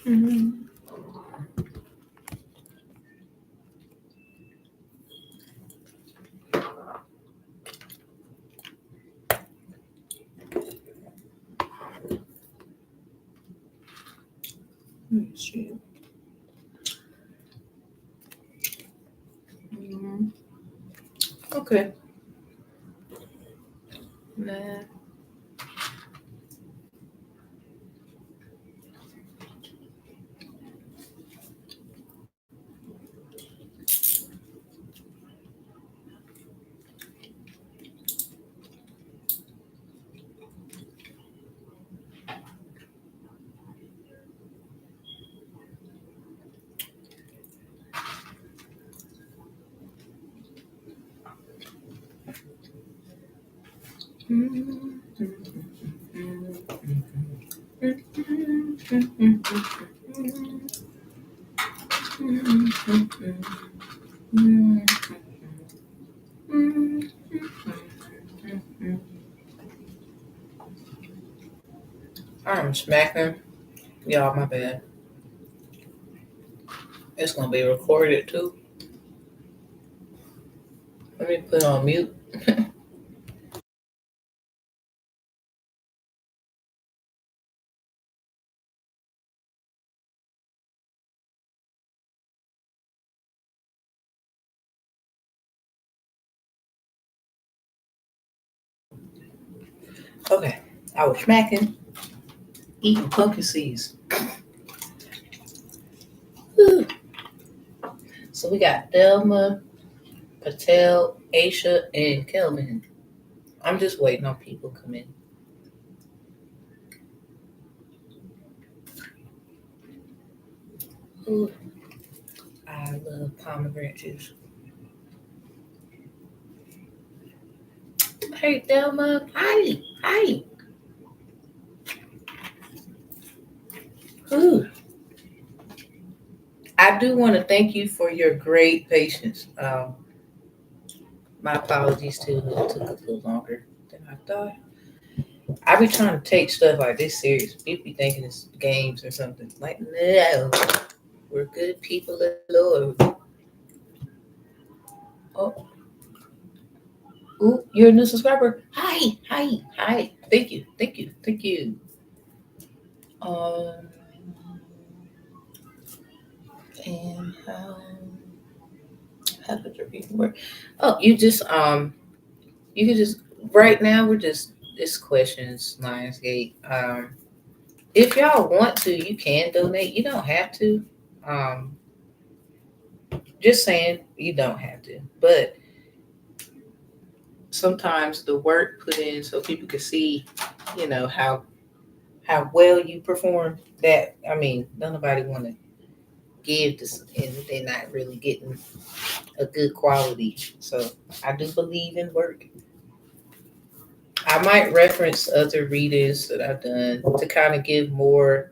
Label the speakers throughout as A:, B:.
A: Mm-hmm. Shit. Mm-hmm. Okay. Nah. I'm smacking. Y'all, my bad. It's gonna be recorded too. Let me put on mute. Okay. I was smacking, eating pumpkin seeds. Whew. So we got Delma, Patel, Aisha, and Kelvin. I'm just waiting on people to come in. Ooh, I love pomegranate juice. Hey, Delma. Hi. Hi. Ooh. I do want to thank you for your great patience. My apologies too. It took a little longer than I thought. I be trying to take stuff like this serious. People be thinking it's games or something. Like, no, we're good people of the Lord. Oh, ooh, you're a new subscriber. Hi, hi, hi. Thank you, thank you, thank you. Um, and how did your people work? Oh, you can just right now we're just it's questions, Lionsgate. If y'all want to, you can donate. You don't have to. Um, just saying, you don't have to. But sometimes the work put in so people can see, how well you perform. That I mean, nobody want to give this, and they're not really getting a good quality. So I do believe in work. I might reference other readings that I've done to kind of give more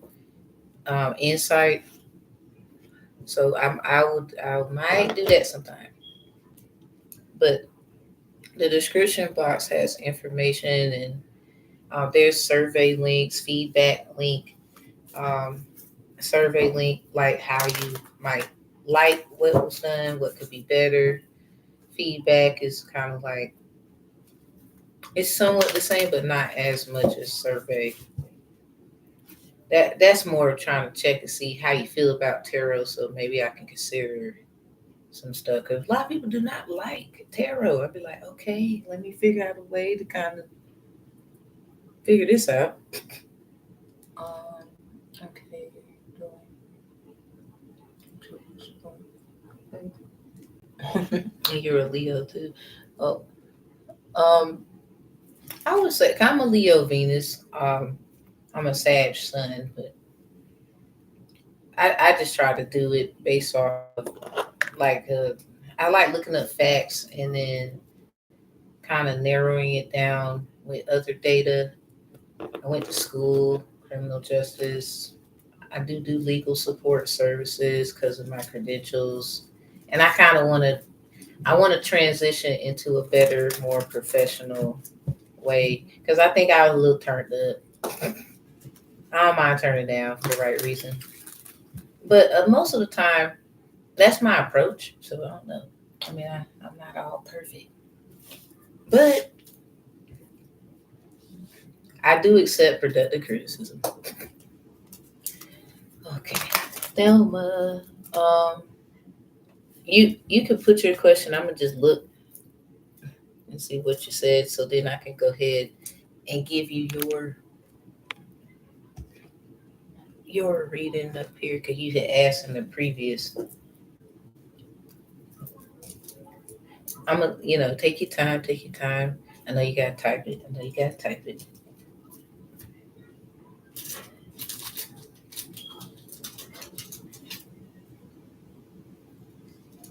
A: insight. So I might do that sometime. But the description box has information and there's survey links, feedback link, um, survey link, like how you might like what was done, what could be better. Feedback is kind of like it's somewhat the same, but not as much as survey. That's more trying to check to see how you feel about tarot. So maybe I can consider some stuff because a lot of people do not like tarot. I'd be like, okay, let me figure out a way to kind of figure this out. Okay, and you're a Leo too. Oh, um, I would say I'm a Leo Venus. I'm a Sag Sun, but I just try to do it based off like I like looking up facts and then kind of narrowing it down with other data. I went to school, criminal justice. I do legal support services because of my credentials, and I want to transition into a better, more professional way because I think I was a little turned up. I don't mind turning down for the right reason. But most of the time, that's my approach. So I don't know. I mean, I'm not all perfect, but I do accept productive criticism. Okay, Thelma. Um, you can put your question. I'm gonna just look and see what you said, so then I can go ahead and give you your reading up here because you had asked in the previous. I'm gonna, take your time, take your time. I know you gotta type it. I know you gotta type it.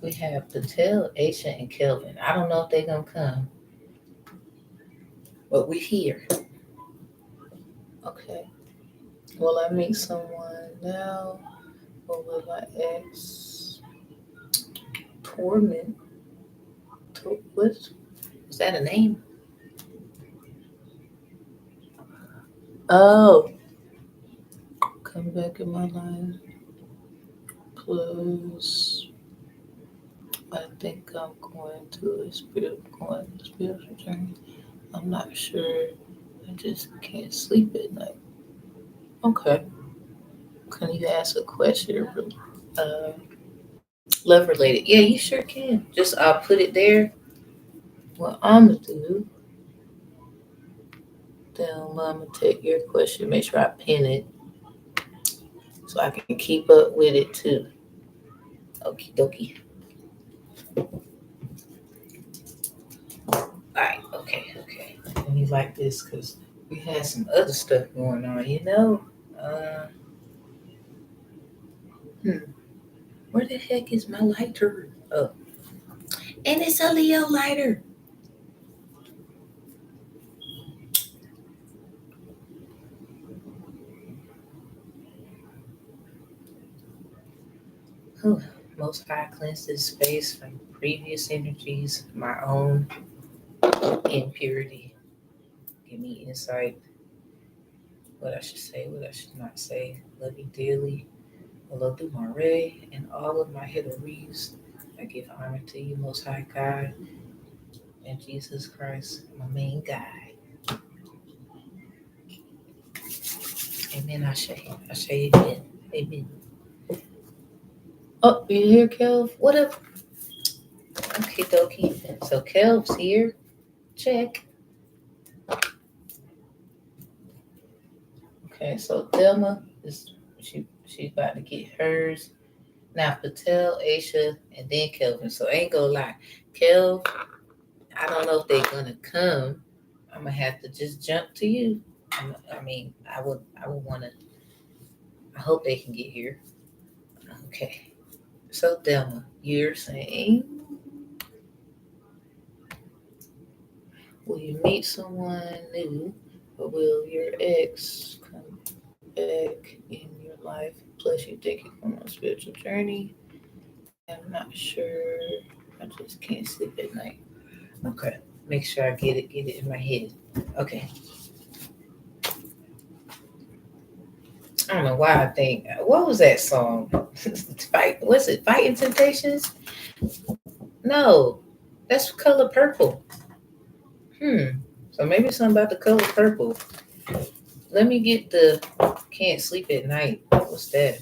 A: We have Patel, Aisha, and Kelvin. I don't know if they're gonna come, but we're here. Okay. Will I meet someone now, or will my ex torment? What is that a name? Oh, come back in my life. Plus, I think I'm going to a spiritual journey. I'm not sure. I just can't sleep at night. Okay. Can you ask a question? Uh, Love related. Yeah, you sure can. Just I'll put it there. What I'm gonna do, then I'm gonna take your question. Make sure I pin it so I can keep up with it too. Okie dokie. All right. Okay. Okay. Let me like this because we had some other stuff going on. Uh, hmm. Where the heck is my lighter? Oh, and it's a Leo lighter. Whew. Most High cleanse this space from previous energies, my own impurity. Give me insight, what I should say, what I should not say. Love you dearly. Hello, Dumare, and all of my Hilaries. I give honor to you, Most High God, and Jesus Christ, my main guy. Amen. Ashe. Ashe. Amen. Amen. Oh, you here, Kelv? What up? Okay, dokie. So Kelv's here. Check. Okay, so Thelma is she's about to get hers. Now Patel, Aisha, and then Kelvin. So I ain't gonna lie. Kelv, I don't know if they're gonna come. I'm gonna have to just jump to you. I mean, I would wanna. I hope they can get here. Okay. So Thelma, you're saying, will you meet someone new, or will your ex come back in your life? Plus, you think you're going on a spiritual journey. I'm not sure. I just can't sleep at night. Okay. Make sure I get it in my head. Okay. I don't know why I think what was that song? Fight was it Fighting Temptations? No. That's Color Purple. Hmm. So maybe something about the color purple. Let me get the can't sleep at night. What's that?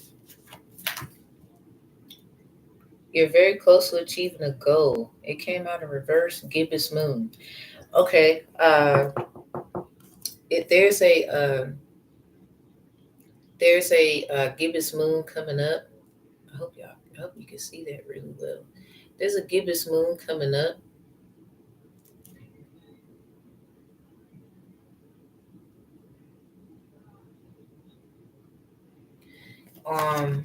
A: You're very close to achieving a goal. It came out of reverse gibbous moon. Okay. If there's a gibbous moon coming up. I hope you can see that really well. There's a gibbous moon coming up. Um,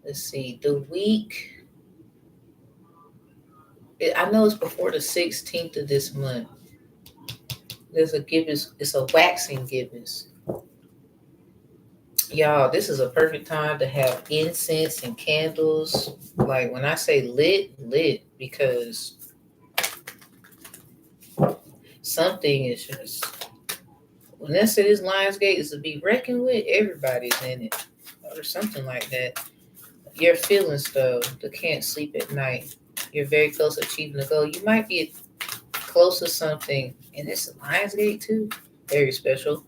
A: let's see. The week. I know it's before the 16th of this month. There's a gibbous. It's a waxing gibbous. Y'all, this is a perfect time to have incense and candles. Like when I say lit, lit, because something is just when that city's Lionsgate is to be reckoned with, everybody's in it. or something like that. Your feelings though, the can't sleep at night. You're very close to achieving the goal. You might be close to something, and it's Lionsgate too. Very special.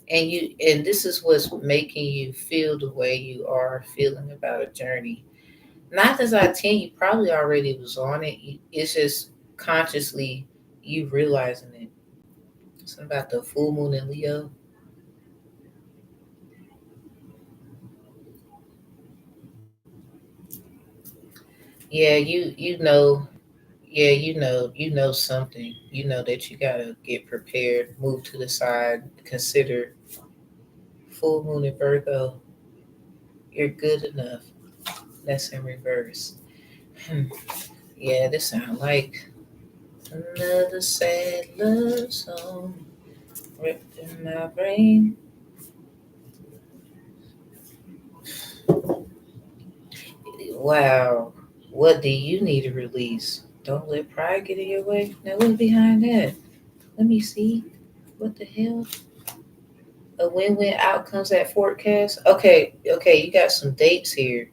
A: And this is what's making you feel the way you are feeling about a journey. 9 times out of 10, you probably already was on it. It's just consciously you realizing it. Something about the full moon in Leo. Yeah, you know. Yeah, you know something. You know that you gotta get prepared, move to the side, consider full moon in Virgo. You're good enough. That's in reverse. Hmm. Yeah, this sound like another sad love song ripped in my brain. Wow. What do you need to release? Don't let pride get in your way. Now what's behind that? Let me see. What the hell? A win-win outcomes at forecast. Okay, you got some dates here.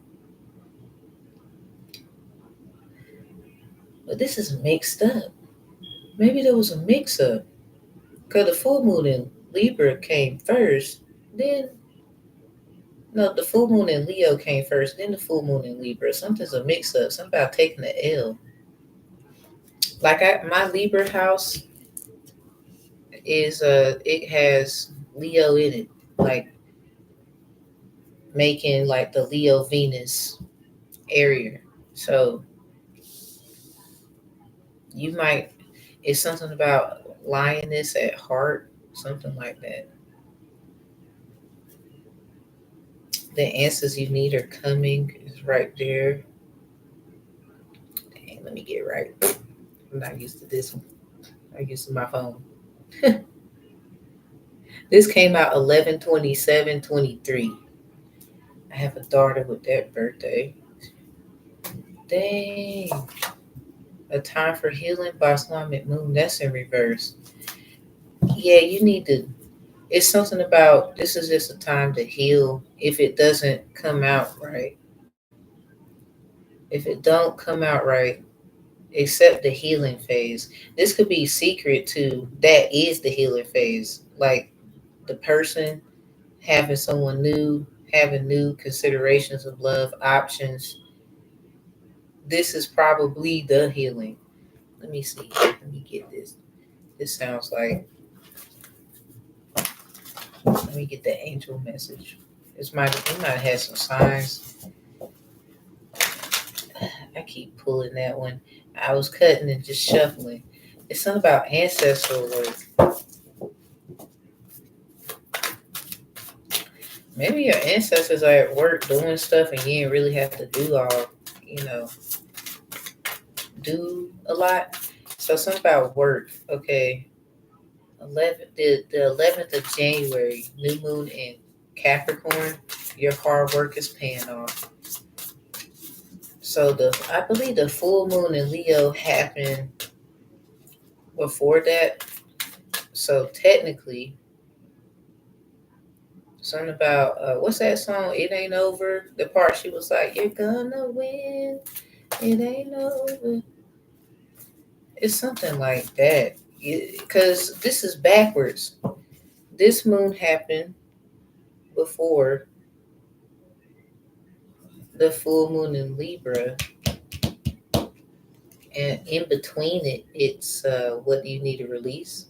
A: But this is mixed up. Maybe there was a mix-up. Because the full moon in Libra came first. Then, no, the full moon in Leo came first. Then the full moon in Libra. Something's a mix-up. Something about taking the L. Like my Libra house is it has Leo in it. Like making like the Leo Venus area. So you might, it's something about lioness at heart, something like that. The answers you need are coming is right there. Dang, let me get right. I'm not used to this one. I'm used to my phone. This came out 11/27/23. I have a daughter with that birthday. Dang. A time for healing by Islamic moon. That's in reverse. Yeah, you need to. It's something about this is just a time to heal. If it doesn't come out right, if it don't come out right, accept the healing phase. This could be secret to that is the healing phase. Like the person having someone new, having new considerations of love options. This is probably the healing. Let me see. Let me get this. This sounds like. Let me get the angel message. It might have some signs. I keep pulling that one. I was cutting and just shuffling. It's something about ancestral work. Maybe your ancestors are at work doing stuff and you didn't really have to do you know, do a lot. So something about work. Okay. 11th of January, new moon in Capricorn. Your hard work is paying off. So I believe the full moon in Leo happened before that. So technically, something about what's that song? It ain't over. The part she was like, "You're gonna win. It ain't over." It's something like that. Because this is backwards. This moon happened before the full moon in Libra, and in between it, it's what do you need to release?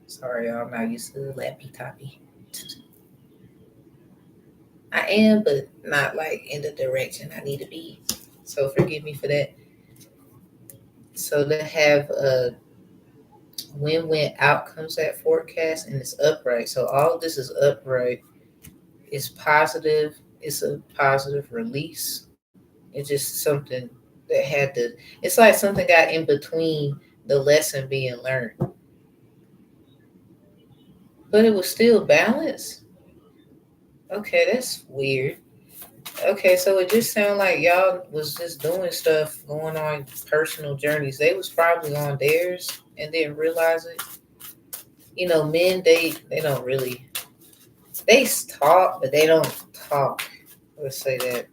A: Sorry, y'all, I'm not used to the lappy toppy. I am, but not like in the direction I need to be. So forgive me for that. So to have a win-win outcomes at forecast and it's upright. So all of this is upright. It's positive. It's a positive release. It's just something that had to. It's like something got in between the lesson being learned, but it was still balanced. Okay, that's weird. Okay, so it just sounded like y'all was just doing stuff, going on personal journeys. They was probably on theirs and didn't realize it. Men they don't really they talk, but they don't talk. Let's say that.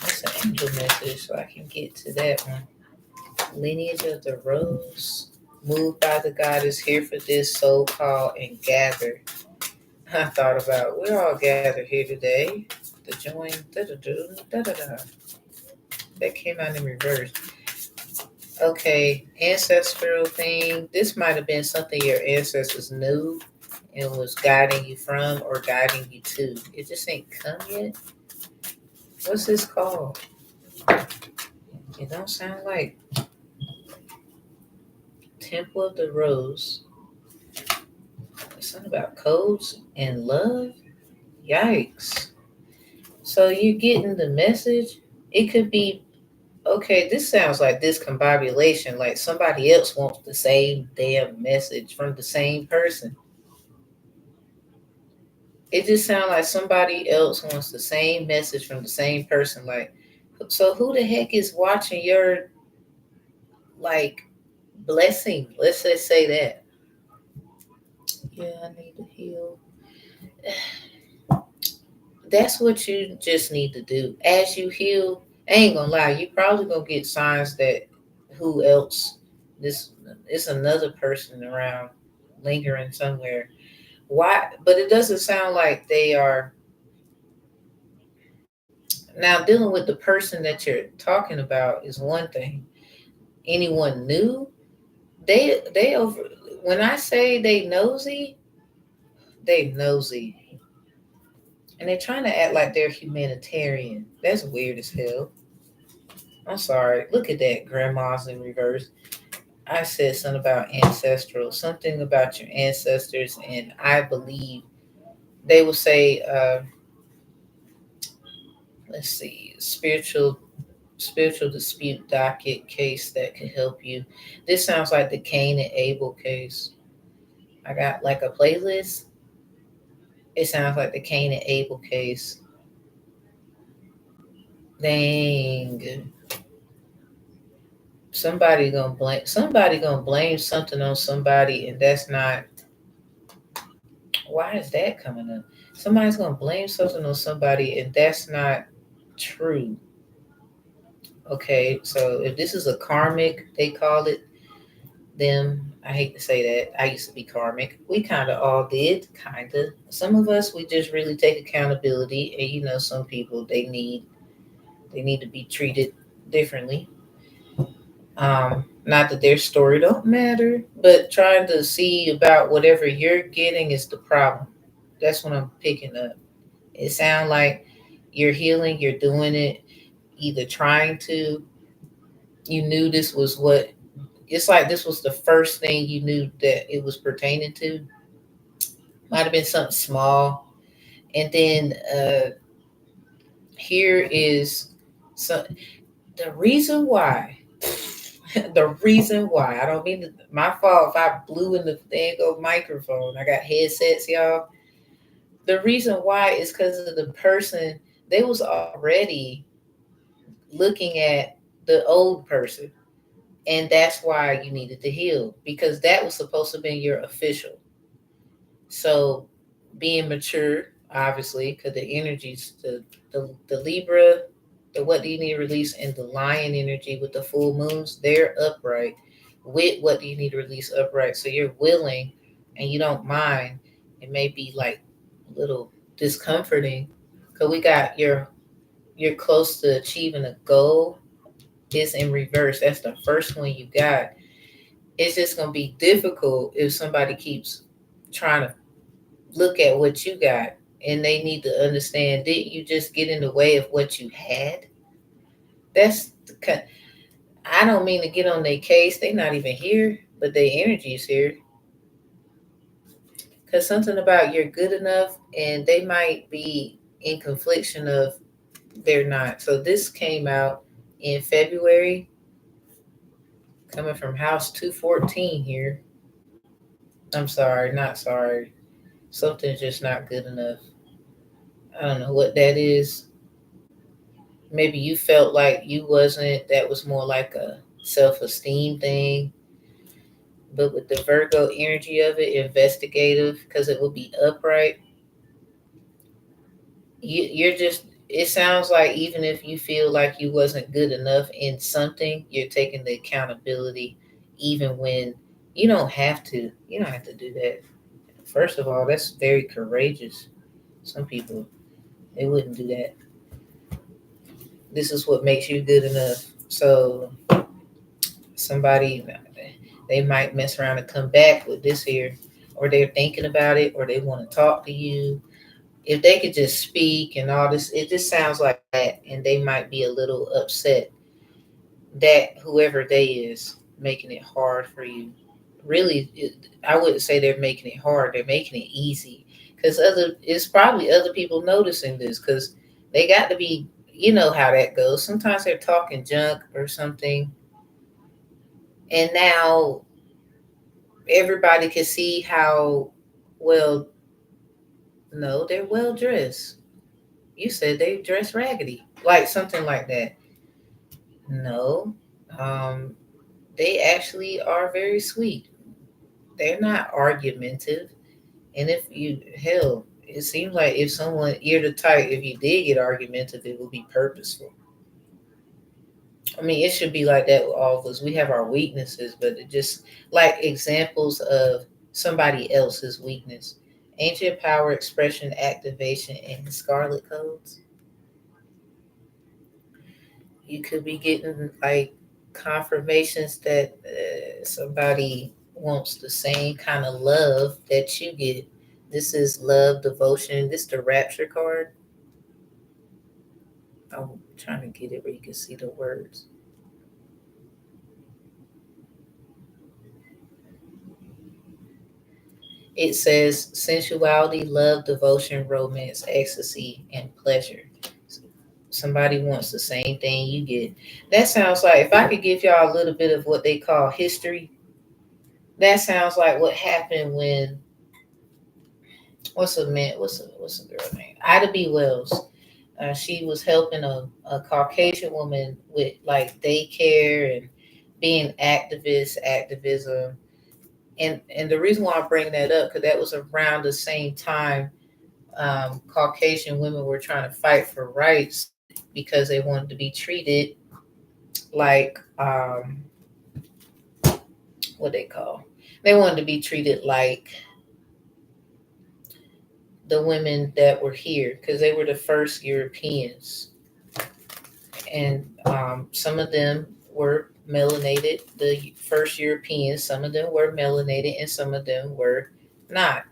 A: That's an angel message, so I can get to that one. Lineage of the Rose. Moved by the goddess, here for this soul call and gather. I thought about we're all gathered here today to join. That came out in reverse. Okay, ancestral thing. This might have been something your ancestors knew and was guiding you from or guiding you to. It just ain't come yet. What's this called? It don't sound like Temple of the Rose. It's something about codes and love. Yikes. So you're getting the message. It could be okay. This sounds like discombobulation. Like somebody else wants the same damn message from the same person. It just sounds like somebody else wants the same message from the same person. Like, so who the heck is watching your like blessing? Let's just say that. Yeah, I need to heal. That's what you just need to do. As you heal, I ain't gonna lie, you probably gonna get signs that who else this it's another person around lingering somewhere. Why? But it doesn't sound like they are now dealing with the person that you're talking about is one thing. Anyone new? They over when I say they nosy. And they're trying to act like they're humanitarian. That's weird as hell. I'm sorry. Look at that, grandma's in reverse. I said something about ancestral, something about your ancestors, and I believe they will say, let's see, spiritual dispute docket case that could help you. This sounds like the Cain and Abel case. I got like a playlist. It sounds like the Cain and Abel case. Dang. Somebody gonna blame something on somebody, and that's not. Why is that coming up? Somebody's gonna blame something on somebody, and that's not true. Okay, so if this is a karmic, they call it them. I hate to say that. I used to be karmic. We kind of all did, kind of. Some of us we just really take accountability, and some people they need to be treated differently. Not that their story don't matter, but trying to see about whatever you're getting is the problem. That's what I'm picking up. It sounds like you're healing, you're doing it, either trying to, you knew this was what, it's like this was the first thing you knew that it was pertaining to. Might have been something small. And then here is so the reason why. The reason why I don't mean to, my fault if I blew in the thing of microphone. I got headsets, y'all. The reason why is because of the person they was already looking at the old person, and that's why you needed to heal because that was supposed to be your official. So being mature, obviously, because the energies, the Libra, the what do you need to release, and the Lion energy with the full moons, they're upright. With what do you need to release upright? So you're willing, and you don't mind. It may be like a little discomforting, because we got you're close to achieving a goal. It's in reverse. That's the first one you got. It's just gonna be difficult if somebody keeps trying to look at what you got, and they need to understand, did you just get in the way of what you had? That's I don't mean to get on their case. They're not even here, but their energy is here. Because something about you're good enough, and they might be in confliction of they're not. So this came out in February, coming from House 214 here. I'm sorry, not sorry. Something's just not good enough. I don't know what that is. Maybe you felt like you wasn't, that was more like a self-esteem thing. But with the Virgo energy of it, investigative, because it will be upright. You're just, it sounds like even if you feel like you wasn't good enough in something, you're taking the accountability even when you don't have to do that. First of all, that's very courageous. Some people, they wouldn't do that. This is what makes you good enough. So somebody, they might mess around and come back with this here, or they're thinking about it, or they want to talk to you. If they could just speak and all this, it just sounds like that, and they might be a little upset that whoever they is making it hard for you. Really, I wouldn't say they're making it hard. They're making it easy because it's probably other people noticing this because they got to be. You know how that goes. Sometimes they're talking junk or something, and now everybody can see how well. No, they're well dressed. You said they dress raggedy, like something like that. No, um, they actually are very sweet. They're not argumentative. And if you, hell, it seems like if someone ear to tight, if you did get argumentative, it would be purposeful. I mean, it should be like that with all of us. We have our weaknesses, but it just like examples of somebody else's weakness. Ancient power, expression, activation, and scarlet codes. You could be getting like confirmations that somebody wants the same kind of love that you get. This is love, devotion. This is the rapture card. I'm trying to get it where you can see the words. It says sensuality, love, devotion, romance, ecstasy, and pleasure. Somebody wants the same thing you get. That sounds like if I could give y'all a little bit of what they call history, that sounds like what happened when what's a girl name? Ida B. Wells. She was helping a Caucasian woman with like daycare and being activism. And the reason why I bring that up because that was around the same time Caucasian women were trying to fight for rights because they wanted to be treated like what they call. They wanted to be treated like the women that were here because they were the first Europeans, and some of them were melanated. The first Europeans, some of them were melanated, and some of them were not.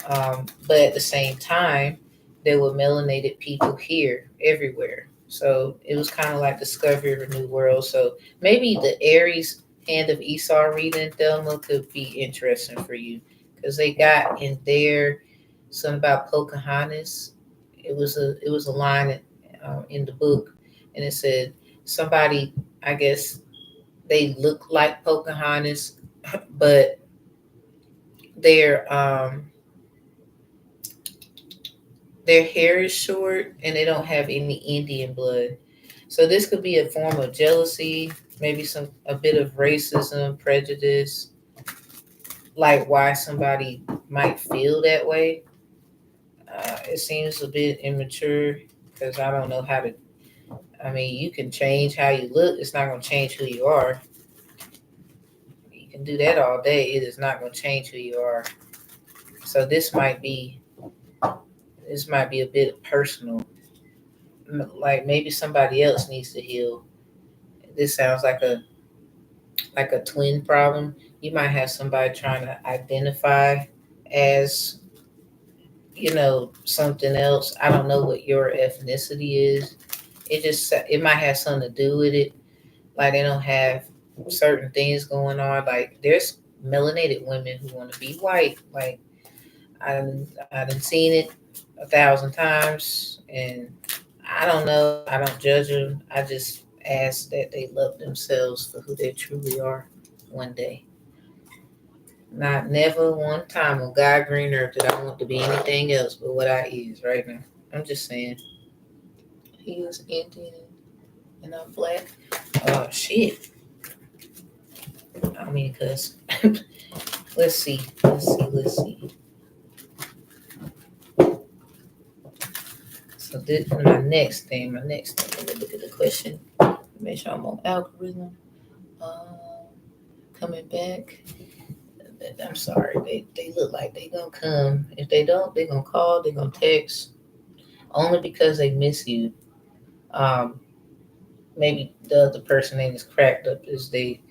A: But at the same time, there were melanated people here everywhere. So it was kind of like discovery of a new world. So maybe the Aries hand of Esau reading Thelma could be interesting for you because they got in there something about Pocahontas. It was a line in the book, and it said somebody, I guess they look like Pocahontas, but they're their hair is short and they don't have any Indian blood. So this could be a form of jealousy, maybe some a bit of racism, prejudice, like why somebody might feel that way. It seems a bit immature because I don't know how to. I mean, you can change how you look. It's not going to change who you are. You can do that all day. It is not going to change who you are. So this might be a bit personal. Like maybe somebody else needs to heal. This sounds like a twin problem. You might have somebody trying to identify as, something else. I don't know what your ethnicity is. It might have something to do with it. Like they don't have certain things going on. Like there's melanated women who want to be white. Like I done seen it 1,000 times, and I don't know. I don't judge them. I just ask that they love themselves for who they truly are one day. Not never one time on God green earth that I want to be anything else but what I is right now. I'm just saying. He was Indian and I'm black. Oh shit. I mean, cause let's see. So this my next thing, let me look at the question. Make sure I'm on algorithm. Coming back. I'm sorry, they look like they gonna come. If they don't, they gonna call, they gonna text. Only because they miss you. Um, Maybe the other person they just cracked up is they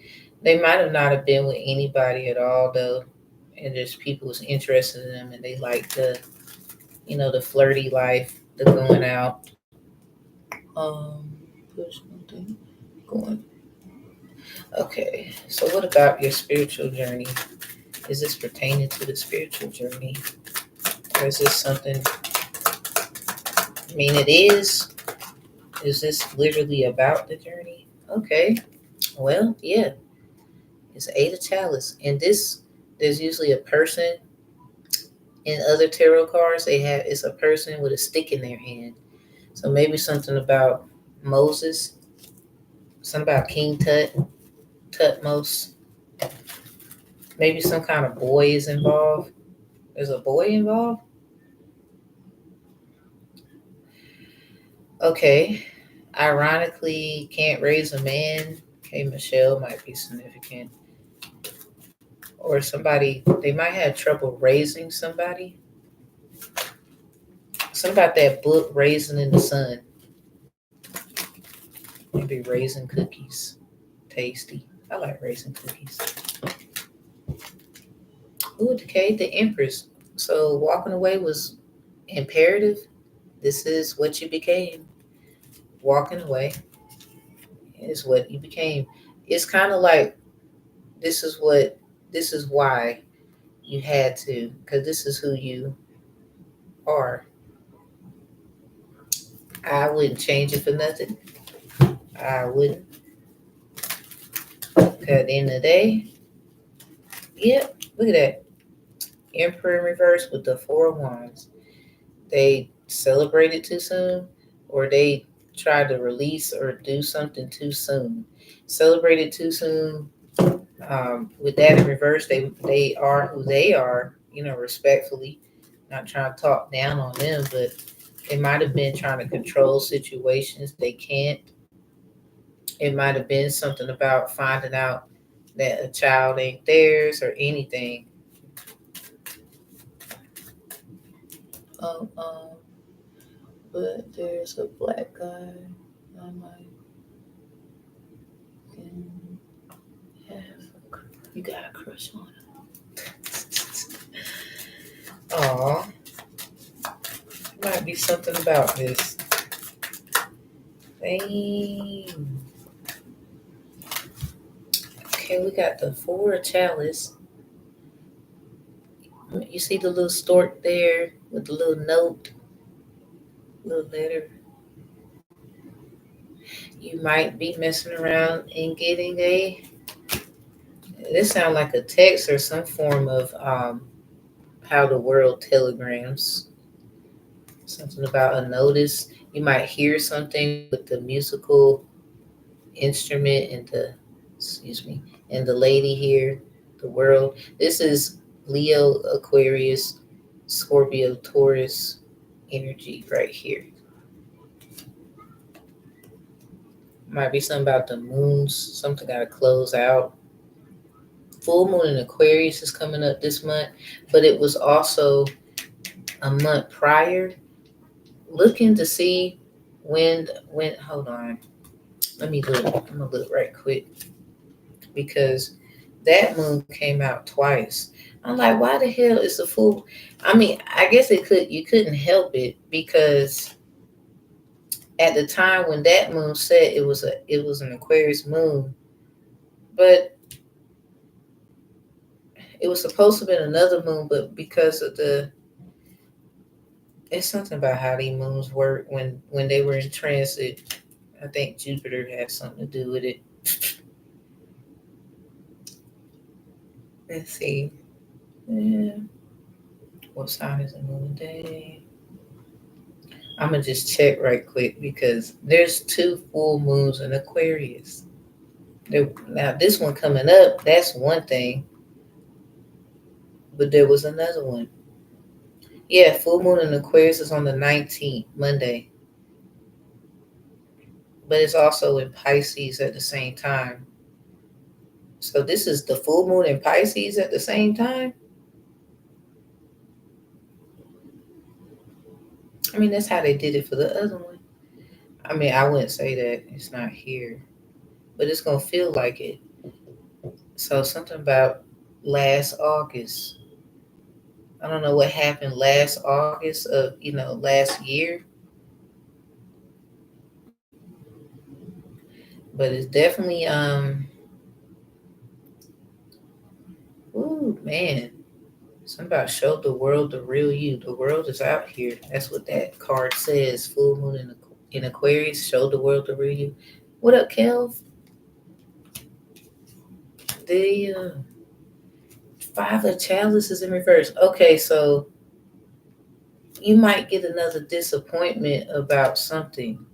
A: might have not have been with anybody at all though, and just people was interested in them and they like the flirty life, the going out. Push nothing going. Okay, so what about your spiritual journey? Is this pertaining to the spiritual journey, or is this something? I mean, it is. Is this literally about the journey? Okay, well, yeah, it's Eight of Chalice, and this there's usually a person in other tarot cards. It's a person with a stick in their hand. So maybe something about Moses, something about King Tutmos. Maybe some kind of boy is involved. There's a boy involved. Okay. Ironically, can't raise a man. Okay, Michelle might be significant. Or somebody, they might have trouble raising somebody. Something about that book, Raising in the Sun. Maybe raisin cookies. Tasty. I like raisin cookies. Ooh, okay, the Empress. So walking away was imperative. This is what you became. Walking away is what you became. It's kind of like this is what this is why you had to, because this is who you are. I wouldn't change it for nothing. I wouldn't. 'Cause at the end of the day, yep, look at that. Emperor in reverse with the Four of Wands. They celebrated too soon, or they tried to release or do something too soon. Celebrated too soon. With that in reverse, they are who they are. Respectfully. Not trying to talk down on them, but they might have been trying to control situations they can't. It might have been something about finding out that a child ain't theirs or anything. Um, um, but there's a black guy I might have. You got a crush on him. Aw, might be something about this. Dang. Okay, we got the Four of Chalice. You see the little stork there with the little note, little letter. You might be messing around and getting a. This sounds like a text or some form of how the world telegrams. Something about a notice. You might hear something with the musical instrument and the lady here, the world. This is Leo, Aquarius, Scorpio, Taurus energy right here. Might be something about the moons, something got to close out. Full moon in Aquarius is coming up this month, but it was also a month prior. Looking to see when hold on. Let me look. I'm gonna look right quick because that moon came out twice. I'm like, why the hell is the full? I mean, I guess you couldn't help it because at the time when that moon set, it was an Aquarius moon, but it was supposed to be another moon, but because of it's something about how these moons work when they were in transit. I think Jupiter had something to do with it. Let's see. Yeah. What sign is the moon day? I'm gonna just check right quick because there's two full moons in Aquarius. Now this one coming up, that's one thing, but there was another one. Yeah, full moon in Aquarius is on the 19th, Monday. but it's also in Pisces at the same time. So this is the full moon in Pisces at the same time. I mean, that's how they did it for the other one. I mean, I wouldn't say that it's not here, but it's gonna feel like it. So something about last August. I don't know what happened last August of last year, but it's definitely ooh man, something about show the world the real you. The world is out here. That's what that card says. Full moon in Aquarius. Show the world the real you. What up, Kelv? The five of chalices in reverse. Okay, so you might get another disappointment about something.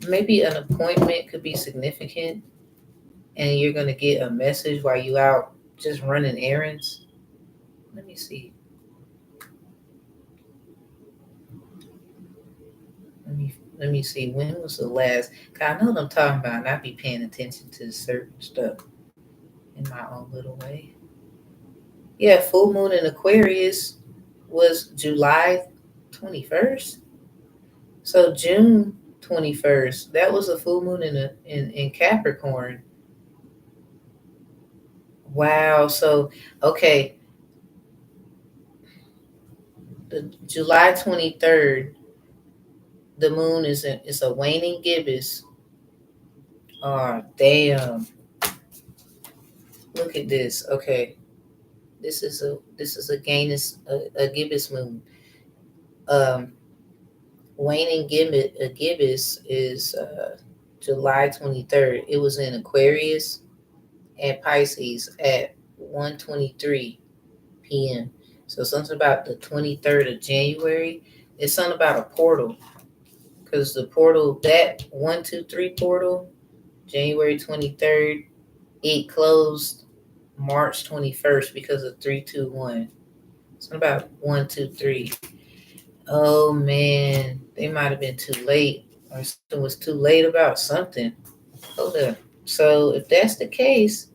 A: Maybe an appointment could be significant, and you're gonna get a message while you out just running errands. Let me see. Let me see. When was the last? 'Cause I know what I'm talking about, and I be paying attention to certain stuff in my own little way. Yeah, full moon in Aquarius was July 21st. So June 21st, that was a full moon in Capricorn. Wow. So okay, the July 23rd, the moon is a waning gibbous. Oh damn. Look at this. Okay. This is a Gainus a gibbous moon. Um waning gibbous is July 23rd. It was in Aquarius and Pisces at 1:23 p.m. So something about the 23rd of January. It's something about a portal because the portal that 123 portal January 23rd it closed March 21st because of 321. Something about 123. Oh man, they might have been too late or something was too late about something. Hold up. So if that's the case,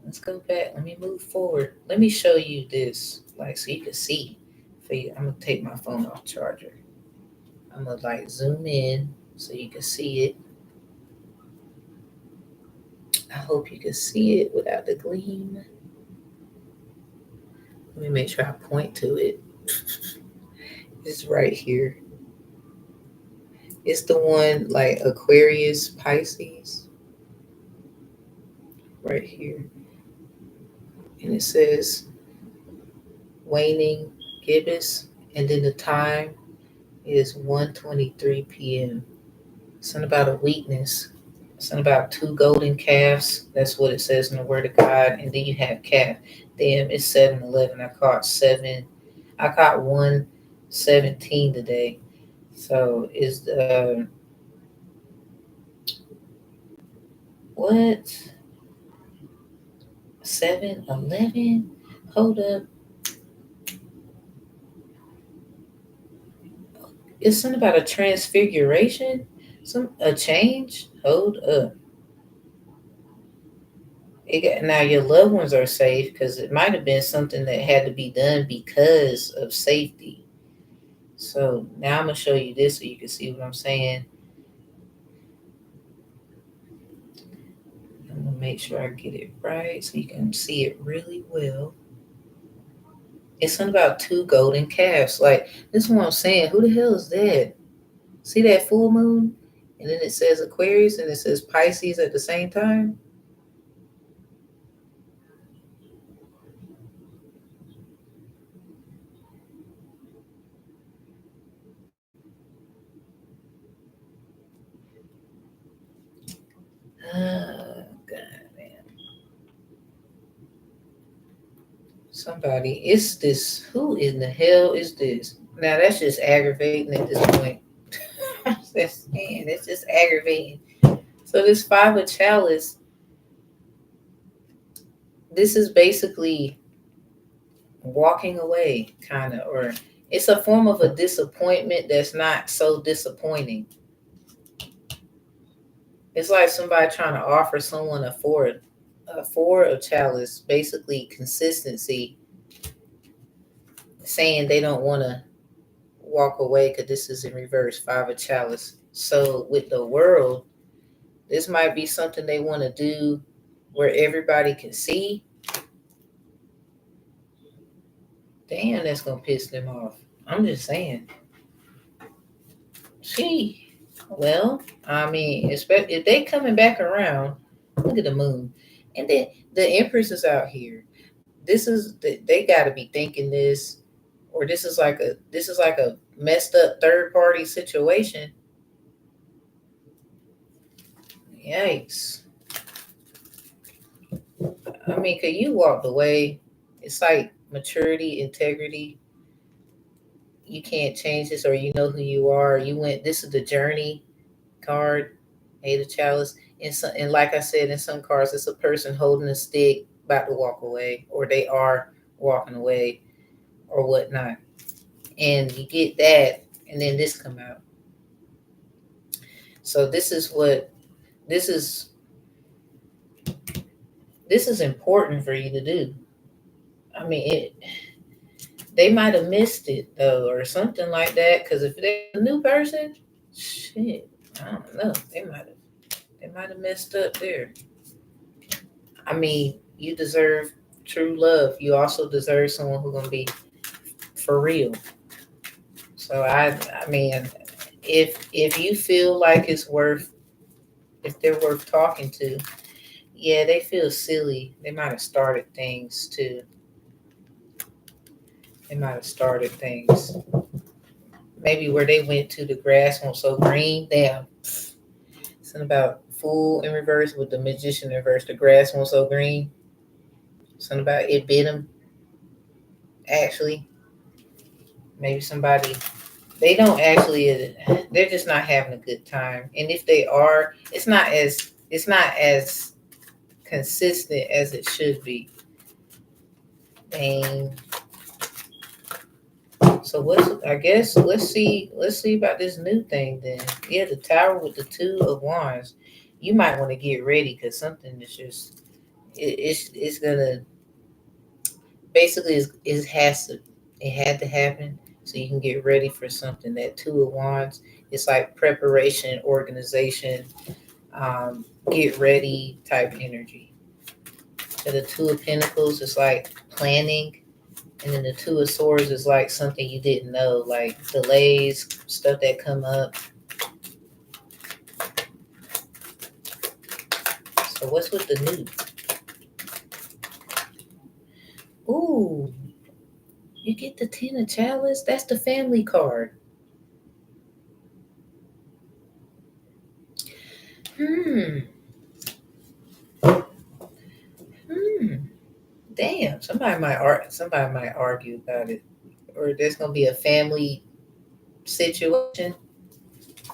A: let's go back. Let me move forward. Let me show you this, like so you can see. For you, I'm gonna take my phone off charger. I'm gonna like zoom in so you can see it. I hope you can see it without the gleam. Let me make sure I point to it. It's right here. It's the one like Aquarius Pisces right here. And it says waning gibbous and then the time is 1:23 p.m. Something about a weakness. Something about two golden calves. That's what it says in the Word of God. And then you have calf. Damn, it's 7-11. I caught 7. I caught 1:17 today. So is the what? 7-11? Hold up. It's something about a transfiguration? A change? Hold up. Now your loved ones are safe because it might have been something that had to be done because of safety. So now I'm gonna show you this so you can see what I'm saying. I'm gonna make sure I get it right so you can see it really well. It's something about two golden calves. Like this is what I'm saying. Who the hell is that? See that full moon? And then it says Aquarius and it says Pisces at the same time. Oh, God, man. Somebody, it's this. Who in the hell is this? Now that's just aggravating at this point. That's just aggravating. So this five of chalice, this is basically walking away, kind of, or It's a form of a disappointment that's not so disappointing. It's like somebody trying to offer someone a four of chalice, basically consistency, saying they don't want to walk away because this is in reverse, five of chalice. So with the world, this might be something they want to do where everybody can see. Damn, that's gonna piss them off. I'm just saying. Gee, well, I mean, especially if they coming back around. Look at the moon, and then the Empress is out here. They got to be thinking this, or this is like a messed up third party situation. Yikes! I mean, cause you walked away. It's like maturity, integrity. You can't change this, or you know who you are. You went. This is the journey card, Eight of Chalice. And like I said, in some cards, it's a person holding a stick, about to walk away, or they are walking away, or whatnot. And you get that, and then this come out. So this is this is important for you to do. I mean, they might have missed it though, or something like that. Because if they're a new person, shit, I don't know. They might have messed up there. I mean, you deserve true love. You also deserve someone who's gonna be for real. So I mean, if you feel like if they're worth talking to, yeah, they feel silly. They might have started things too. They might have started things. Maybe where they went to, the grass won't so green. Damn. Something about fool in reverse with the magician in reverse. The grass won't so green. Something about it bit them. Actually, maybe somebody they don't actually. They're just not having a good time. And if they are, it's not as consistent as it should be. Dang. So I guess let's see about this new thing then. Yeah, the tower with the two of wands. You might want to get ready because something is just it's gonna basically it had to happen so you can get ready for something. That two of wands, it's like preparation, organization, get ready type energy. And the two of pentacles is like planning. And then the two of swords is like something you didn't know, like delays, stuff that come up. So what's with the new? Ooh, you get the ten of chalice. That's the family card. Hmm. Hmm. Damn. Somebody might argue about it, or there's gonna be a family situation.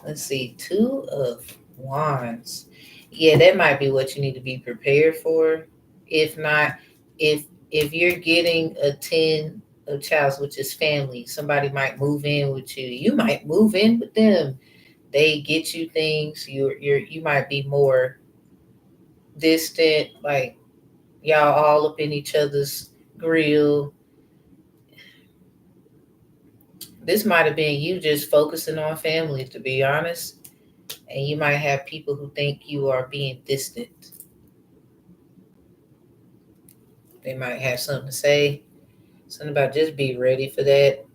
A: Let's see. Two of wands. Yeah, that might be what you need to be prepared for. If not, if you're getting a 10 of chalice, which is family, somebody might move in with you. You might move in with them. They get you things. You might be more distant, like y'all all up in each other's grill. This might have been you just focusing on family, to be honest. And you might have people who think you are being distant. They might have something to say. Something about just be ready for that.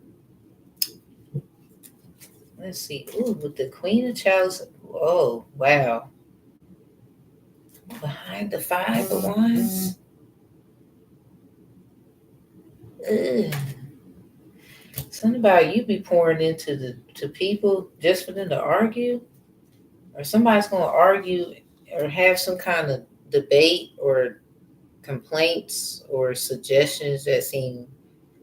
A: Let's see. Ooh, with the Queen of Chalice. Oh, wow. Behind the Five of Wands. Ugh. Something about you be pouring into to people just for them to argue, or somebody's going to argue or have some kind of debate or complaints or suggestions that seem.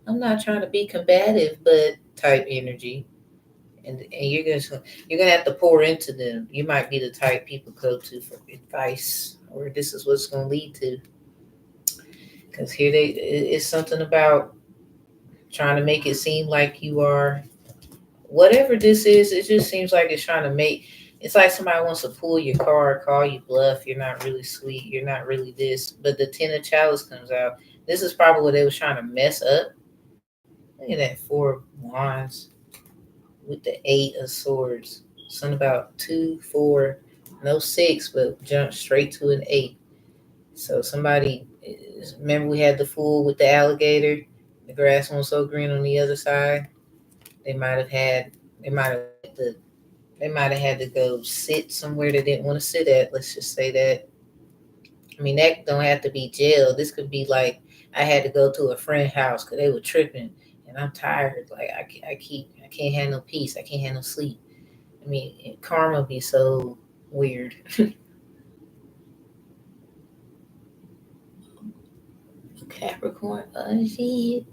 A: I'm not trying to be combative, but type energy. And you're gonna have to pour into them. You might be the type people go to for advice, or this is what's gonna lead to. Because here it's something about trying to make it seem like you are whatever this is. It just seems like it's trying to make it's like somebody wants to pull your card, call you bluff. You're not really sweet. You're not really this. But the Ten of Chalice comes out. This is probably what they was trying to mess up. Look at that Four of Wands with the Eight of Swords. Something about 2, 4, no 6, but jump straight to an 8. So somebody, remember we had the Fool with the alligator. The grass wasn't so green on the other side. They might have had. They might have the. They might have had to go sit somewhere they didn't want to sit at. Let's just say that. I mean, that don't have to be jail. This could be like I had to go to a friend's house because they were tripping, and I'm tired. Like I can't have no peace. I can't have no sleep. I mean, karma be so weird. Capricorn, oh shit.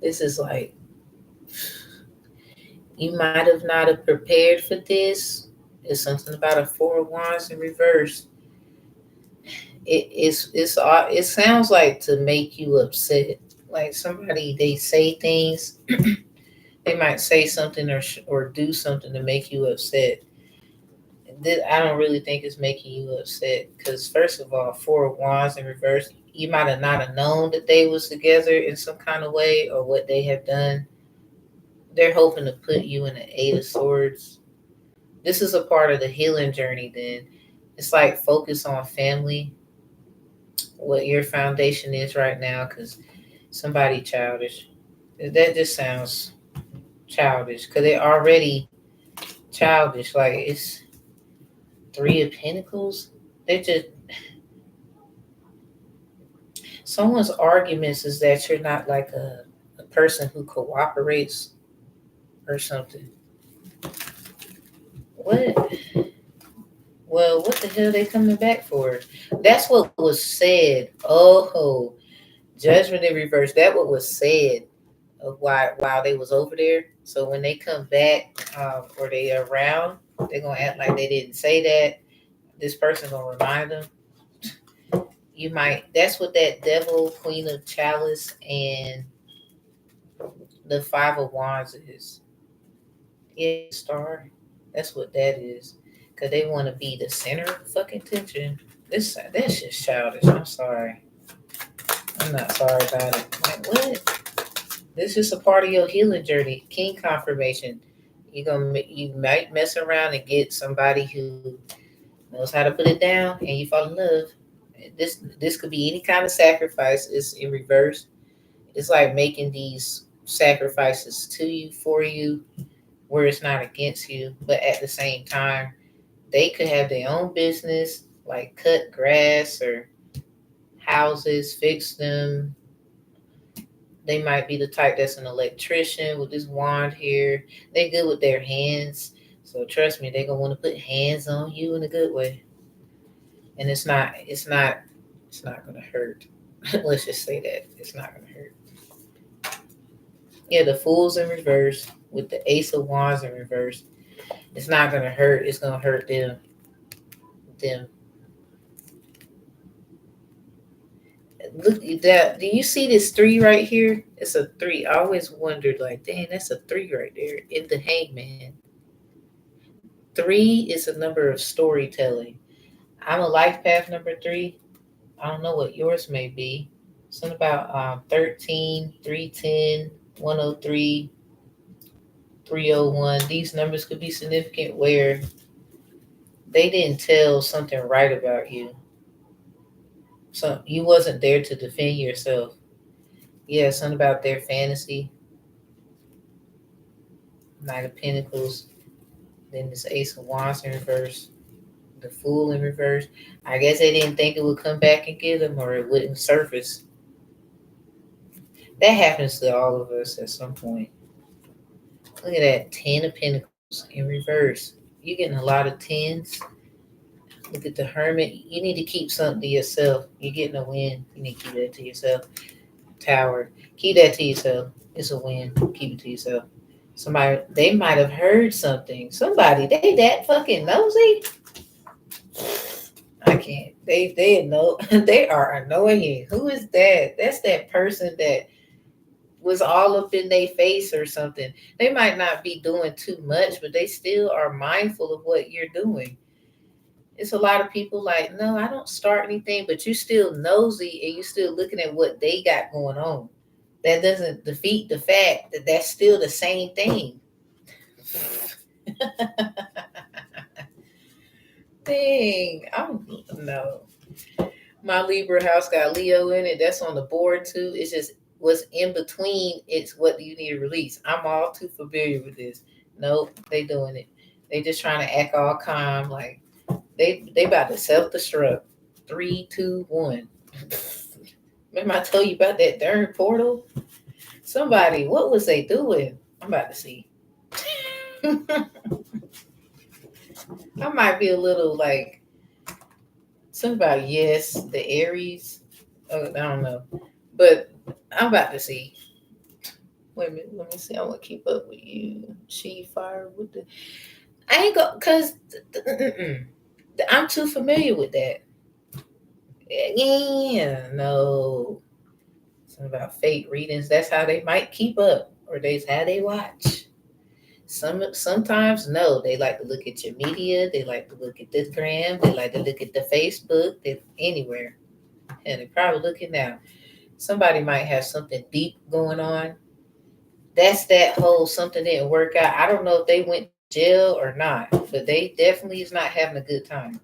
A: This is like you might have not have prepared for this. It's something about a Four of Wands in reverse. It sounds like to make you upset. Like somebody they say things, they might say something or do something to make you upset. I don't really think it's making you upset because first of all, Four of Wands in reverse, you might have not have known that they was together in some kind of way or what they have done. They're hoping to put you in the Eight of Swords. This is a part of the healing journey. Then it's like focus on family, what your foundation is right now, because somebody childish. That just sounds childish because they're already childish. Like it's Three of Pentacles. They're just someone's arguments is that you're not like a person who cooperates or something. What? Well, what the hell are they coming back for? That's what was said. Oh, judgment in reverse. That what was said of why while they was over there. So when they come back or they are around, they're gonna act like they didn't say that. This person gonna remind them. You might. That's what that Devil, Queen of Chalice, and the Five of Wands is. Yeah, star. That's what that is. Cause they want to be the center of fucking tension. That's just childish. I'm sorry. I'm not sorry about it. Like what? This is a part of your healing journey. King confirmation. You might mess around and get somebody who knows how to put it down, and you fall in love. This could be any kind of sacrifice. It's in reverse. It's like making these sacrifices to you for you, where it's not against you, but at the same time, they could have their own business, like cut grass or houses, fix them. They might be the type that's an electrician with this wand here. They good with their hands. So trust me, they're gonna want to put hands on you in a good way. And it's not gonna hurt. Let's just say that. It's not gonna hurt. Yeah, the Fool's in reverse with the Ace of Wands in reverse. It's not gonna hurt. It's gonna hurt them. Them. Look at that. Do you see this 3 right here? It's a 3. I always wondered, like, dang, that's a 3 right there in the Hangman. 3 is a number of storytelling. I'm a life path number 3. I don't know what yours may be. Something about 13, 310, 103, 301. These numbers could be significant where they didn't tell something right about you. So you wasn't there to defend yourself. Yeah, something about their fantasy. Knight of Pentacles. Then this Ace of Wands in reverse. The Fool in reverse. I guess they didn't think it would come back and get them or it wouldn't surface. That happens to all of us at some point. Look at that. 10 of Pentacles in reverse. You're getting a lot of 10s. Look at the Hermit. You need to keep something to yourself. You're getting a win. You need to keep that to yourself. Tower. Keep that to yourself. It's a win. Keep it to yourself. Somebody, they might have heard something. Somebody, they that fucking nosy. I can't. They know. They are annoying. Who is that? That's that person that was all up in their face or something. They might not be doing too much, but they still are mindful of what you're doing. It's a lot of people like, no, I don't start anything, but you still nosy and you still looking at what they got going on. That doesn't defeat the fact that that's still the same thing. Dang, I'm no. My Libra house got Leo in it. That's on the board too. It's just what's in between. It's what you need to release. I'm all too familiar with this. Nope, they doing it. They just trying to act all calm, like they about to self destruct. 3, 2, 1. Remember I told you about that darn portal? Somebody, what was they doing? I'm about to see. I might be a little like something about yes, the Aries. Oh, I don't know, but I'm about to see. Wait a minute, let me see. I want to keep up with you. She fire with the. I ain't go because I'm too familiar with that. Yeah, no. Something about fate readings. That's how they might keep up, or that's how they watch. Sometimes no, they like to look at your media. They like to look at the gram. They like to look at the Facebook. They anywhere, and they're probably looking now. Somebody might have something deep going on. That's that whole something didn't work out. I don't know if they went to jail or not, but they definitely is not having a good time.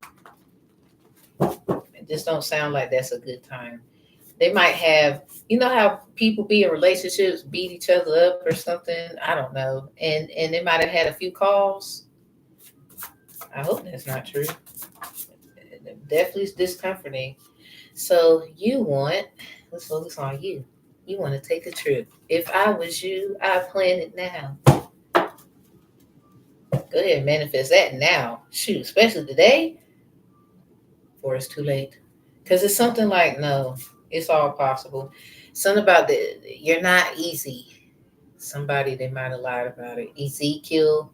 A: It just don't sound like that's a good time. They might have, you know how people be in relationships, beat each other up or something. I don't know, and they might have had a few calls. I hope that's not true. Definitely is discomforting. So you want, let's focus on you. You want to take a trip. If I was you, I'd plan it now. Go ahead and manifest that now. Shoot, especially today, before it's too late. Because it's something like, no, it's all possible. Something about you're not easy. Somebody, they might have lied about it. Ezekiel.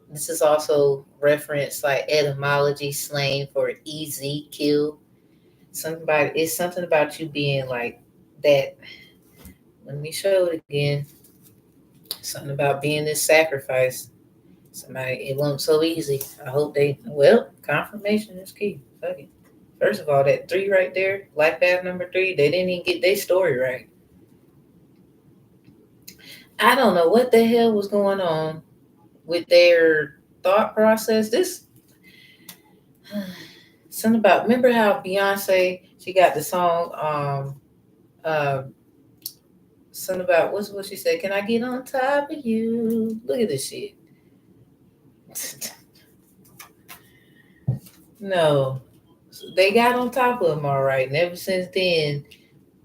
A: This is also reference like etymology slang for Ezekiel. It's something about you being like that. Let me show it again. Something about being this sacrifice. Somebody, it wasn't so easy. I hope confirmation is key. Fuck it. First of all, that 3 right there, life path number 3, they didn't even get their story right. I don't know what the hell was going on with their thought process. This something about, remember how Beyonce, she got the song uh something about what she said, can I get on top of you? Look at this shit. No. They got on top of them all right. And ever since then,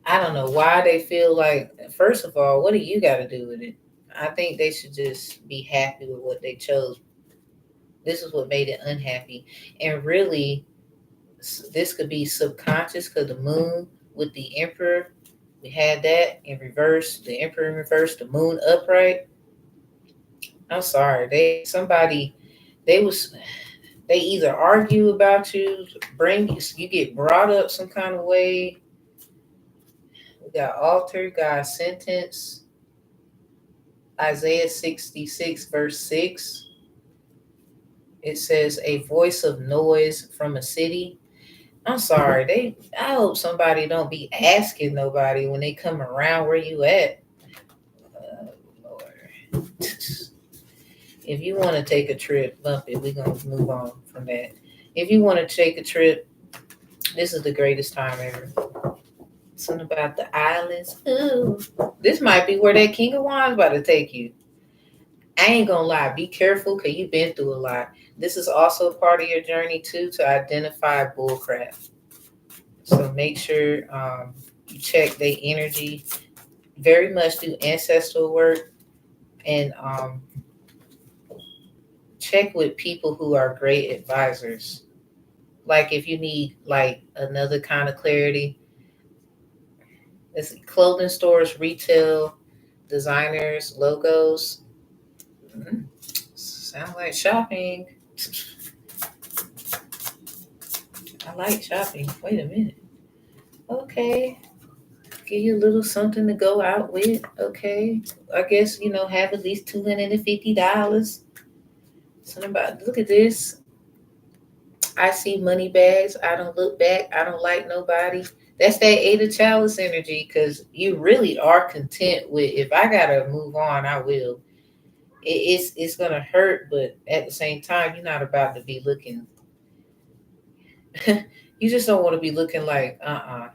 A: I don't know why they feel like, first of all, what do you got to do with it? I think they should just be happy with what they chose. This is what made it unhappy. And really, this could be subconscious because the moon with the emperor, we had that in reverse, the emperor in reverse, the moon upright. I'm sorry. They was they either argue about you, you get brought up some kind of way. We got altar, got sentence, Isaiah 66, verse 6. It says, a voice of noise from a city. I'm sorry, I hope somebody don't be asking nobody when they come around where you at. Lord. If you want to take a trip, bump it. We're going to move on from that. If you want to take a trip, this is the greatest time ever. Something about the islands. Ooh. This might be where that King of Wands about to take you. I ain't gonna lie, be careful because you've been through a lot. This is also part of your journey too, to identify bullcrap. So make sure you check their energy. Very much do ancestral work and check with people who are great advisors. Like if you need like another kind of clarity, it's clothing stores, retail, designers, logos. Sound like shopping. I like shopping. Wait a minute. Okay. Give you a little something to go out with. Okay. I guess, have at least $250. Something about, look at this. I see money bags. I don't look back. I don't like nobody. That's that eight of chalice energy because you really are content with, if I gotta move on, I will. It's gonna hurt, but at the same time, you're not about to be looking. You just don't want to be looking like cause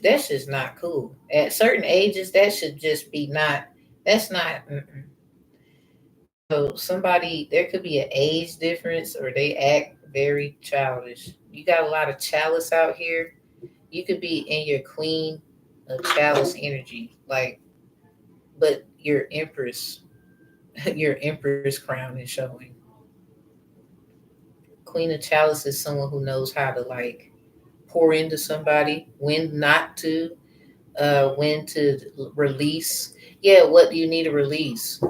A: that's just not cool. At certain ages, that should just be not. That's not. Mm-mm. So somebody, there could be an age difference, or they act very childish. You got a lot of chalice out here. You could be in your queen of chalice energy, like, but your empress, your empress crown is showing. Queen of chalice is someone who knows how to like pour into somebody, when not to, when to release. Yeah, what do you need to release?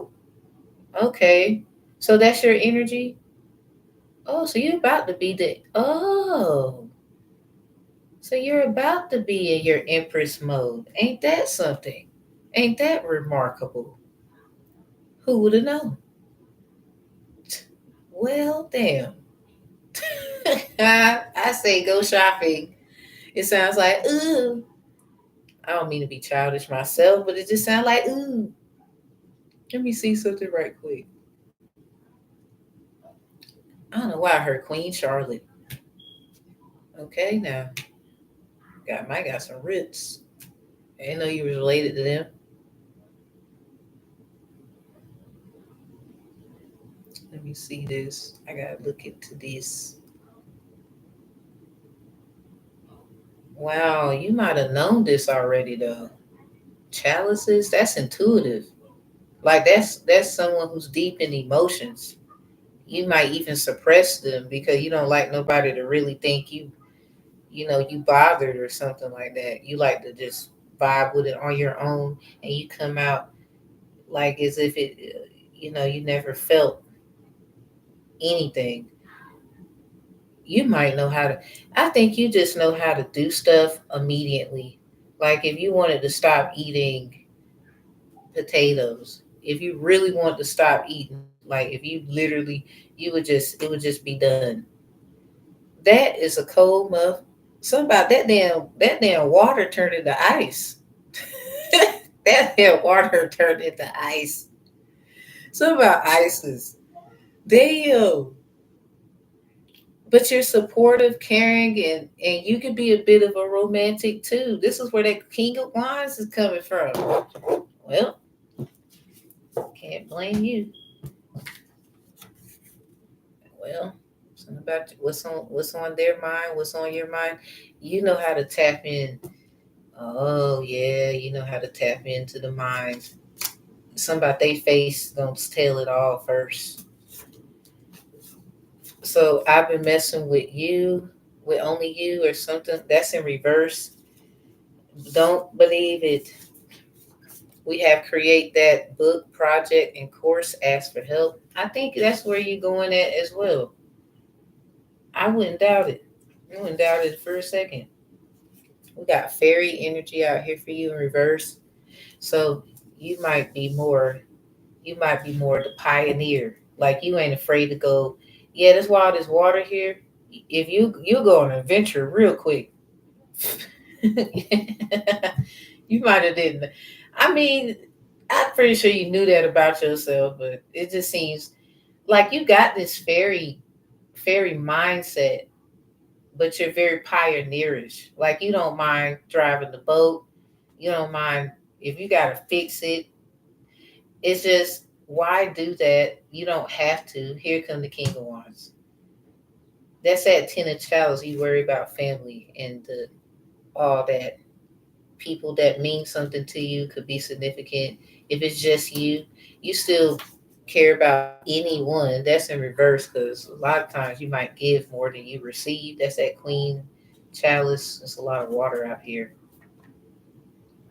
A: Okay, so that's your energy. Oh, so you're about to be the, oh, so you're about to be in your empress mode. Ain't that something? Ain't that remarkable? Who would have known? Well, damn. I say go shopping. It sounds like, ooh. I don't mean to be childish myself, but it just sounds like, ooh. Let me see something right quick. I don't know why I heard Queen Charlotte. Okay, now might got some roots. I didn't know you was related to them. Let me see this. I gotta look into this. Wow, you might have known this already though. Chalices, that's intuitive. Like that's someone who's deep in emotions. You might even suppress them because you don't like nobody to really think you bothered or something like that. You like to just vibe with it on your own, and you come out like as if you never felt anything. You might know how to, I think you just know how to do stuff immediately. Like if you wanted to stop eating potatoes, if you really wanted to stop eating, like if you literally, it would just be done. That is a cold muff. Something about that damn water turned into ice. That damn water turned into ice. Something about ices. Damn. But you're supportive, caring, and you can be a bit of a romantic too. This is where that King of Wands is coming from. Well, can't blame you. Well, something about what's on their mind, what's on your mind. You know how to tap in. Oh yeah, you know how to tap into the mind. Something about they face don't tell it all first. So I've been messing with you, with only you or something. That's in reverse. Don't believe it. We have create that book project and course, ask for help. I think that's where you're going at as well. I wouldn't doubt it. I wouldn't doubt it for a second. We got fairy energy out here for you in reverse. So you might be more you might be more the pioneer. Like you ain't afraid to go, yeah, that's why all this water here. If you go on an adventure real quick. You might have didn't. I mean, I'm pretty sure you knew that about yourself, but it just seems like you got this fairy mindset, but you're very pioneerish. Like you don't mind driving the boat. You don't mind if you gotta fix it. It's just why do that? You don't have to. Here come the King of Wands. That's that ten of chalice. You worry about family and all that. People that mean something to you could be significant. If it's just you still care about anyone. That's in reverse because a lot of times you might give more than you receive. That's that queen chalice. There's a lot of water out here.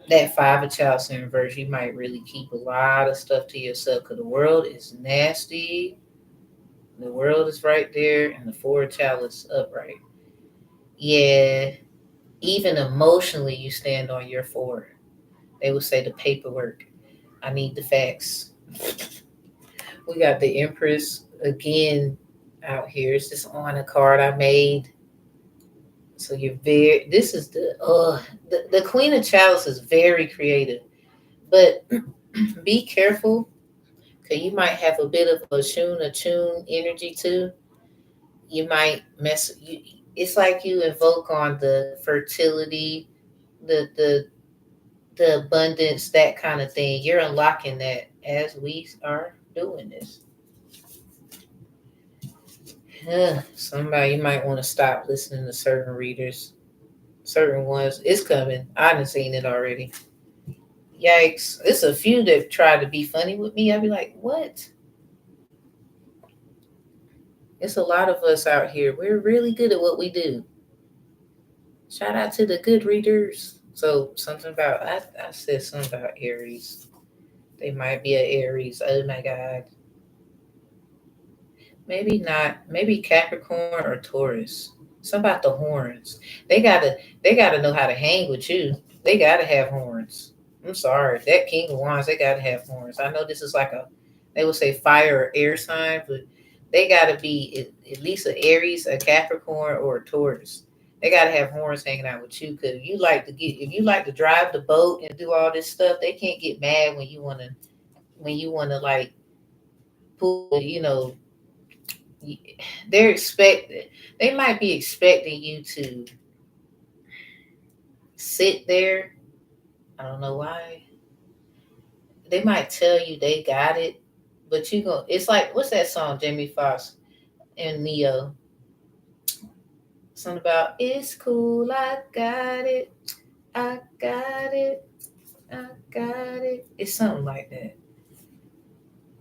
A: That five of chalice in reverse, you might really keep a lot of stuff to yourself because the world is nasty. The world is right there, and the four of chalice upright. Yeah, Even emotionally, you stand on your 4. They would say the paperwork. I need the facts. We got the Empress again out here. It's just on a card I made. So you're very. This is the Queen of Chalice is very creative, but be careful because you might have a bit of a Shun a Chun energy too. You might mess. You, it's like you invoke on the fertility, the abundance, that kind of thing. You're unlocking that as we are doing this. Somebody, you might want to stop listening to certain readers, certain ones. It's coming. I done seen it already. Yikes! It's a few that try to be funny with me. I'd be like, what? It's a lot of us out here. We're really good at what we do. Shout out to the good readers. So something about I said something about Aries. They might be an Aries. Oh my god. Maybe not. Maybe Capricorn or Taurus. Something about the horns. They gotta know how to hang with you. They gotta have horns. I'm sorry. That King of Wands, they gotta have horns. I know this is like a they would say fire or air sign, but they gotta be at least an Aries, a Capricorn, or a Taurus. They gotta have horns hanging out with you. Cause if you like to drive the boat and do all this stuff, they can't get mad when you wanna like pull they're expected they might be expecting you to sit there. I don't know why. They might tell you they got it, but you go it's like what's that song Jamie Foxx and Neo, something about it's cool, I got it, I got it, I got it. It's something like that.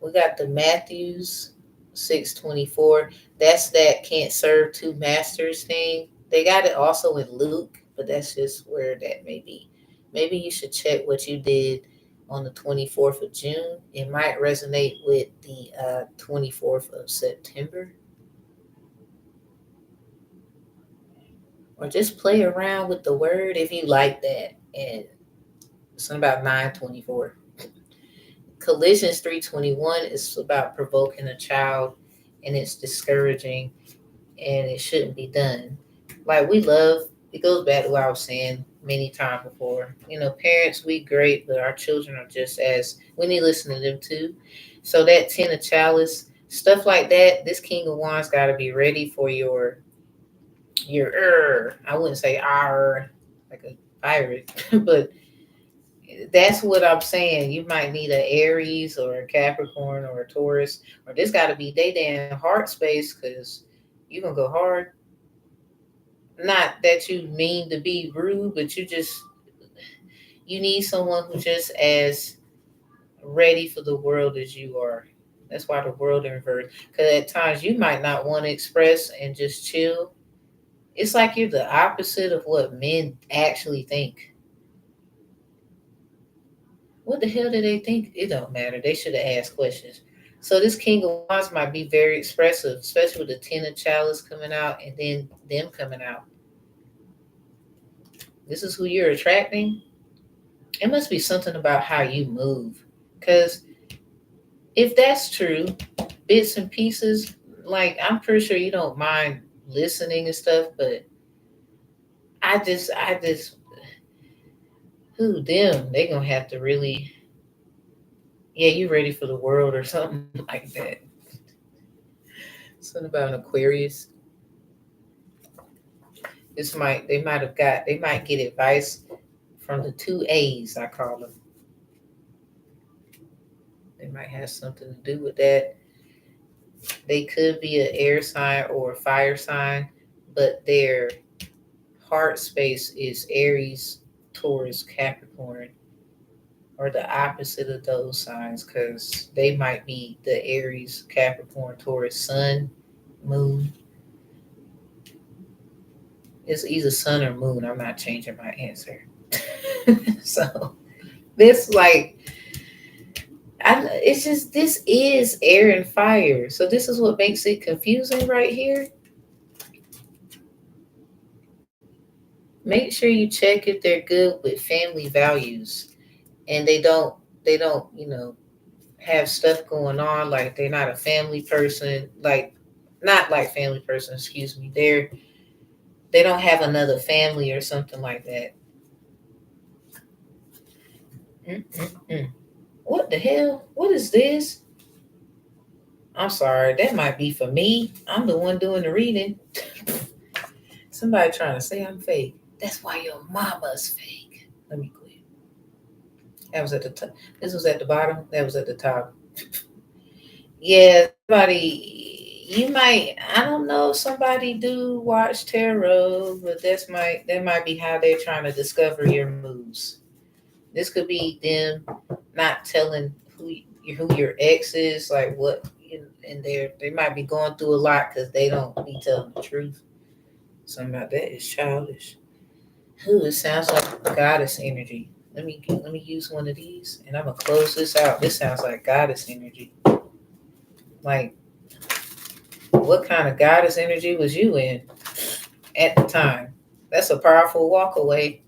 A: We got the Matthews 6:24. That's that can't serve two masters thing. They got it also in Luke, but that's just where that may be. Maybe you should check what you did on the 24th of June. It might resonate with the 24th of September. Or just play around with the word if you like that. And something about 924. Collisions 321 is about provoking a child, and it's discouraging, and it shouldn't be done. Like we love, it goes back to what I was saying many times before. Parents, we great, but our children are just as we need to listen to them too. So that 10 of chalice, stuff like that, this King of Wands got to be ready for your I wouldn't say like a pirate, but that's what I'm saying. You might need an Aries or a Capricorn or a Taurus, or this got to be they damn heart space because you're gonna go hard. Not that you mean to be rude, but you need someone who's just as ready for the world as you are. That's why the world inverts. Because at times you might not want to express and just chill. It's like you're the opposite of what men actually think. What the hell do they think? It don't matter. They should have asked questions. So this King of Wands might be very expressive, especially with the Ten of Chalice coming out and then them coming out. This is who you're attracting. It must be something about how you move. Because if that's true, bits and pieces, like I'm pretty sure you don't mind listening and stuff, but I just, who them? They gonna have to really, yeah, you ready for the world or something like that. Something about an Aquarius. They might get advice from the two A's, I call them. They might have something to do with that. They could be an air sign or a fire sign, but their heart space is Aries, Taurus, Capricorn, or the opposite of those signs, because they might be the Aries, Capricorn, Taurus, Sun, Moon. It's either Sun or Moon. I'm not changing my answer. So this it's just this is air and fire. So this is what makes it confusing right here. Make sure you check if they're good with family values and they don't, have stuff going on like they're not a family person, like not like family person, excuse me. They don't have another family or something like that. Mm-mm-mm. What the hell? What is this? I'm sorry, that might be for me. I'm the one doing the reading. Somebody trying to say I'm fake. That's why your mama's fake. Let me quit. That was at the top. This was at the bottom. That was at the top. Yeah, somebody. You might. I don't know. If somebody do watch tarot, but that might be how they're trying to discover your moves. This could be them not telling who your ex is, like what, and they might be going through a lot because they don't be telling the truth. Something about that is childish. Ooh, it sounds like goddess energy. Let me use one of these, and I'm gonna close this out. This sounds like goddess energy. Like, what kind of goddess energy was you in at the time? That's a powerful walk away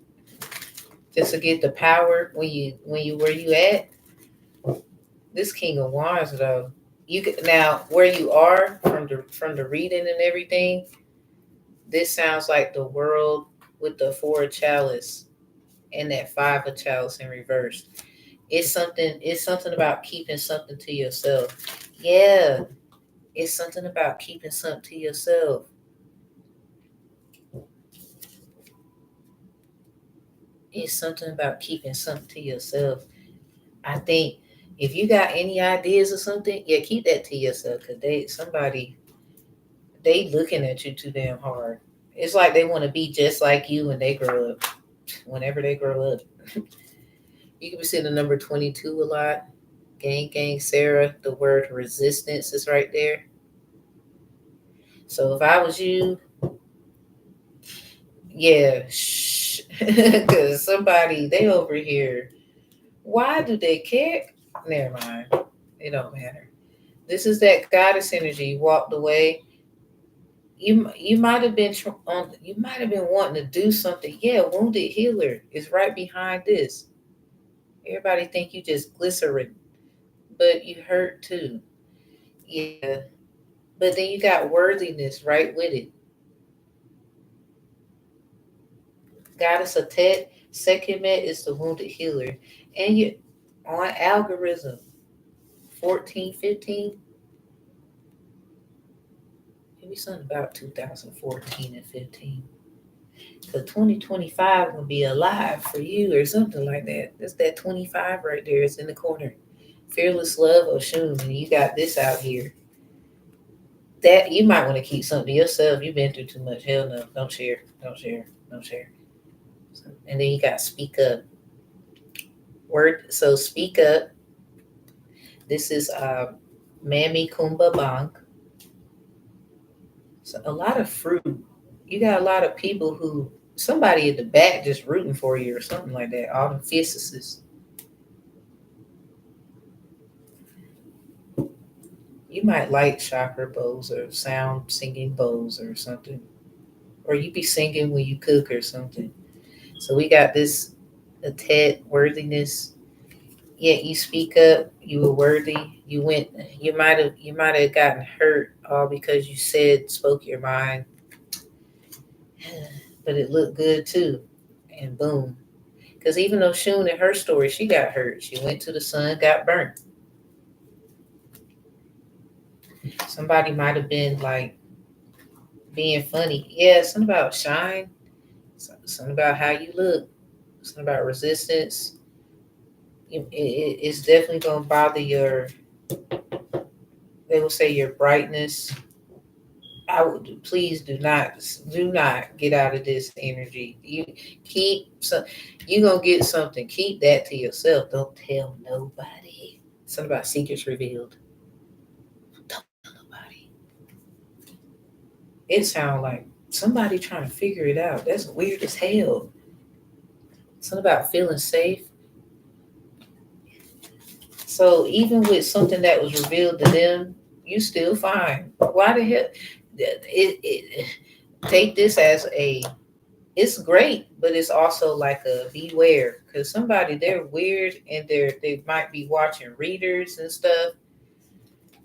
A: just to get the power when you where you at. This King of Wands though, you could now where you are from the reading and everything. This sounds like the world with the four of chalice and that five of chalice in reverse. It's something about keeping something to yourself. Yeah, it's something about keeping something to yourself. It's something about keeping something to yourself. I think if you got any ideas or something, yeah, keep that to yourself because they looking at you too damn hard. It's like they want to be just like you when they grow up. Whenever they grow up, you can be seeing the number 22 a lot. Gang, Sarah. The word resistance is right there. So if I was you, yeah, shh, because somebody they over here. Why do they care? Never mind. It don't matter. This is that goddess energy. You walked away. You might have been you might have been wanting to do something. Yeah, wounded healer is right behind this. Everybody think you just glycerin, but you hurt too. Yeah, but then you got worthiness right with it. Goddess Atet, second met is the wounded healer, and you on algorithm 14, 15. Maybe something about 2014 and 15. So 2025 will be alive for you or something like that. That's that 25 right there. It's in the corner. Fearless Love Oshun. And you got this out here. That you might want to keep something to yourself. You've been through too much. Hell no. Don't share. Don't share. Don't share. And then you got Speak Up. Word. So Speak Up. This is Mammy Kumba Bank. So a lot of fruit. You got a lot of people who somebody at the back just rooting for you or something like that. All the physicists. You might like chakra bowls or sound singing bowls or something. Or you be singing when you cook or something. So we got this a Ted worthiness. Yet you speak up, you were worthy. You might have gotten hurt all because you spoke your mind. But it looked good too. And boom. Because even though Shun in her story, she got hurt. She went to the sun, got burnt. Somebody might have been like being funny. Yeah, something about shine, something about how you look, something about resistance. It's definitely going to bother they will say your brightness. I would please do not get out of this energy. You gonna get something. Keep that to yourself. Don't tell nobody. Something about secrets revealed. Don't tell nobody. It sounds like somebody trying to figure it out. That's weird as hell. Something about feeling safe. So even with something that was revealed to them, you still fine. Why the hell? Take this as a it's great, but it's also like a beware because somebody they're weird and they might be watching readers and stuff,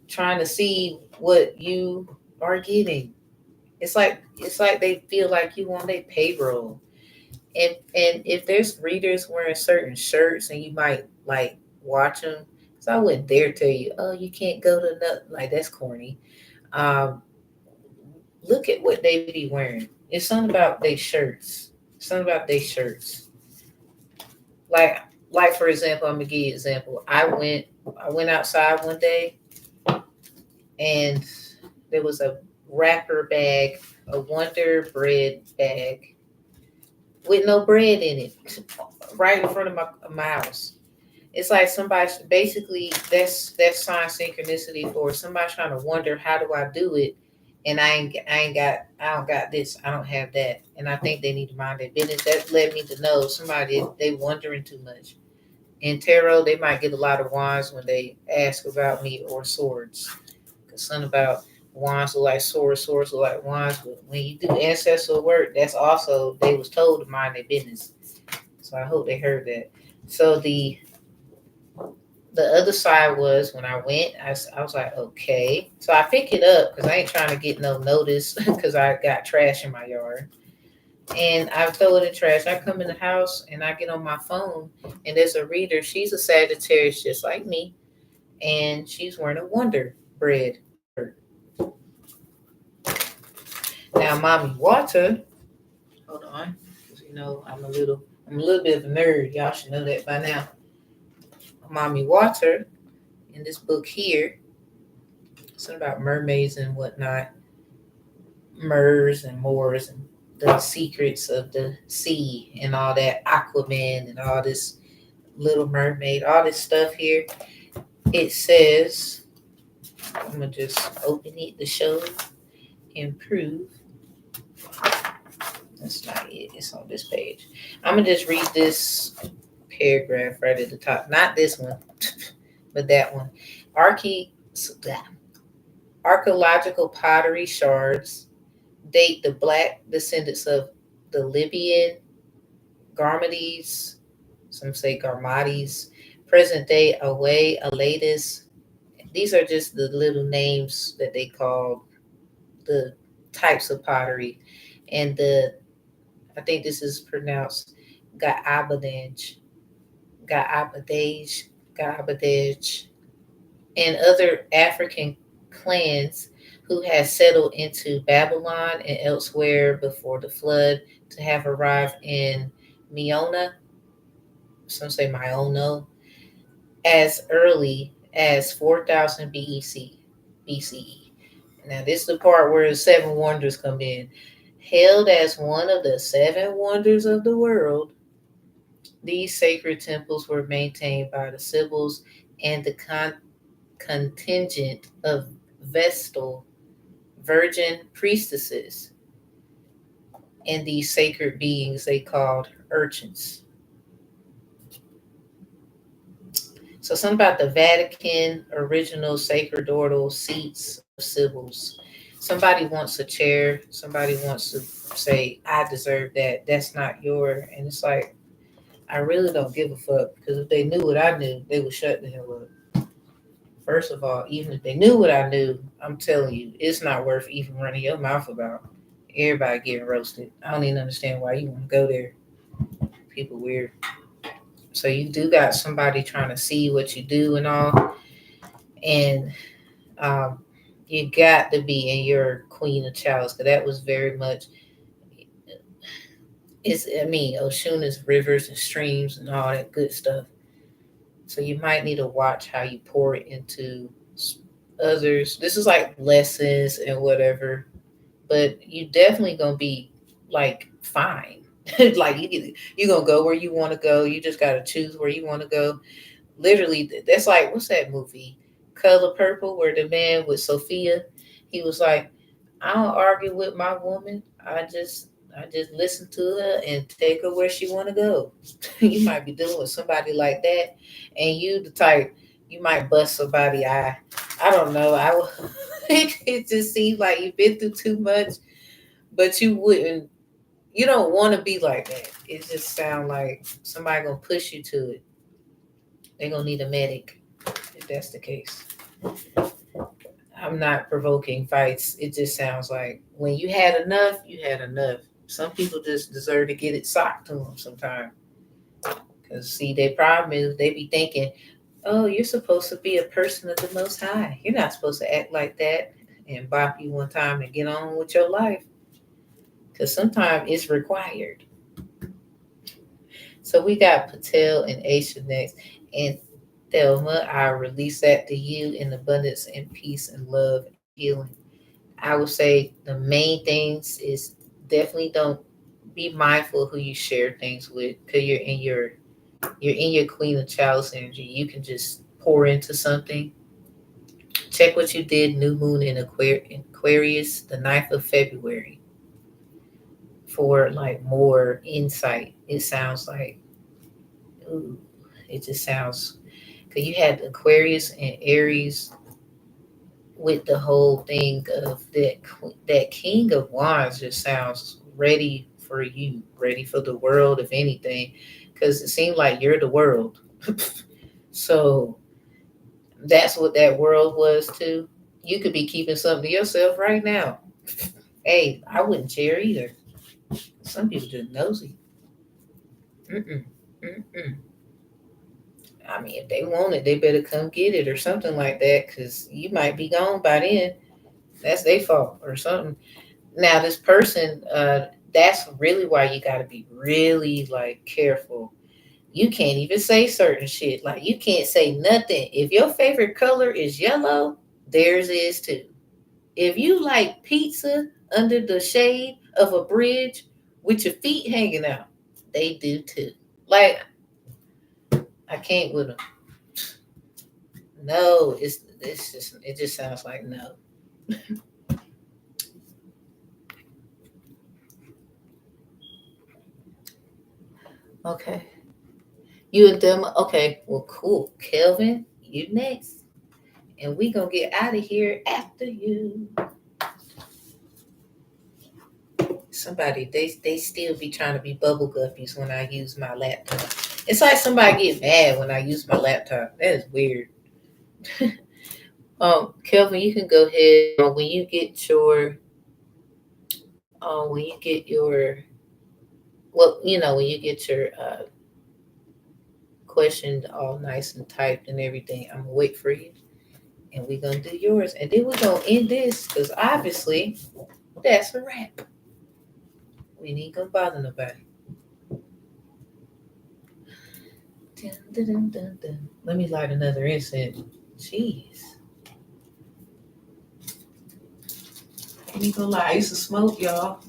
A: trying to see what you are getting. It's like they feel like you on their payroll. And if there's readers wearing certain shirts and you might like watch them, so I wouldn't dare tell you, oh, you can't go to nothing like that's corny. Um, Look at what they be wearing. It's something about their shirts. Something about their shirts. Like like for example, I'm gonna give you an example. I went outside one day and there was a wrapper bag, a Wonder Bread bag with no bread in it, right in front of my house. It's like somebody basically that's sign synchronicity for somebody trying to wonder how do I do it, and I don't got this, I don't have that, and I think they need to mind their business. That led me to know somebody they wondering too much. In tarot, they might get a lot of wands when they ask about me or swords, because something about wands look like swords, swords look like wands. But when you do ancestral work, that's also they was told to mind their business. So I hope they heard that. So the other side was when I went, I was like, okay. So I pick it up because I ain't trying to get no notice because I got trash in my yard. And I throw it in trash. I come in the house and I get on my phone and there's a reader. She's a Sagittarius just like me. And she's wearing a Wonder Bread shirt. Now, Mommy Water, hold on. Because you know I'm a little bit of a nerd. Y'all should know that by now. Mommy Water in this book here, something about mermaids and whatnot, mers and moors and the secrets of the sea and all that, Aquaman and all this Little Mermaid, all this stuff here. It says, I'm gonna just open it to show and prove. That's not it. It's on this page. I'm gonna just read this paragraph right at the top. Not this one, but that one. Archae- Archaeological pottery shards date the black descendants of the Libyan Garmedes, some say Garmates, present day Away, Alatus. These are just the little names that they call the types of pottery. And I think this is pronounced Ga'abadej, Ga'abadej, Ga'abadej, and other African clans who had settled into Babylon and elsewhere before the flood to have arrived in Miona, some say Myono, as early as 4000 BCE. Now, this is the part where the seven wonders come in. Hailed as one of the seven wonders of the world, these sacred temples were maintained by the Sibyls and the contingent of Vestal virgin priestesses and these sacred beings they called urchins. So something about the Vatican original sacerdotal seats of Sibyls. Somebody wants a chair. Somebody wants to say, I deserve that. That's not your. And it's like, I really don't give a fuck because if they knew what I knew, they would shut the hell up. First of all, even if they knew what I knew, I'm telling you, it's not worth even running your mouth about. Everybody getting roasted. I don't even understand why you want to go there. People weird. So you do got somebody trying to see what you do and all, and you got to be in your Queen of Chalice because that was very much. It's I mean Oshuna's rivers and streams and all that good stuff. So you might need to watch how you pour it into others. This is like lessons and whatever, but you definitely gonna be like fine. Like you gonna go where you want to go. You just gotta choose where you want to go. Literally, that's like what's that movie, Color Purple, where the man with Sophia, he was like, I don't argue with my woman. I just listen to her and take her where she want to go. You might be dealing with somebody like that, and you the type you might bust somebody eye. I don't know. It just seems like you've been through too much, but you wouldn't. You don't want to be like that. It just sounds like somebody gonna push you to it. They're gonna need a medic if that's the case. I'm not provoking fights. It just sounds like when you had enough, you had enough. Some people just deserve to get it socked to them sometimes. Because, see, their problem is they be thinking, oh, you're supposed to be a person of the Most High. You're not supposed to act like that and bop you one time and get on with your life. Because sometimes it's required. So we got Patel and Aisha next. And Thelma, I release that to you in abundance and peace and love and healing. I would say the main things is definitely don't be mindful who you share things with because you're in your Queen of Chalice energy. You can just pour into something. Check what you did, new moon in Aquarius, the 9th of February, for like more insight. It sounds like, ooh, it just sounds, because you had Aquarius and Aries with the whole thing of that King of Wands just sounds ready for you, ready for the world, if anything, because it seems like you're the world. So that's what that world was too. You could be keeping something to yourself right now. Hey, I wouldn't share either. Some people just nosy. Mm-mm, mm-mm. I mean, if they want it, they better come get it or something like that, because you might be gone by then. That's their fault or something. Now, this person, that's really why you got to be really like careful. You can't even say certain shit. Like, you can't say nothing. If your favorite color is yellow, theirs is too. If you like pizza under the shade of a bridge with your feet hanging out, they do too. Like, I can't with them. No, it's just it just sounds like no. Okay, you and them. Okay, well, cool. Kelvin, you next, and we gonna get out of here after you. Somebody, they still be trying to be bubble guppies when I use my laptop. It's like somebody get mad when I use my laptop. That is weird. Kelvin, you can go ahead when you get your when you get your when you get your question all nice and typed and everything. I'm gonna wait for you, and we're gonna do yours, and then we're gonna end this because obviously that's a wrap. We ain't gonna bother nobody. Dun, dun, dun, dun, dun. Let me light another incense. Jeez, I ain't gonna lie. I used to smoke, y'all.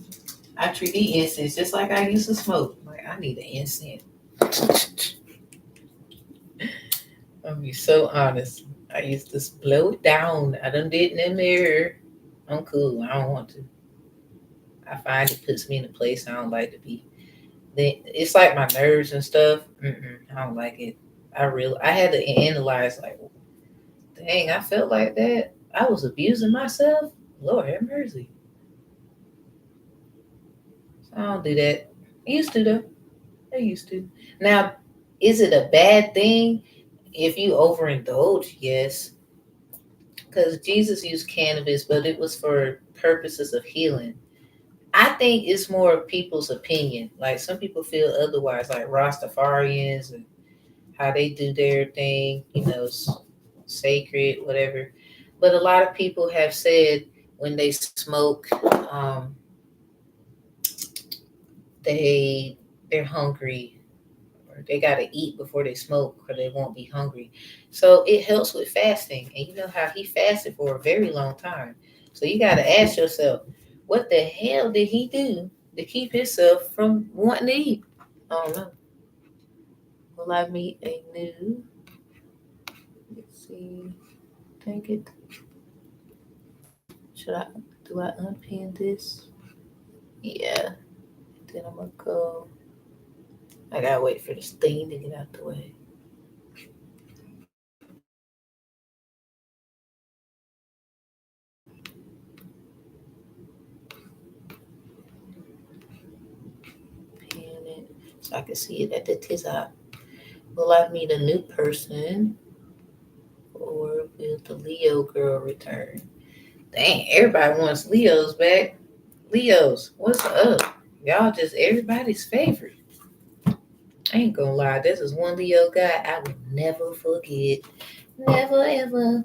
A: I treat the incense just like I used to smoke. Like, I need an incense. I'll be so honest. I used to blow it down. I done did it in the mirror. I'm cool. I don't want to. I find it puts me in a place I don't like to be. Then it's like my nerves and stuff. I don't like it. I had to analyze like, dang, I felt like that. I was abusing myself. Lord have mercy. So I don't do that. I used to though. I used to. Now, is it a bad thing if you overindulge? Yes, because Jesus used cannabis, but it was for purposes of healing. I think it's more of people's opinion. Like, some people feel otherwise, like Rastafarians and how they do their thing, sacred, whatever. But a lot of people have said when they smoke, um, they're hungry, or they got to eat before they smoke or they won't be hungry. So it helps with fasting. And you know how he fasted for a very long time. So you got to ask yourself, what the hell did he do to keep himself from wanting to eat? I don't know. Will I meet a new? Let's see. Dang it. Should I do I unpin this? Yeah. Then I'm gonna go. I gotta wait for this thing to get out the way. So I can see it at the tizap. Will I meet a new person or will the Leo girl return? Dang, everybody wants Leos back. Leos, what's up? Y'all just everybody's favorite. I ain't gonna lie, this is one Leo guy I will never forget. Never ever,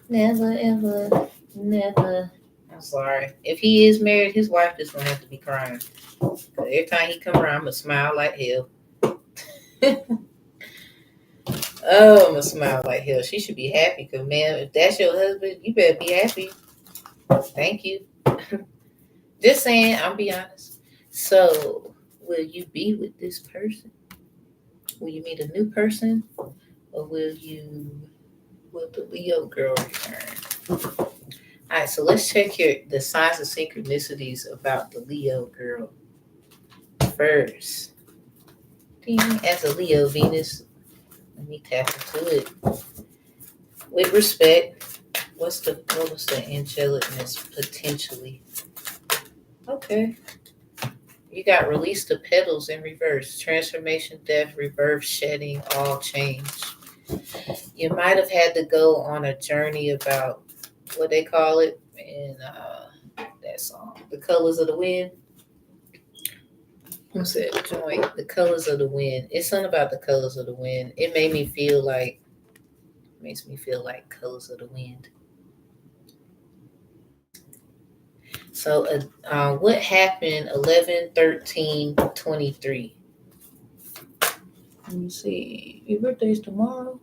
A: never ever, never. I'm sorry. If he is married, his wife just gonna have to be crying. 'Cause every time he come around, I'ma smile like hell. Oh, I'm gonna smile like hell. She should be happy, cause man, if that's your husband, you better be happy. Thank you. Just saying, I'll be honest. So, will you be with this person? Will you meet a new person, or will the Leo girl return? All right, so let's check here the signs of synchronicities about the Leo girl first. Ding, as a Leo Venus, let me tap into it with respect. What was the angelicness potentially? Okay, you got release the petals in reverse, transformation, death, rebirth, shedding, all change. You might have had to go on a journey about what they call it in that song, "The Colors of the Wind." What's that joint? "The Colors of the Wind." It's something about the colors of the wind. It made me feel like makes me feel like colors of the wind. So, what happened 11/13/23? Let me see. Your birthday's tomorrow.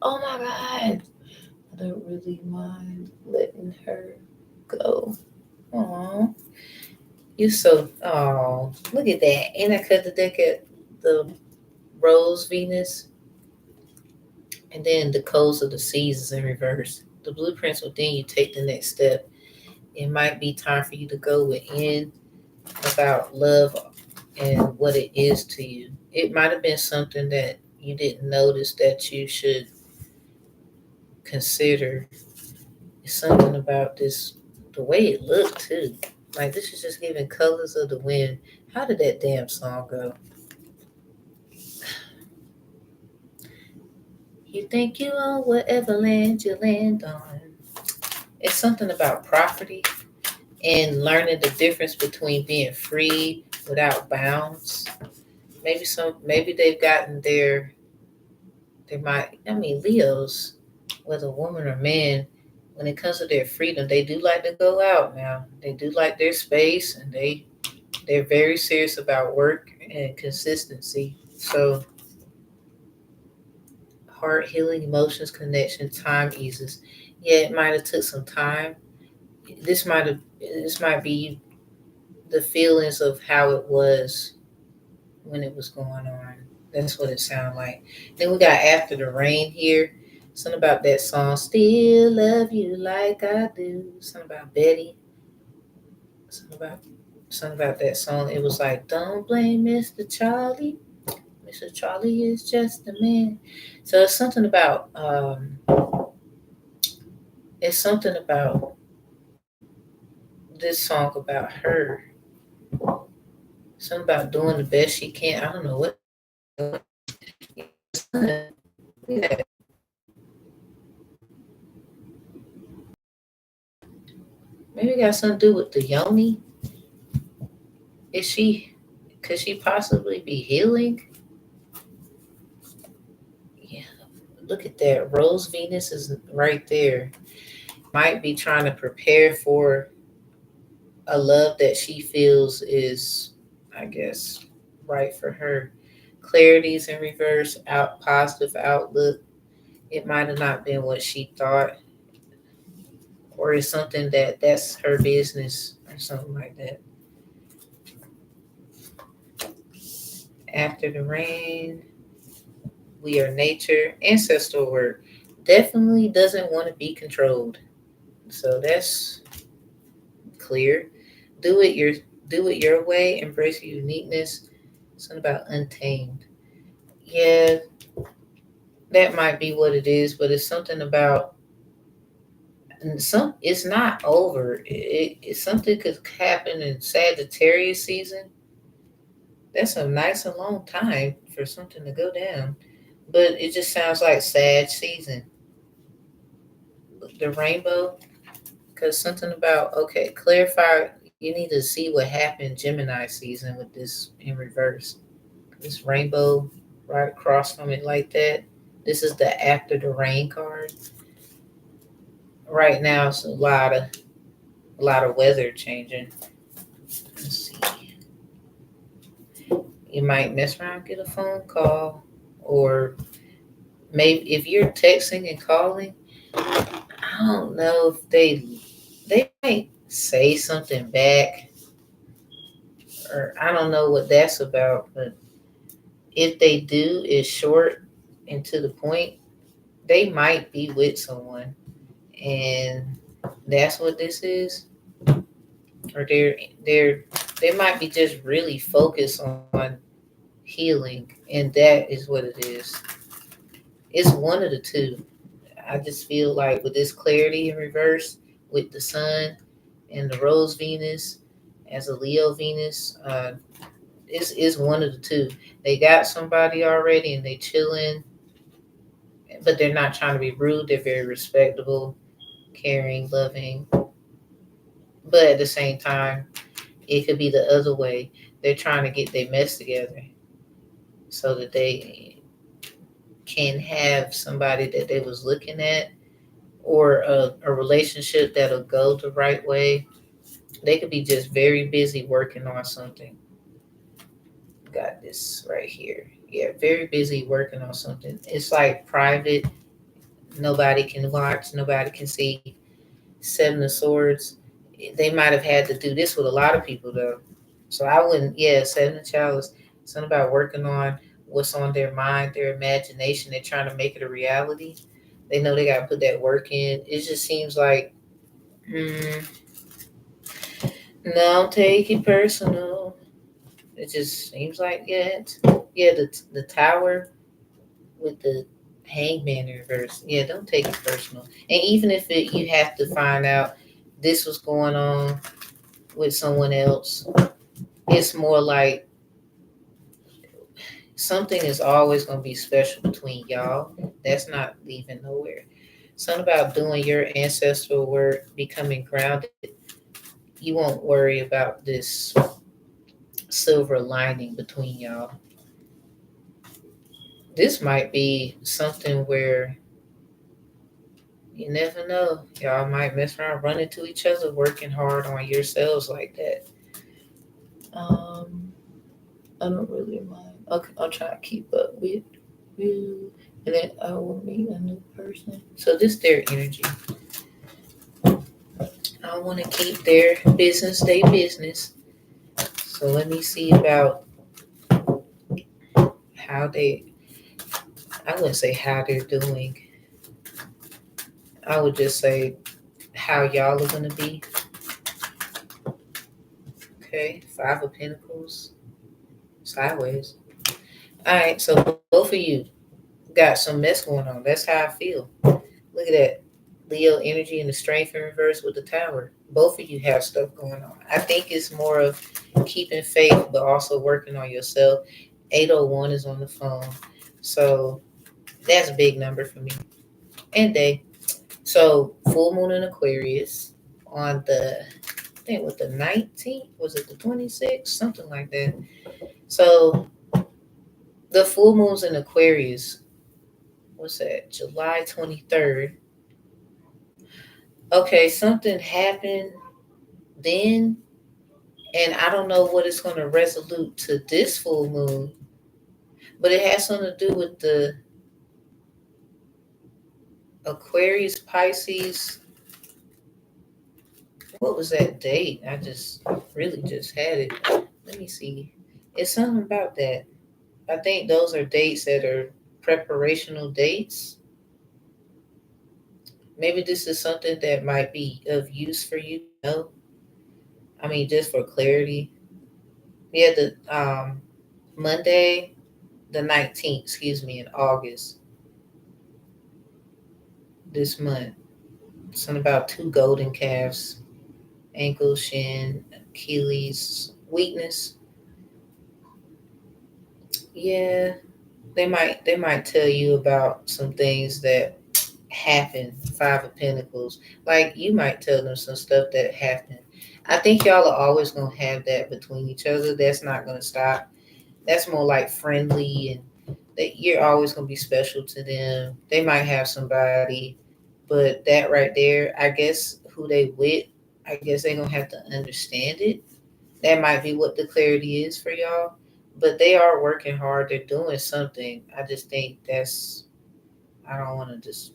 A: Oh my God. I don't really mind letting her go. Aw. You so, oh, look at that. And I cut the deck at the Rose Venus and then the codes of the seasons in reverse. The blueprints within you take the next step. It might be time for you to go within about love and what it is to you. It might have been something that you didn't notice that you should consider. It's something about this, the way it looked too. Like this is just giving colors of the wind. How did that damn song go? You think you own whatever land you land on. It's something about property and learning the difference between being free without bounds. Maybe they've gotten they might, I mean, Leos, whether woman or man, when it comes to their freedom, they do like to go out now. They do like their space and they're very serious about work and consistency. So heart healing, emotions, connection, time eases. Yeah, it might have took some time. This might be the feelings of how it was when it was going on. That's what it sounded like. Then we got After the Rain here. Something about that song, "Still Love You Like I Do." Something about Betty. Something about something about that song. It was like, "Don't blame Mr. Charlie. Mr. Charlie is just a man." So it's something about this song about her. Something about doing the best she can. I don't know what. Yeah, maybe it got something to do with the yoni. Is she? Could she possibly be healing? Yeah. Look at that. Rose Venus is right there. Might be trying to prepare for a love that she feels is, I guess, right for her. Clarity's in reverse. Out positive outlook. It might have not been what she thought, or it's something that's her business or something like that. After the rain, we are nature. Ancestral work definitely doesn't want to be controlled. So that's clear. Do it your do it your way. Embrace your uniqueness. Something about untamed. Yeah, that might be what it is, but it's something about and some. It's not over. It's something could happen in Sagittarius season. That's a nice and long time for something to go down. But it just sounds like sad season. The rainbow, because something about, okay, clarify, you need to see what happened Gemini season with this in reverse. This rainbow right across from it like that. This is the after the rain card. Right now it's a lot of weather changing. Let's see. You might mess around, get a phone call, or maybe if you're texting and calling, I don't know if they might say something back, or I don't know what that's about. But if they do, it's short and to the point. They might be with someone, and that's what this is. Or they're they might be just really focused on healing, and that is what it is. It's one of the two. I just feel like with this clarity in reverse, with the sun and the rose Venus as a Leo Venus, is one of the two. They got somebody already and they chilling, but they're not trying to be rude. They're very respectable, caring, loving. But at the same time, it could be the other way. They're trying to get their mess together so that they can have somebody that they was looking at, or a relationship that'll go the right way. They could be just very busy working on something. Got this right here. Yeah, very busy working on something. It's like private. Nobody can watch. Nobody can see. Seven of Swords. They might have had to do this with a lot of people though. So I wouldn't. Yeah, Seven of Chalice. Something about working on what's on their mind, their imagination. They're trying to make it a reality. They know they got to put that work in. It just seems like, mm, no, don't take it personal. It just seems like, yeah, the tower with the hangman in reverse. Yeah, don't take it personal. And even if you have to find out this was going on with someone else, it's more like something is always going to be special between y'all. That's not leaving nowhere. Something about doing your ancestral work, becoming grounded. You won't worry about this silver lining between y'all. This might be something where you never know. Y'all might mess around, run into each other, working hard on yourselves like that. Um, I don't really mind. I'll try to keep up with you, and then I will meet a new person. So this their energy. I want to keep their business. So let me see about how they. I wouldn't say how they're doing. I would just say how y'all are gonna be. Okay, Five of Pentacles sideways. All right, so both of you got some mess going on. That's how I feel. Look at that. Leo energy and the strength in reverse with the tower. Both of you have stuff going on. I think it's more of keeping faith, but also working on yourself. 801 is on the phone. So that's a big number for me. And day. So full moon in Aquarius on I think with the 19th, was it the 26th? Something like that. So the full moon's in Aquarius, what's that? July 23rd. Okay, something happened then, and I don't know what it's going to resolute to this full moon, but it has something to do with the Aquarius Pisces. What was that date? I just really just had it. Let me see. It's something about that. I think those are dates that are preparational dates. Maybe this is something that might be of use for you to know. I mean, just for clarity. Yeah, the Monday, the 19th, excuse me, in August this month. Something about two golden calves, ankle, shin, Achilles, weakness. Yeah, they might tell you about some things that happen. Five of Pentacles. Like you might tell them some stuff that happened. I think y'all are always gonna have that between each other. That's not gonna stop. That's more like friendly and that you're always gonna be special to them. They might have somebody, but that right there, I guess who they with, I guess they're gonna have to understand it. That might be what the clarity is for y'all. But they are working hard. They're doing something. I just think that's I don't want to just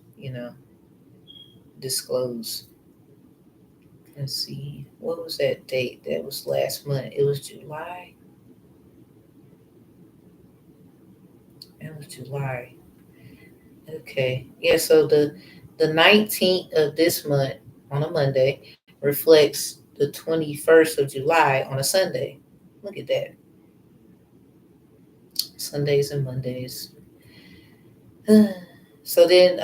A: disclose. Let's see. What was that date? That was last month. It was July. It was July. Okay. Yeah, so the 19th of this month on a Monday reflects the 21st of July on a Sunday. Look at that. Sundays and Mondays. So then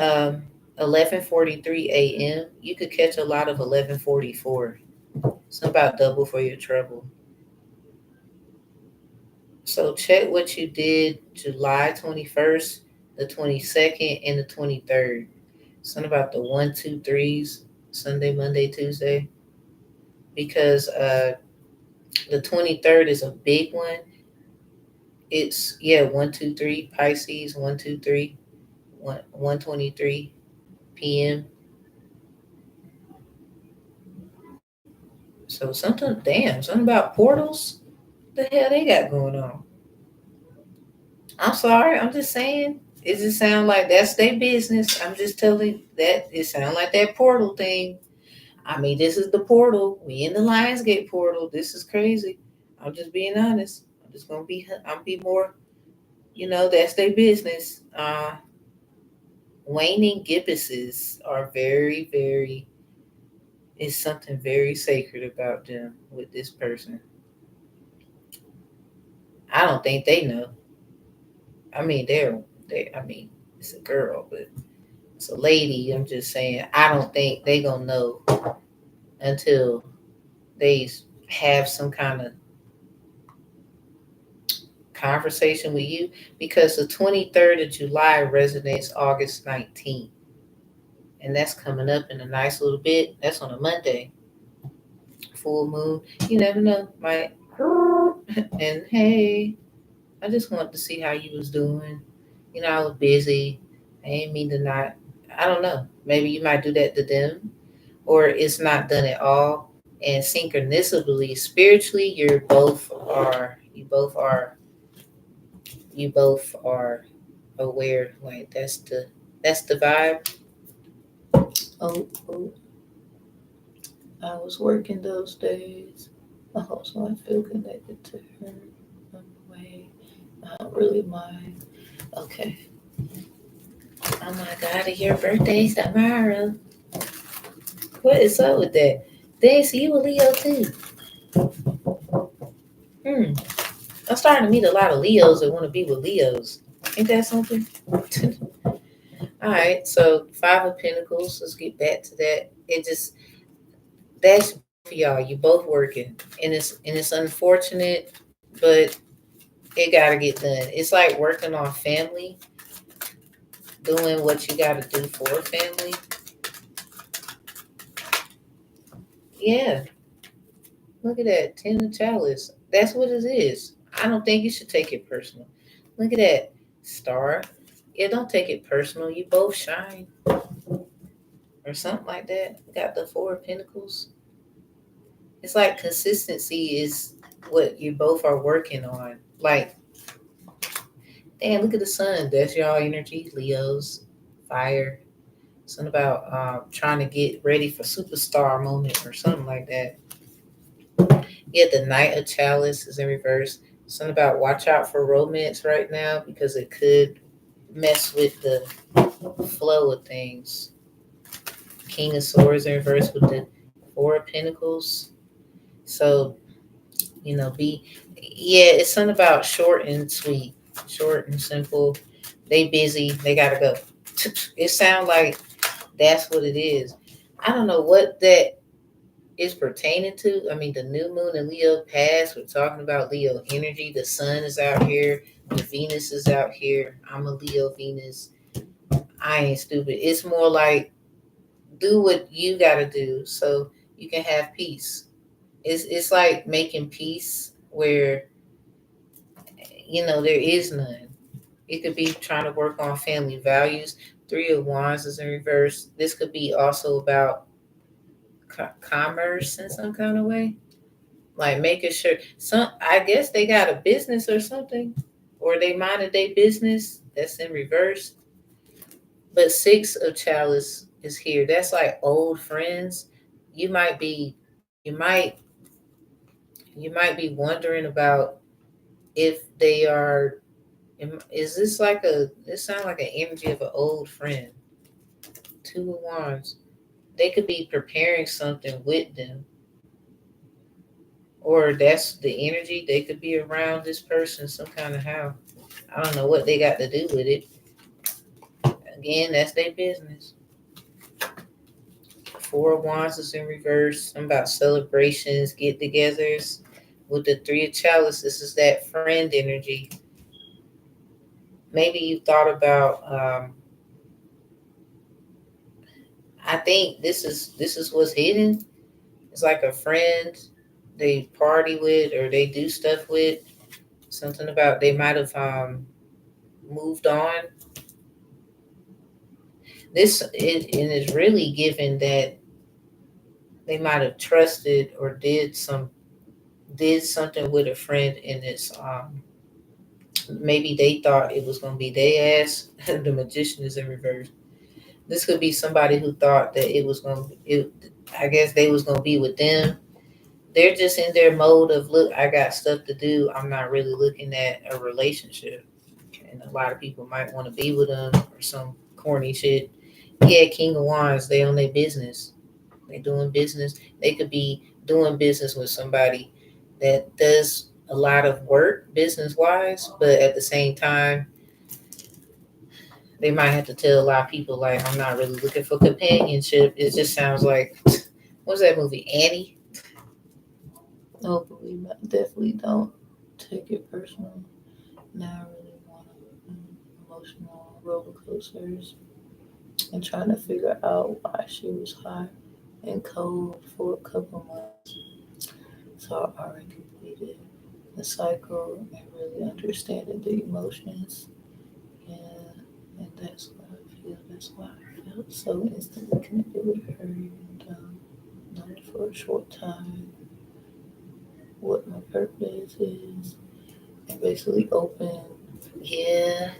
A: 11:43 a.m. you could catch a lot of 11:44. It's about double for your trouble. So check what you did July 21st, the 22nd, and the 23rd. Something about the one, two, threes, Sunday, Monday, Tuesday. Because the 23rd is a big one. It's yeah, 123 Pisces, 123, 123 PM. So something about portals. The hell they got going on? I'm sorry, I'm just saying. It just sound like that's their business. I'm just telling that it sound like that portal thing. I mean, this is the portal. We in the Lionsgate portal. This is crazy. I'm just being honest. I'm just gonna be. I'm be more. That's their business. Waning gibbuses are very, very. It's something very sacred about them with this person. I don't think they know. I mean, they. I mean, it's a girl, but it's a lady. I'm just saying. I don't think they gonna know until they have some kind of conversation with you because the 23rd of July resonates August 19th. And that's coming up in a nice little bit. That's on a Monday. Full moon. You never know. Might. And hey, I just wanted to see how you was doing. I was busy. I ain't mean to not. I don't know. Maybe you might do that to them, or it's not done at all. And synchronistically, spiritually, you both are aware. Like that's the vibe. Oh, I was working those days. I hope so. I feel connected to her in a way. I don't really mind. Okay. Oh my God, your birthday's tomorrow. What is up with that? Dang, so you a Leo too. Hmm. I'm starting to meet a lot of Leos that want to be with Leos. Ain't that something? All right, so Five of Pentacles. Let's get back to that. That's both of y'all. You both working, and it's unfortunate, but it gotta get done. It's like working on family, doing what you gotta do for family. Yeah, look at that. Ten of Chalice. That's what it is. I don't think you should take it personal. Look at that. Star. Yeah, don't take it personal. You both shine. Or something like that. Got the Four of Pentacles. It's like consistency is what you both are working on. Like, damn, look at the sun. That's y'all energy. Leos. Fire. Something about trying to get ready for superstar moment or something like that. Yeah, the Knight of Chalice is in reverse. Something about watch out for romance right now because it could mess with the flow of things. King of Swords in reverse with the Four of Pentacles. So, it's something about short and sweet, short and simple. They busy, they gotta go. It sounds like that's what it is. I don't know what that is pertaining to. I mean, the new moon in Leo passed. We're talking about Leo energy. The sun is out here. The Venus is out here. I'm a Leo Venus. I ain't stupid. It's more like do what you gotta do so you can have peace. It's like making peace where there is none. It could be trying to work on family values. Three of Wands is in reverse. This could be also about commerce in some kind of way, like making sure some. I guess they got a business or something, or they minded their business. That's in reverse. But Six of Chalice is here. That's like old friends. You might be, you might, you might be wondering about if they are. Is this like a? This sounds like an energy of an old friend. Two of Wands. They could be preparing something with them, or that's the energy. They could be around this person some kind of how. I don't know what they got to do with it. Again, that's their business. Four of Wands is in reverse. Something about celebrations, get-togethers. With the Three of Chalice, this is that friend energy. Maybe you thought about. I think this is what's hidden. It's like a friend they party with or they do stuff with. Something about they might have moved on. And is really given that they might have trusted or did something with a friend, and it's maybe they thought it was gonna be their ass. The Magician is in reverse. This could be somebody who thought that it was gonna. I guess they was gonna be with them. They're just in their mode of look. I got stuff to do. I'm not really looking at a relationship, and a lot of people might want to be with them or some corny shit. Yeah, King of Wands. They on their business. They doing business. They could be doing business with somebody that does a lot of work business wise, but at the same time, they might have to tell a lot of people like, I'm not really looking for companionship. It just sounds like what's that movie, Annie?
B: No, but we definitely don't take it personal. Now I really want emotional roller coasters and trying to figure out why she was hot and cold for a couple months. So I already completed the cycle and really understanding the emotions. Yeah, and that's what I feel. That's why I felt so instantly connected with her and learned for a short time what my purpose is and basically open.
A: Yeah,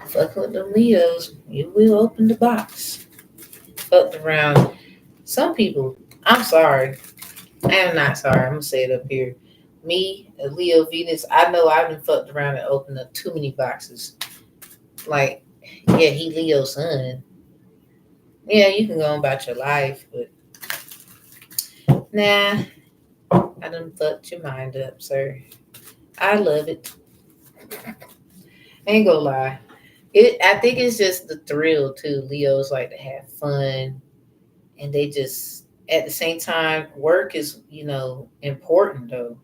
A: fuck with the Leos. You will open the box. Fucked around. Some people, I'm sorry. I am not sorry. I'm gonna say it up here. Me, a Leo Venus, I know I've been fucked around and opened up too many boxes. Like, yeah, he Leo sun. Yeah, you can go on about your life, but nah, I done fucked your mind up, sir. I love it. Ain't gonna lie. I think it's just the thrill too. Leos like to have fun, and they just at the same time work is important though.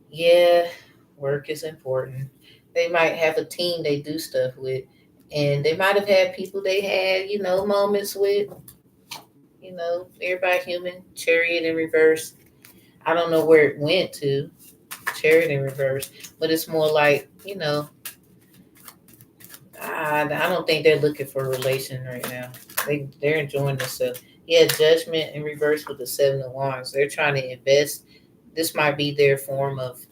A: Yeah, work is important. They might have a team they do stuff with, and they might have had people they had moments with. Everybody human. Chariot in reverse. I don't know where it went to. Chariot in reverse, but it's more like I don't think they're looking for a relation right now. They're enjoying themselves. Yeah, Judgment in reverse with the Seven of Wands. They're trying to invest. This might be their form of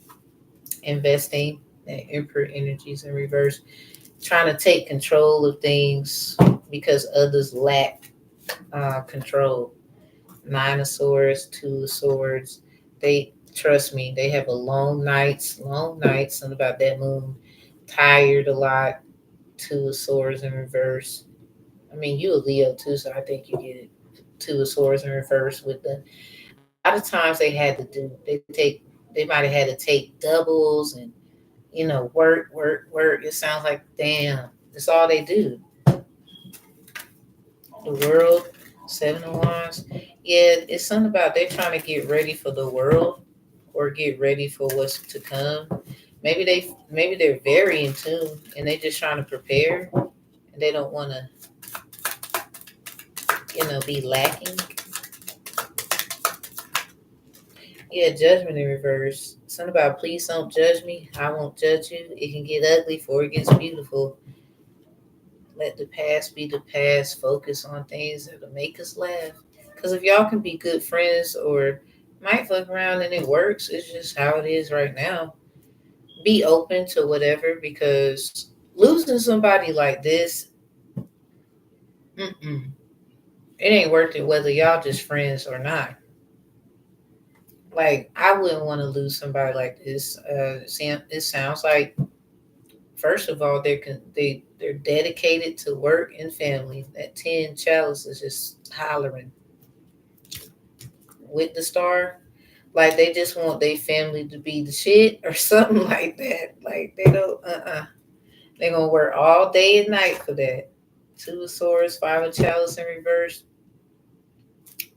A: investing. And Emperor energies in reverse, trying to take control of things because others lack control. Nine of Swords, Two of Swords. They trust me. They have a long nights. Something about that moon. Tired a lot. Two of Swords in reverse. I mean, you a Leo too, so I think you get it. Two of Swords in reverse with the. A lot of times they had to do. They might have had to take doubles and work, work, work. It sounds like damn. That's all they do. The world, Seven of Wands. Yeah, it's something about they're trying to get ready for the world or get ready for what's to come. Maybe they're very in tune and they just trying to prepare and they don't want to be lacking. Yeah, judgment in reverse. Something about please don't judge me. I won't judge you. It can get ugly before it gets beautiful. Let the past be the past. Focus on things that'll make us laugh. Because if y'all can be good friends or might fuck around and it works, it's just how it is right now. Be open to whatever because losing somebody like this, mm-mm, it ain't worth it whether y'all just friends or not. Like I wouldn't want to lose somebody like this. Sam, it sounds like first of all they're dedicated to work and family. That 10 chalice is just hollering with the star. Like they just want their family to be the shit or something like that. Like they don't. They gonna work all day and night for that. Two of Swords, Five of Chalice in reverse.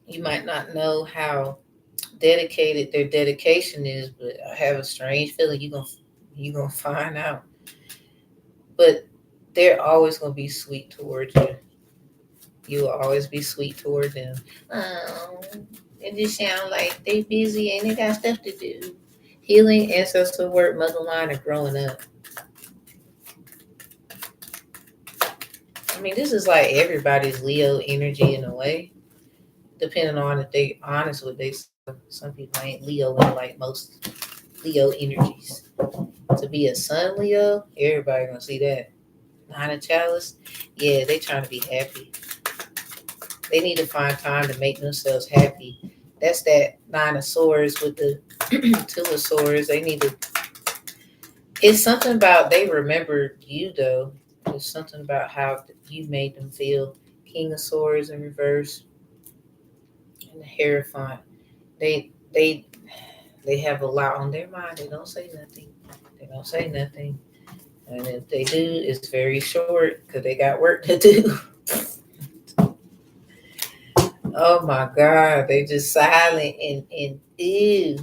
A: You might not know how dedicated their dedication is, but I have a strange feeling you gonna find out. But they're always gonna be sweet towards you. You will always be sweet toward them. Oh, it just sounds like they busy and they got stuff to do. Healing, ancestral work, mother line, and growing up. I mean, this is like everybody's Leo energy in a way, depending on if they honest with they. Some people ain't Leo in like most Leo energies. To be a sun Leo, everybody gonna see that. Nine of Chalice, yeah, they trying to be happy. They need to find time to make themselves happy. That's that Nine of Swords with the Two of Swords. They need to. It's something about they remember you though. It's something about how you made them feel. King of Swords in reverse and the Hierophant. They they have a lot on their mind. They don't say nothing. They don't say nothing. And if they do, it's very short because they got work to do. Oh my God, they just silent and ew.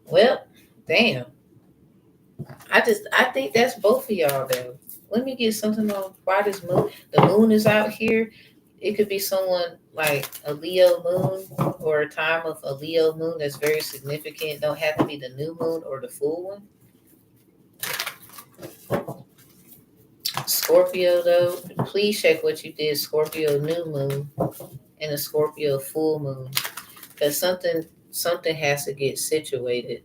A: Well, damn. I think that's both of y'all though. Let me get something on why this moon. The moon is out here. It could be someone like a Leo moon or a time of a Leo moon that's very significant. Don't have to be the new moon or the full one. Scorpio though, please check what you did. Scorpio new moon and a Scorpio full moon, because something has to get situated.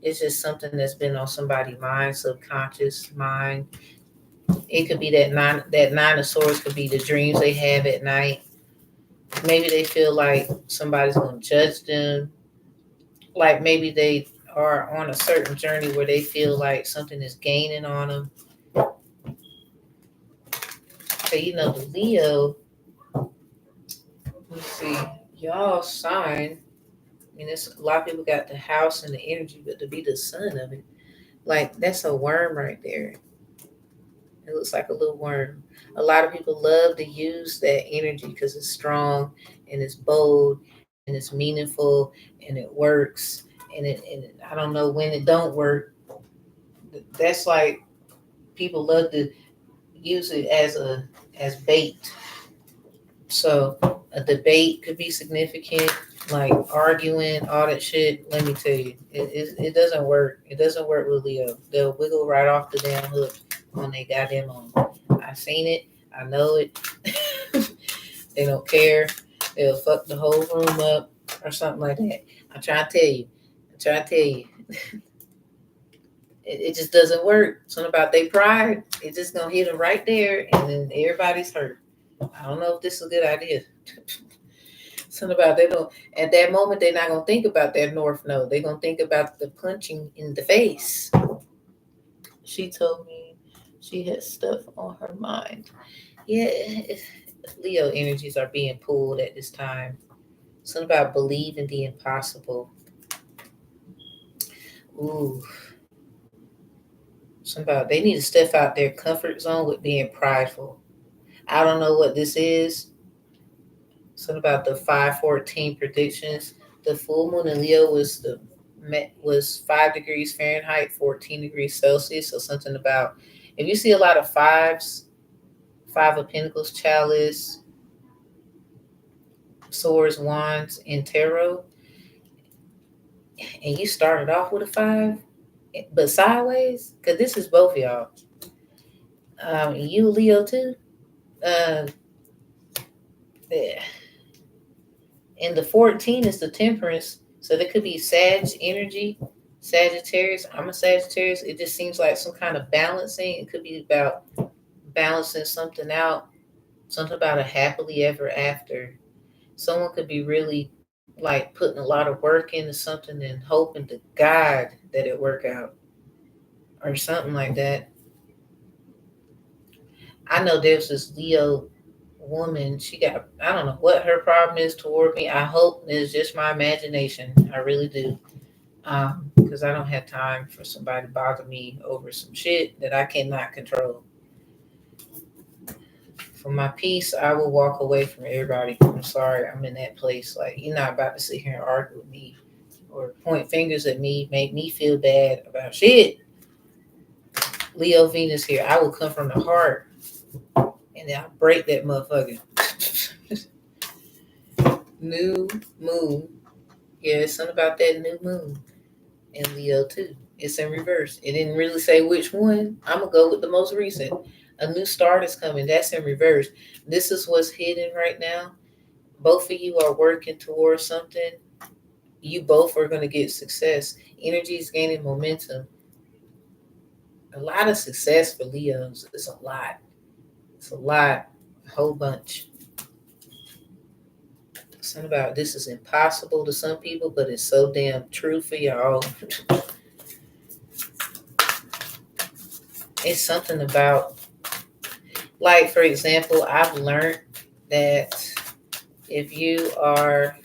A: It's just something that's been on somebody's mind, subconscious mind. It could be that nine of swords could be the dreams they have at night. Maybe they feel like somebody's gonna judge them. Like maybe they are on a certain journey where they feel like something is gaining on them. So the Leo. Let's see, y'all sign. I mean, it's a lot of people got the house and the energy, but to be the son of it, like that's a worm right there. It looks like a little worm. A lot of people love to use that energy because it's strong and it's bold and it's meaningful and it works. And I don't know when it don't work. That's like people love to use it as bait. So a debate could be significant, like arguing, all that shit. Let me tell you, it doesn't work. It doesn't work with Leo. They'll wiggle right off the damn hook when they got them on. I seen it. I know it. They don't care. They'll fuck the whole room up or something like that. I'm trying to tell you. I'm trying to tell you. It just doesn't work. Something about their pride. It's just gonna hit them right there, and then everybody's hurt. I don't know if this is a good idea. Something about they don't at that moment they're not gonna think about that north node. They're gonna think about the punching in the face. She told me she had stuff on her mind. Yeah, Leo energies are being pulled at this time. Something about believing the impossible. Ooh, something about they need to step out their comfort zone with being prideful. I don't know what this is. Something about the 514 predictions. The full moon in Leo was the was 5 degrees Fahrenheit, 14 degrees Celsius. So something about if you see a lot of fives, Five of Pentacles, Chalice, Swords, Wands, and Tarot, and you started off with a five, but sideways, because this is both of y'all. You Leo too. Uh, yeah. And the 14 is the Temperance, so there could be Sag energy, Sagittarius. I'm a Sagittarius. It just seems like some kind of balancing. It could be about balancing something out, something about a happily ever after. Someone could be really like putting a lot of work into something and hoping to God that it work out or something like that. I know there's this Leo woman. She got, I don't know what her problem is toward me. I hope it's just my imagination. I really do. Because I don't have time for somebody to bother me over some shit that I cannot control. For my peace, I will walk away from everybody. I'm sorry, I'm in that place. Like, you're not about to sit here and argue with me or point fingers at me, make me feel bad about shit. Leo Venus here. I will come from the heart and I'll break that motherfucker. New moon. Yeah, it's something about that new moon in Leo too. It's in reverse. It didn't really say which one. I'm gonna go with the most recent. A new start is coming. That's in reverse. This is what's hidden right now. Both of you are working towards something. You both are gonna get success. Energy is gaining momentum. A lot of success for Leos. It's a lot. It's a lot. A whole bunch. Something about this is impossible to some people, but it's so damn true for y'all. It's something about, like, for example, I've learned that if you are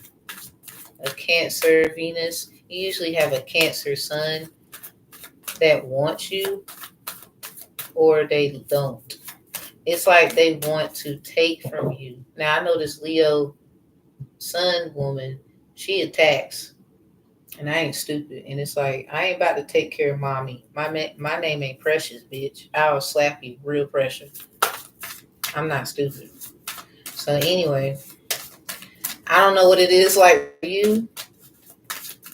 A: a Cancer Venus, you usually have a Cancer sun that wants you or they don't. It's like they want to take from you. Now, I know this Leo sun woman, she attacks. And I ain't stupid. And it's like, I ain't about to take care of mommy. My name ain't Precious, bitch. I'll slap you real precious. I'm not stupid. So anyway, I don't know what it is like for you.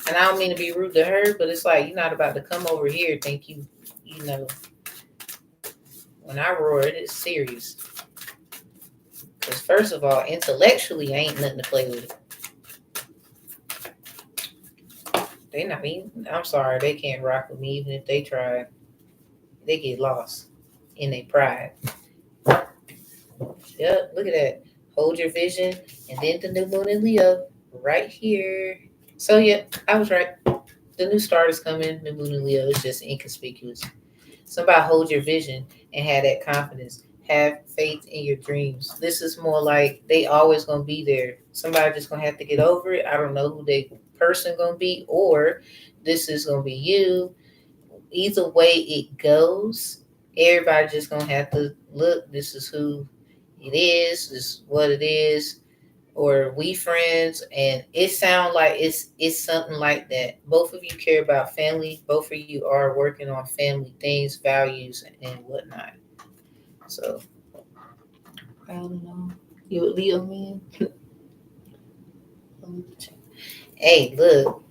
A: And I don't mean to be rude to her, but it's like, you're not about to come over here think you know, when I roar, it is serious. Because first of all, intellectually, ain't nothing to play with. They not even, I'm sorry, they can't rock with me even if they try. They get lost in their pride. Yep, look at that. Hold your vision, and then the new moon in Leo right here. So yeah, I was right. The new start is coming. New moon in Leo is just inconspicuous. Somebody hold your vision and have that confidence. Have faith in your dreams. This is more like they always gonna be there. Somebody just gonna have to get over it. I don't know who they person gonna be, or this is gonna be you. Either way it goes, everybody just gonna have to look. This is who it is. This is what it is. Or we friends, and it sounds like it's something like that. Both of you care about family. Both of you are working on family things, values, and whatnot. So
B: I don't know. You would Leo man?
A: hey, look,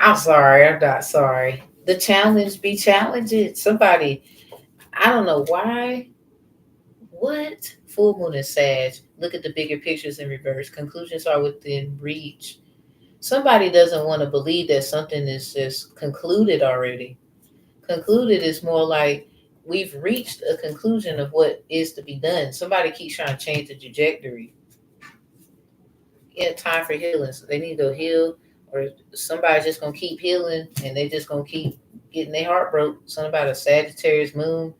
A: I'm sorry, I'm not sorry. The challenge be challenging. Somebody, I don't know why. What? Full moon is Sag. Look at the bigger pictures in reverse. Conclusions are within reach. Somebody doesn't want to believe that something is just concluded already. Concluded is more like we've reached a conclusion of what is to be done. Somebody keeps trying to change the trajectory. Yeah, time for healing. So they need to go heal, or somebody's just gonna keep healing and they just gonna keep getting their heart broke. Something about a Sagittarius moon,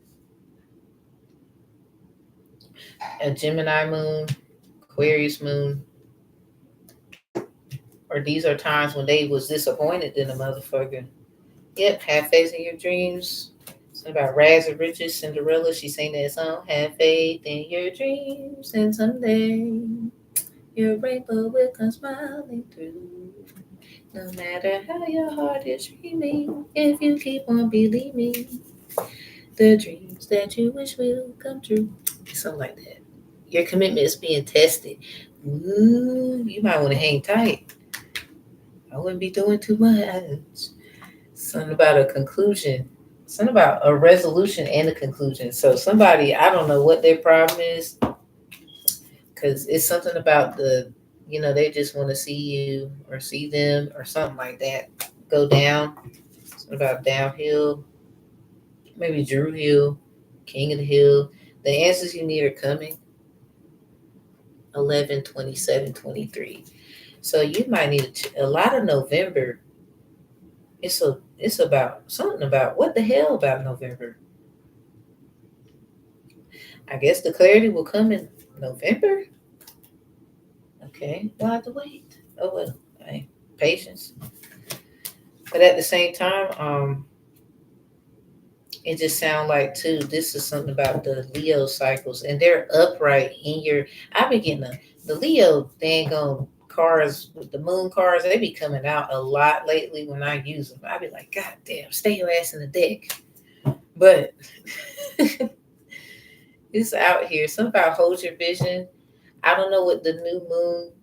A: a Gemini moon, Aquarius moon, or these are times when they was disappointed in a motherfucker. Yep, have faith in your dreams. Something about rags of riches, Cinderella. She sang that song. Have faith in your dreams, and someday your rainbow will come smiling through. No matter how your heart is dreaming, if you keep on believing, the dreams that you wish will come true. Something like that. Your commitment is being tested. Ooh, you might want to hang tight. I wouldn't be doing too much. Something about a conclusion. Something about a resolution and a conclusion. So somebody, I don't know what their problem is, because it's something about they just want to see you or see them or something like that go down. Something about downhill, maybe Drew Hill, King of the Hill. The answers you need are coming. 11/27/23. So you might need a lot of November. It's about something about what the hell about November. I guess the clarity will come in November. Okay, we'll have to wait. Oh well, hey, patience. But at the same time, it just sounds like too. This is something about the Leo cycles, and they're upright in your. I've been getting the Leo dang on cars with the moon cars. They be coming out a lot lately when I use them. I be like, God damn, stay your ass in the deck. But it's out here. Something about hold your vision. I don't know what the new moon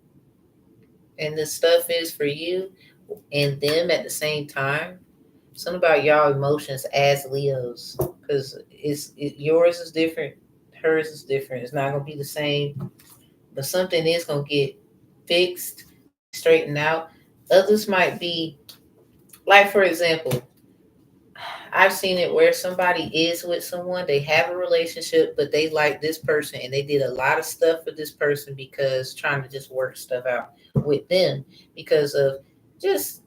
A: and the stuff is for you and them at the same time. Something about y'all emotions as Leos, because yours is different, hers is different. It's not gonna be the same, but something is gonna get fixed, straightened out. Others might be like, for example, I've seen it where somebody is with someone, they have a relationship, but they like this person and they did a lot of stuff for this person because trying to just work stuff out with them because of just,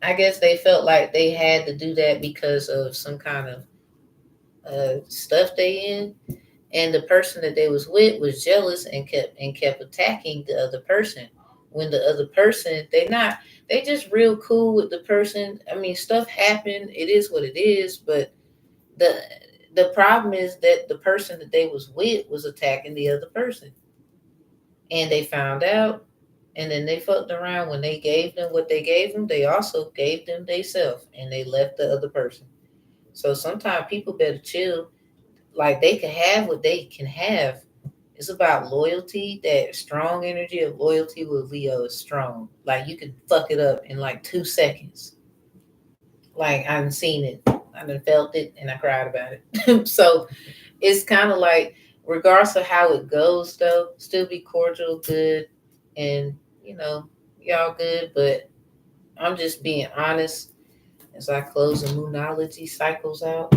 A: I guess they felt like they had to do that because of some kind of stuff they in, and the person that they was with was jealous and kept attacking the other person. When the other person, they just real cool with the person. I mean, stuff happened. It is what it is. But the the problem is that the person that they was with was attacking the other person, and they found out, and then they fucked around. When they gave them what they gave them, they also gave them themselves, and they left the other person. So sometimes people better chill. Like, they can have what they can have. It's about loyalty. That strong energy of loyalty with Leo is strong. Like, you can fuck it up in like 2 seconds. Like, I've seen it. I done felt it and I cried about it. So it's kind of like, regardless of how it goes, though, still be cordial, good, and you know, y'all good. But I'm just being honest as I close the moonology cycles out.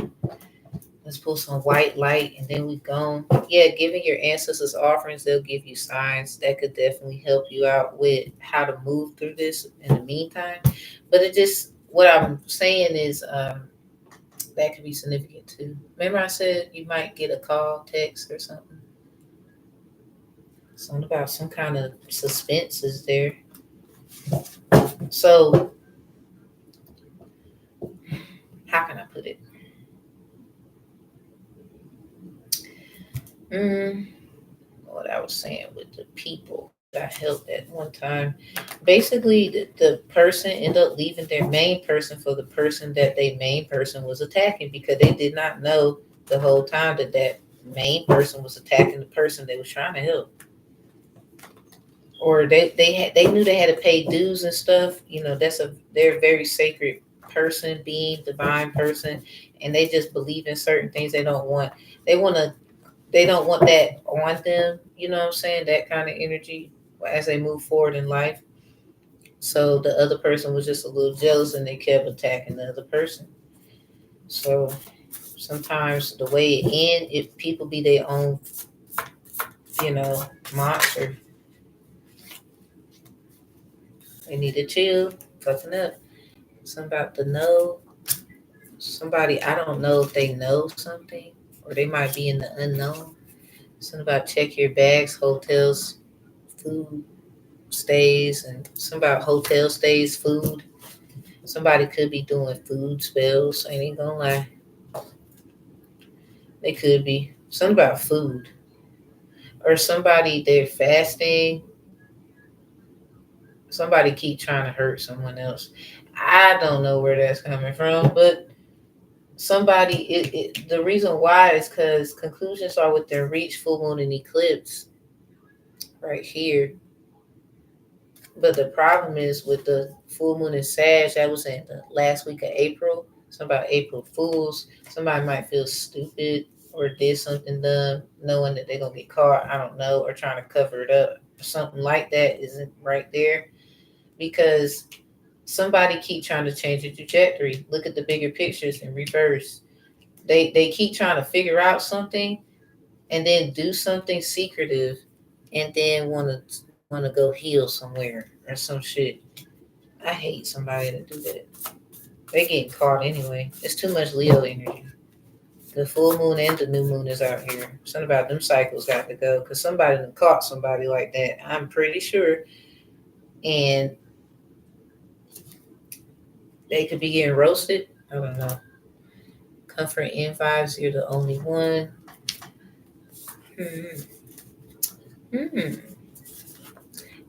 A: Let's pull some white light and then we gone. Yeah, giving your ancestors offerings, they'll give you signs that could definitely help you out with how to move through this in the meantime. But it just, what I'm saying is, that could be significant too. Remember, I said you might get a call, text, or something. Something about some kind of suspense is there. So, how can I put it? Mm, what I was saying with the people that I helped at one time. Basically, the person ended up leaving their main person for the person that their main person was attacking, because they did not know the whole time that that main person was attacking the person they was trying to help. Or they knew they had to pay dues and stuff. They're a very sacred person, being divine person, and they just believe in certain things. They want to they don't want that on them, you know what I'm saying? That kind of energy as they move forward in life. So the other person was just a little jealous and they kept attacking the other person. So sometimes the way it ends, if people be their own, you know, monster, they need to chill, toughen up. Something about the know. Somebody, I don't know if they know something or they might be in the unknown. Something about check your bags, hotels, food stays, and something about hotel stays, food. Somebody could be doing food spells. I ain't gonna lie. They could be. Something about food. Or somebody, they're fasting. Somebody keep trying to hurt someone else. I don't know where that's coming from, but somebody the reason why is because conclusions are within reach, full moon and eclipse right here. But the problem is with the full moon in Sag, that was in the last week of April. It's about April Fools. Somebody might feel stupid or did something dumb, knowing that they're gonna get caught. I don't know, or trying to cover it up. Something like that isn't right there because somebody keep trying to change the trajectory. Look at the bigger pictures in reverse. They keep trying to figure out something and then do something secretive and then wanna go heal somewhere or some shit. I hate somebody that do that. They getting caught anyway. It's too much Leo energy. The full moon and the new moon is out here. Something about them cycles got to go because somebody done caught somebody like that. I'm pretty sure, and they could be getting roasted. I don't know. Comfort and vibes. You're the only one. Hmm. Hmm.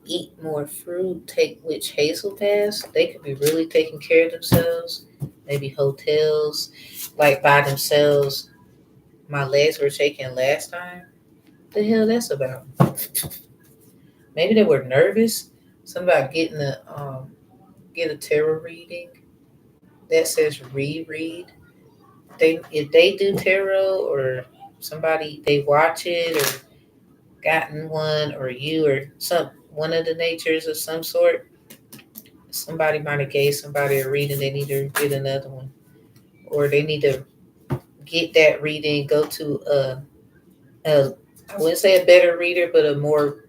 A: Eat more fruit. Take which hazel baths. They could be really taking care of themselves. Maybe hotels, like by themselves. My legs were shaking last time. The hell that's about? Maybe they were nervous. Something about getting get a tarot reading that says reread. They if they do tarot or somebody they watch it or gotten one or you or some one of the natures of some sort. Somebody might have gave somebody a reading. They need to get another one, or they need to get that reading. Go to a I wouldn't say a better reader, but a more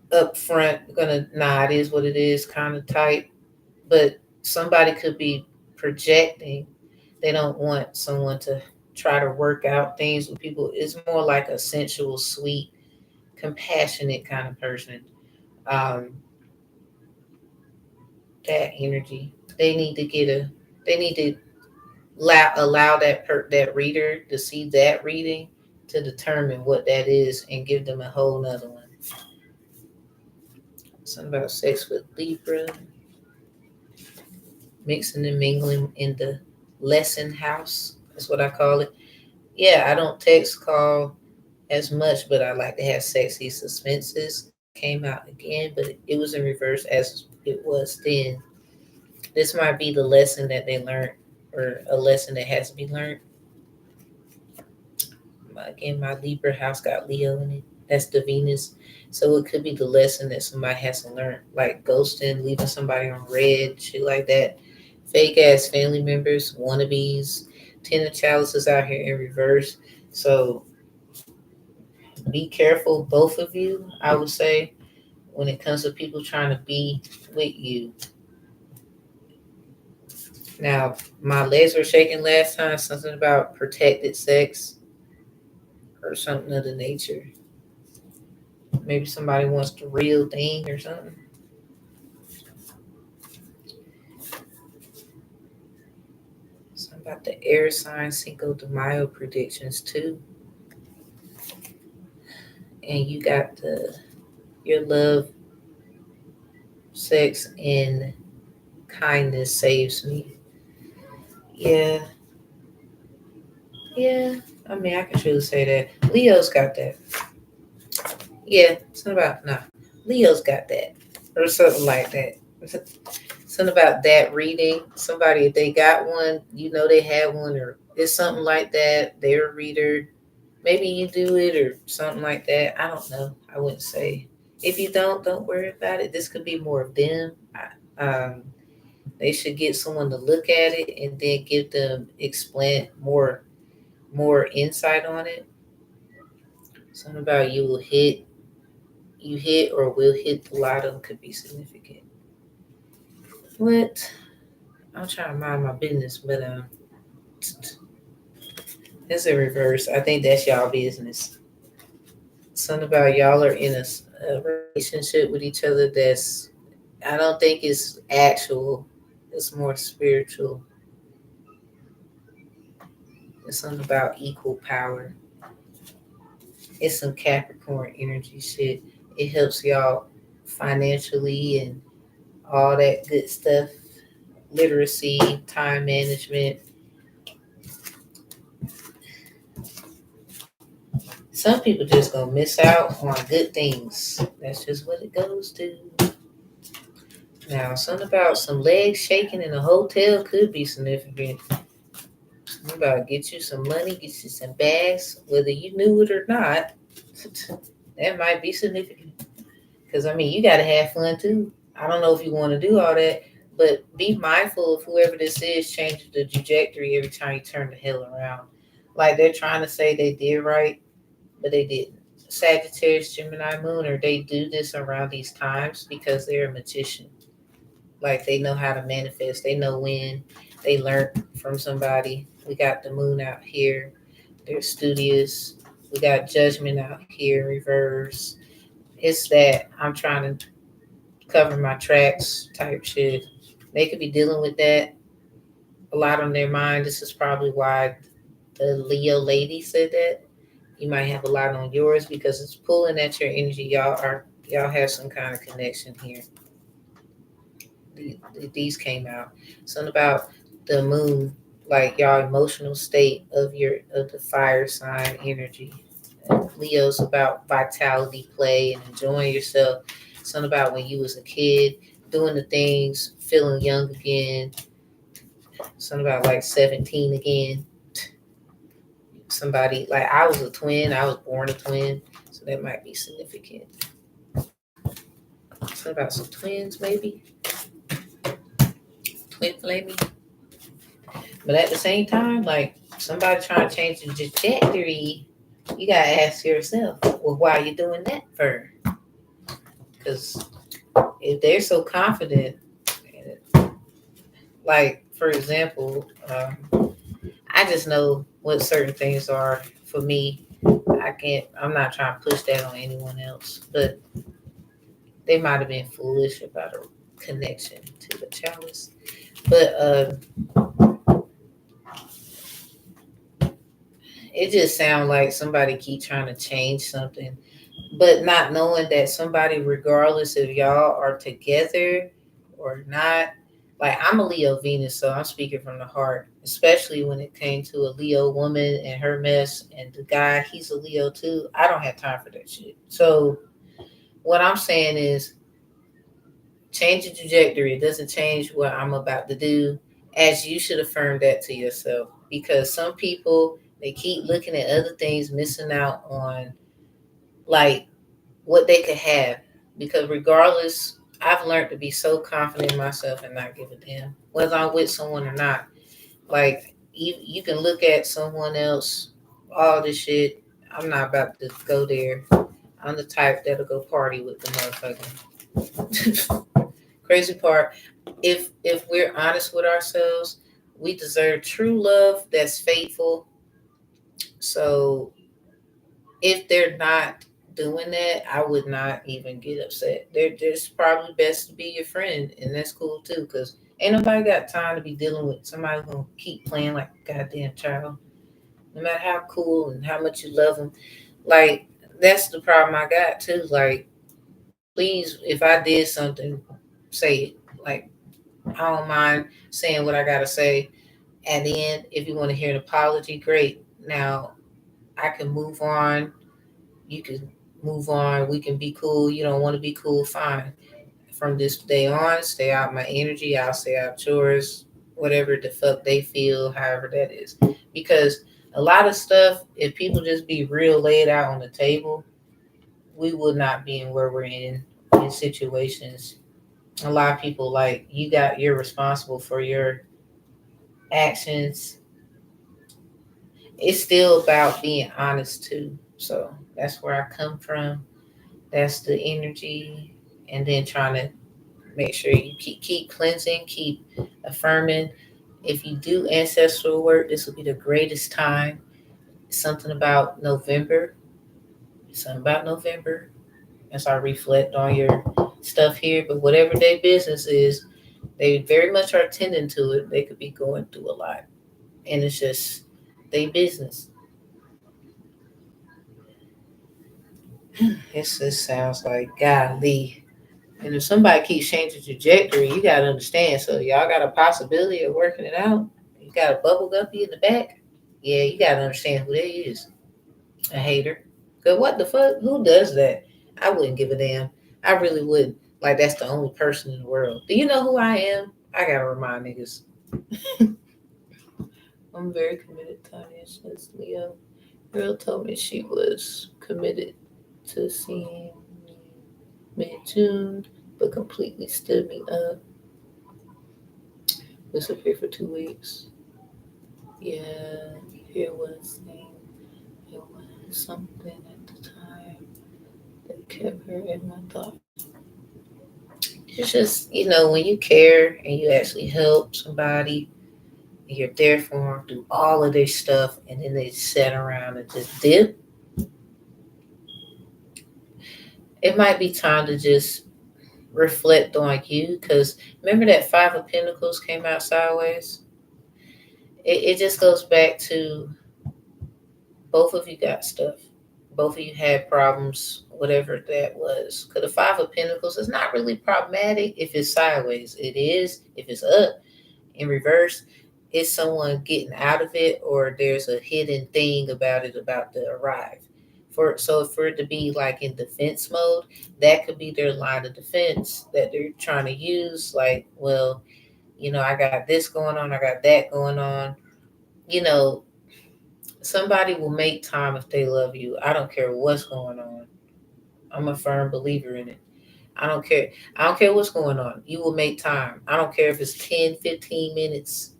A: upfront. Gonna nah, it is what it is kind of type. But somebody could be projecting. They don't want someone to try to work out things with people. It's more like a sensual, sweet, compassionate kind of person. Um, that energy. They need to get a. They need to allow that reader to see that reading to determine what that is and give them a whole nother one. Something about sex with Libra, mixing and mingling in the lesson house. That's what I call it. Yeah, I don't text call as much, but I like to have sexy suspenses. Came out again, but it was in reverse as it was then. This might be the lesson that they learned, or a lesson that has to be learned. Again, my Libra house got Leo in it. That's the Venus. So it could be the lesson that somebody has to learn, like ghosting, leaving somebody on red, shit like that. Fake ass family members, wannabes. Ten of chalices out here in reverse. So be careful, both of you, I would say, when it comes to people trying to be with you. Now, my legs were shaking last time, something about protected sex or something of the nature. Maybe somebody wants the real thing or something. Something about the air sign Cinco de Mayo predictions too. And you got your love, sex, and kindness saves me. Yeah, yeah. I mean, I can truly say that. Leo's got that. Yeah, something about, nah. Leo's got that. Or something like that. Something about that reading. Somebody, if they got one, you know they had one, or it's something like that. They're a reader. Maybe you do it or something like that. I don't know. I wouldn't say. If you don't worry about it. This could be more of them. They should get someone to look at it and then give them explain more insight on it. Something about you hit or will hit the lotto could be significant. What? I'm trying to mind my business, but it's a reverse. I think that's y'all business. Something about y'all are in a relationship with each other that's I don't think it's actual. It's more spiritual. It's something about equal power. It's some Capricorn energy shit. It helps y'all. financially and all that good stuff, literacy, time management. Some people just gonna miss out on good things. That's just what it goes to. Now, something about some legs shaking in a hotel could be significant. You about to get you some money, get you some bags, whether you knew it or not. That might be significant. Because, I mean, you got to have fun too. I don't know if you want to do all that, but be mindful of whoever this is changes the trajectory every time you turn the hell around. Like they're trying to say they did right, but they didn't. Sagittarius, Gemini, Moon, or they do this around these times because they're a magician. Like they know how to manifest. They know when. They learned from somebody. We got the moon out here. They're studious. We got judgment out here, reverse. It's that I'm trying to cover my tracks type shit. They could be dealing with that a lot on their mind. This is probably why the Leo lady said that. You might have a lot on yours because it's pulling at your energy. Y'all have some kind of connection here. These came out. Something about the moon, like y'all emotional state of the fire sign energy. And Leo's about vitality, play, and enjoying yourself. Something about when you was a kid, doing the things, feeling young again. Something about like 17 again. Somebody like I was a twin. I was born a twin, so that might be significant. Something about some twins, maybe twin flame. But at the same time, like somebody trying to change the trajectory, you gotta ask yourself, well, why are you doing that for? Because if they're so confident, like for example, I just know what certain things are for me. I can't. I'm not trying to push that on anyone else, but they might have been foolish about a connection to the chalice. But it just sounds like somebody keep trying to change something, but not knowing that somebody, regardless if y'all are together or not. Like I'm a Leo Venus, so I'm speaking from the heart, especially when it came to a Leo woman and her mess, and the guy, he's a Leo too. I don't have time for that shit. So what I'm saying is change the trajectory. It doesn't change what I'm about to do, as you should affirm that to yourself. Because some people, they keep looking at other things, missing out on like what they could have. Because regardless, I've learned to be so confident in myself and not give a damn whether I'm with someone or not. Like you can look at someone else, all this shit. I'm not about to go there. I'm the type that'll go party with the motherfucker. Crazy part, if we're honest with ourselves, we deserve true love that's faithful. So if they're not doing that, I would not even get upset. They're just probably best to be your friend, and that's cool too. Cause ain't nobody got time to be dealing with somebody who's gonna keep playing like a goddamn child, no matter how cool and how much you love them. Like that's the problem I got too. Like, please, if I did something, say it. Like I don't mind saying what I gotta say. At the end, if you want to hear an apology, great. Now I can move on. You can move on. We can be cool. You don't want to be cool, fine. From this day on, stay out my energy. I'll stay out yours. Whatever the fuck they feel, however that is. Because a lot of stuff, if people just be real laid out on the table, we would not be in where we're in situations. A lot of people like you're responsible for your actions. It's still about being honest too. So that's where I come from. That's the energy. And then trying to make sure you keep cleansing, keep affirming. If you do ancestral work, this will be the greatest time. Something about November. Something about November. As I reflect on your stuff here. But whatever their business is, they very much are tending to it. They could be going through a lot. And it's just their business. It just sounds like golly. And if somebody keeps changing trajectory, you gotta understand. So y'all got a possibility of working it out. You got a bubble guppy in the back. Yeah, you gotta understand who that is. A hater. Cause what the fuck? Who does that? I wouldn't give a damn. I really wouldn't. Like that's the only person in the world. Do you know who I am? I gotta remind niggas.
B: I'm very committed, Tanya, since Leo. Girl told me she was committed to seeing me mid-June, but completely stood me up. Disappeared for 2 weeks. Yeah, here was saying it was something at the time that kept her in my thoughts.
A: It's just, when you care and you actually help somebody, and you're there for them, do all of their stuff, and then they sit around and just dip, it might be time to just reflect on you. Because remember that Five of Pentacles came out sideways? It just goes back to both of you got stuff. Both of you had problems, whatever that was. Because the Five of Pentacles is not really problematic if it's sideways. It is if it's up in reverse. It's someone getting out of it, or there's a hidden thing about it about to arrive. For it to be like in defense mode, that could be their line of defense that they're trying to use. Like, well, I got this going on, I got that going on. You know, somebody will make time if they love you. I don't care what's going on. I'm a firm believer in it. I don't care. I don't care what's going on. You will make time. I don't care if it's 10, 15 minutes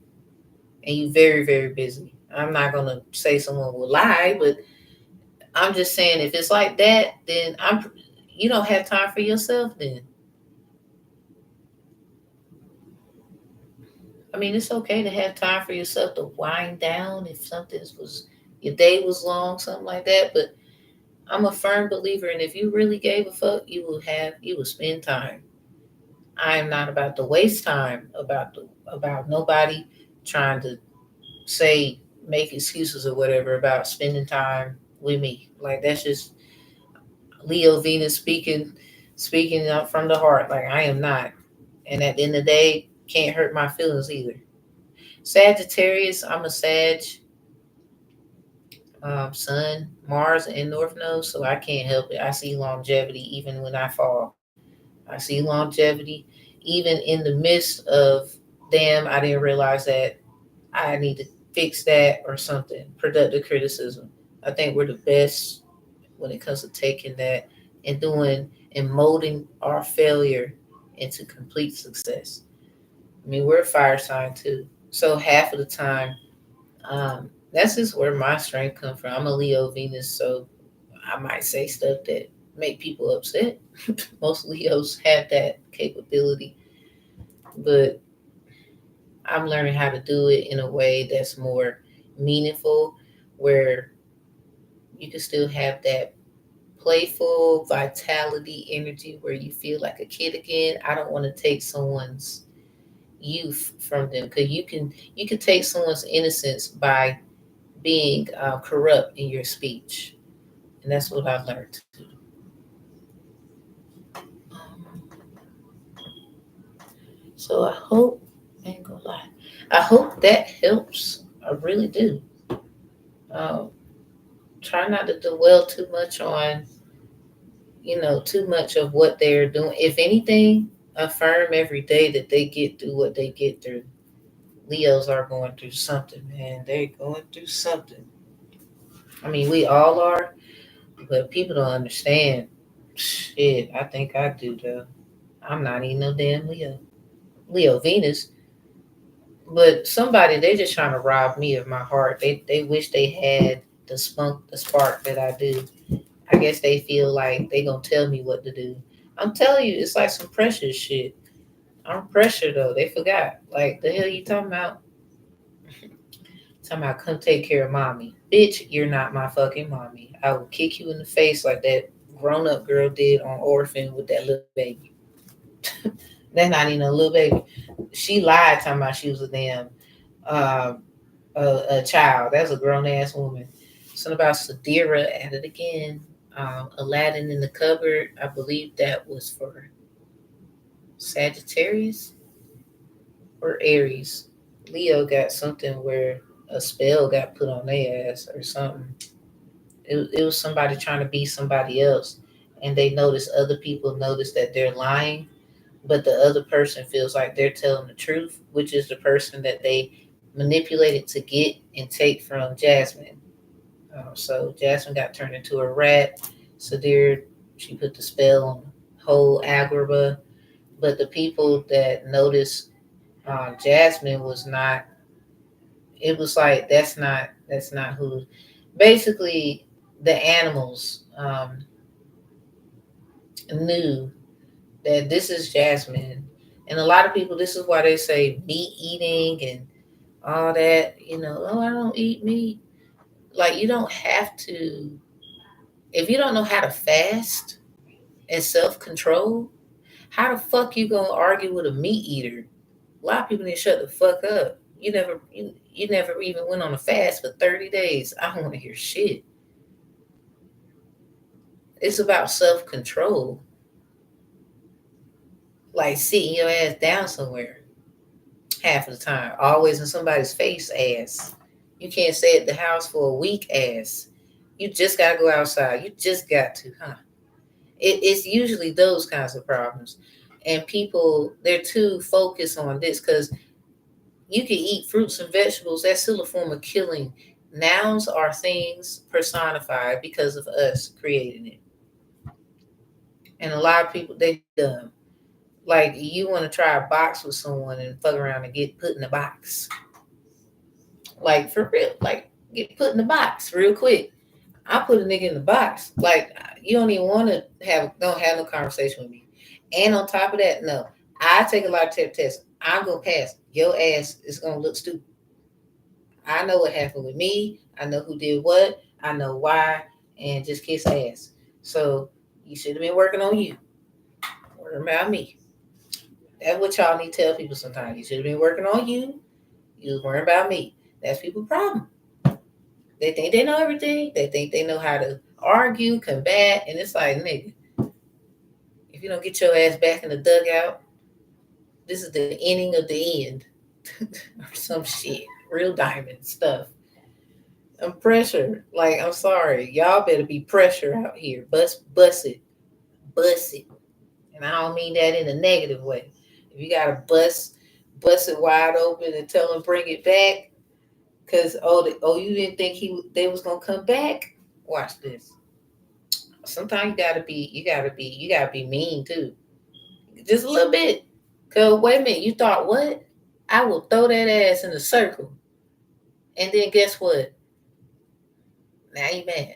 A: and you very, very busy. I'm not going to say someone will lie, but I'm just saying if it's like that, then you don't have time for yourself then. I mean, it's okay to have time for yourself to wind down if your day was long, something like that, but I'm a firm believer in if you really gave a fuck, you will spend time. I am not about to waste time about nobody trying to say make excuses or whatever about spending time with me. Like that's just Leo Venus speaking out from the heart. Like I am not. And at the end of the day, can't hurt my feelings either. Sagittarius, I'm a Sag, Sun, Mars, and North Node, so I can't help it. I see longevity even when I fall. I see longevity even in the midst of, damn, I didn't realize that I need to fix that or something. Productive criticism. I think we're the best when it comes to taking that and doing and molding our failure into complete success. I mean, we're a fire sign too. So half of the time, that's just where my strength comes from. I'm a Leo Venus, so I might say stuff that make people upset. Most Leos have that capability, but I'm learning how to do it in a way that's more meaningful, where you can still have that playful vitality energy where you feel like a kid again. I don't want to take someone's youth from them, because you can take someone's innocence by being corrupt in your speech, and that's what I've learned to do.
B: Um, so I ain't gonna lie,
A: I hope that helps. I really do. Um, Try not to dwell too much on, too much of what they're doing. If anything, affirm every day that they get through what they get through. Leos are going through something, man. They're going through something. I mean, we all are, but people don't understand. Shit, I think I do though. I'm not even no damn Leo. Leo Venus, but somebody they just trying to rob me of my heart. They wish they had the spark that I do. I guess they feel like they gonna tell me what to do. I'm telling you, it's like some precious shit. I'm pressure though. They forgot. Like the hell you talking about? Talking about come take care of mommy. Bitch, you're not my fucking mommy. I will kick you in the face like that grown up girl did on Orphan with that little baby. That's not even a little baby. She lied talking about she was a damn um, a child. That's a grown ass woman. Something about Sadira at it again. Aladdin in the cupboard. I believe that was for Sagittarius or Aries. Leo got something where a spell got put on their ass or something. It was somebody trying to be somebody else, and they notice other people notice that they're lying, but the other person feels like they're telling the truth, which is the person that they manipulated to get and take from Jasmine. So Jasmine got turned into a rat. Sadir, she put the spell on the whole Agrabah, but the people that noticed Jasmine was not. It was like that's not who. Basically, the animals knew that this is Jasmine, and a lot of people. This is why they say meat eating and all that. Oh, I don't eat meat. Like you don't have to. If you don't know how to fast and self control, how the fuck you gonna argue with a meat eater? A lot of people need to shut the fuck up. You never even went on a fast for 30 days. I don't want to hear shit. It's about self control. Like sitting your ass down somewhere half of the time. Always in somebody's face ass. You can't stay at the house for a week ass. You just gotta go outside. You just got to, huh? It's usually those kinds of problems. And people, they're too focused on this because you can eat fruits and vegetables. That's still a form of killing. Nouns are things personified because of us creating it. And a lot of people, they dumb. Like you want to try a box with someone and fuck around and get put in a box. Like for real. Like get put in the box real quick. I put a nigga in the box. Like you don't even want to don't have no conversation with me. And on top of that, no, I take a lot of tests. I'm gonna pass. Your ass is gonna look stupid. I know what happened with me. I know who did what. I know why, and just kiss ass. So you should have been working on you. Worrying about me. That's what y'all need to tell people sometimes. You should have been working on you. You was worrying about me. That's people's problem. They think they know everything. They think they know how to argue, combat, and it's like, nigga, if you don't get your ass back in the dugout, this is the ending of the end. Or some shit. Real diamond stuff. I'm pressure. Like, I'm sorry. Y'all better be pressure out here. Bust it. Bust it. And I don't mean that in a negative way. If you gotta bust it wide open and tell them bring it back, cause you didn't think they was gonna come back. Watch this. Sometimes you gotta be mean too, just a little bit. Cause wait a minute, you thought what? I will throw that ass in a circle, and then guess what? Now you mad,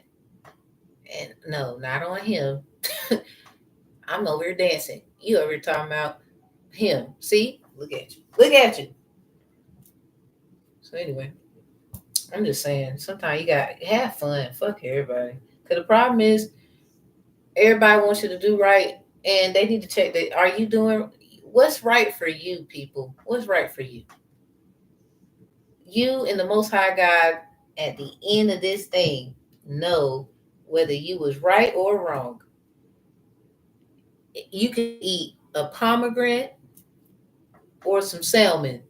A: and no, not on him. I'm over here dancing. You over here talking about him. See, look at you, look at you. So anyway, I'm just saying, sometimes you got to have fun. Fuck everybody. Cause the problem is, everybody wants you to do right, and they need to check that. Are you doing what's right for you, people? What's right for you? You and the Most High God, at the end of this thing, know whether you was right or wrong. You can eat a pomegranate or some salmon,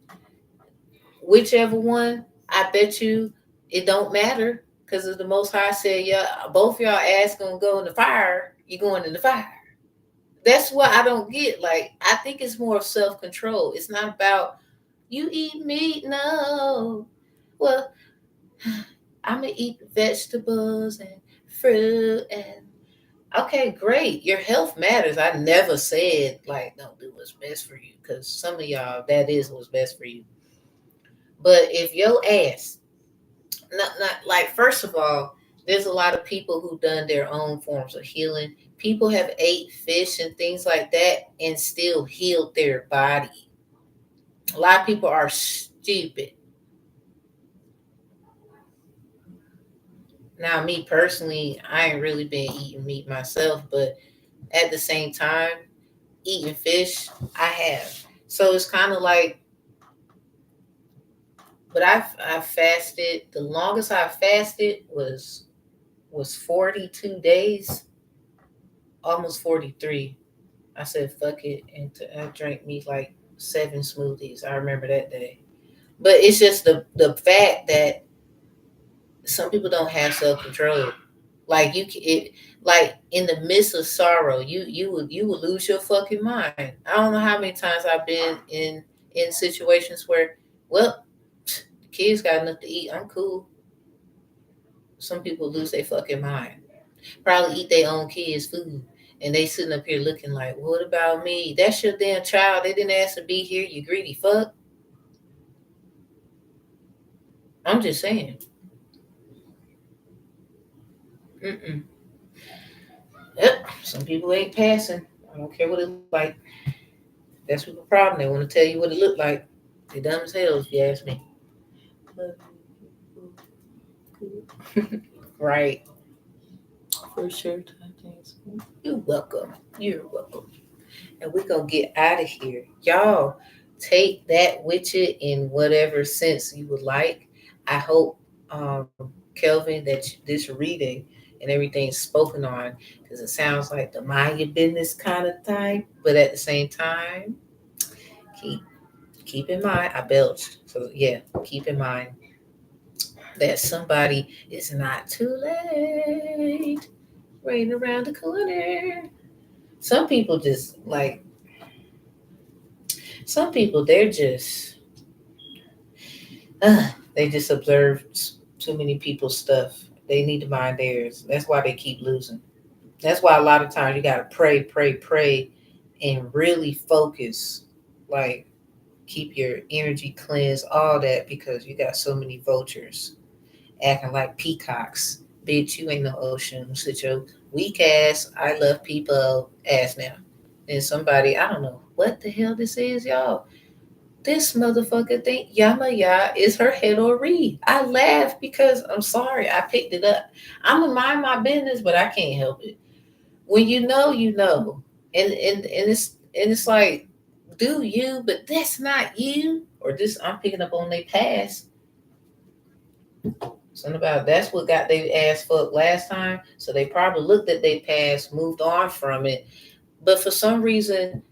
A: whichever one. I bet you it don't matter because the Most High said, "Yeah, both y'all ass gonna go in the fire. You going in the fire." That's what I don't get. Like, I think it's more of self control. It's not about you eat meat. No. Well, I'm gonna eat vegetables and fruit and okay, great. Your health matters. I never said like don't do what's best for you because some of y'all that is what's best for you. But if your ass, not like first of all, there's a lot of people who done their own forms of healing. People have ate fish and things like that and still healed their body. A lot of people are stupid. Now, me personally, I ain't really been eating meat myself, but at the same time, eating fish, I have. So it's kind of like, but I fasted. The longest I fasted was 42 days, almost 43. I said fuck it, and I drank me like 7 smoothies. I remember that day. But it's just the fact that some people don't have self control. Like like in the midst of sorrow, you would lose your fucking mind. I don't know how many times I've been in situations where, well, the kids got enough to eat. I'm cool. Some people lose their fucking mind. Probably eat their own kids' food, and they sitting up here looking like, what about me? That's your damn child. They didn't ask to be here. You greedy fuck. I'm just saying. Mm-mm. Yep. Some people ain't passing. I don't care what it look like. That's what the problem. They want to tell you what it looked like. They dumb as hell, if you ask me.
B: Love you.
A: Right.
B: For sure, type things.
A: You're welcome. You're welcome. And we're going to get out of here. Y'all, take that with you in whatever sense you would like. I hope, Kelvin, that this reading and everything's spoken on, because it sounds like the mind your business kind of type, but at the same time, keep keep in mind, I belched. So yeah, keep in mind that somebody is not too late, right around the corner. Some people just like, some people they're just they just observe too many people's stuff. They need to mind theirs. That's why they keep losing. That's why a lot of times you gotta pray, pray, pray, and really focus. Like, keep your energy cleansed, all that, because you got so many vultures acting like peacocks. Bitch, you ain't no ocean. Sit your weak ass, I love people ass now. And somebody, I don't know what the hell this is, y'all. This motherfucker think Yamaya is her head or read. I laugh because I'm sorry, I picked it up. I'm gonna mind my business, but I can't help it. When you know, you know. And it's like, do you, but that's not you. Or this, I'm picking up on their past. Something about that's what got their ass fucked last time. So they probably looked at their past, moved on from it. But for some reason,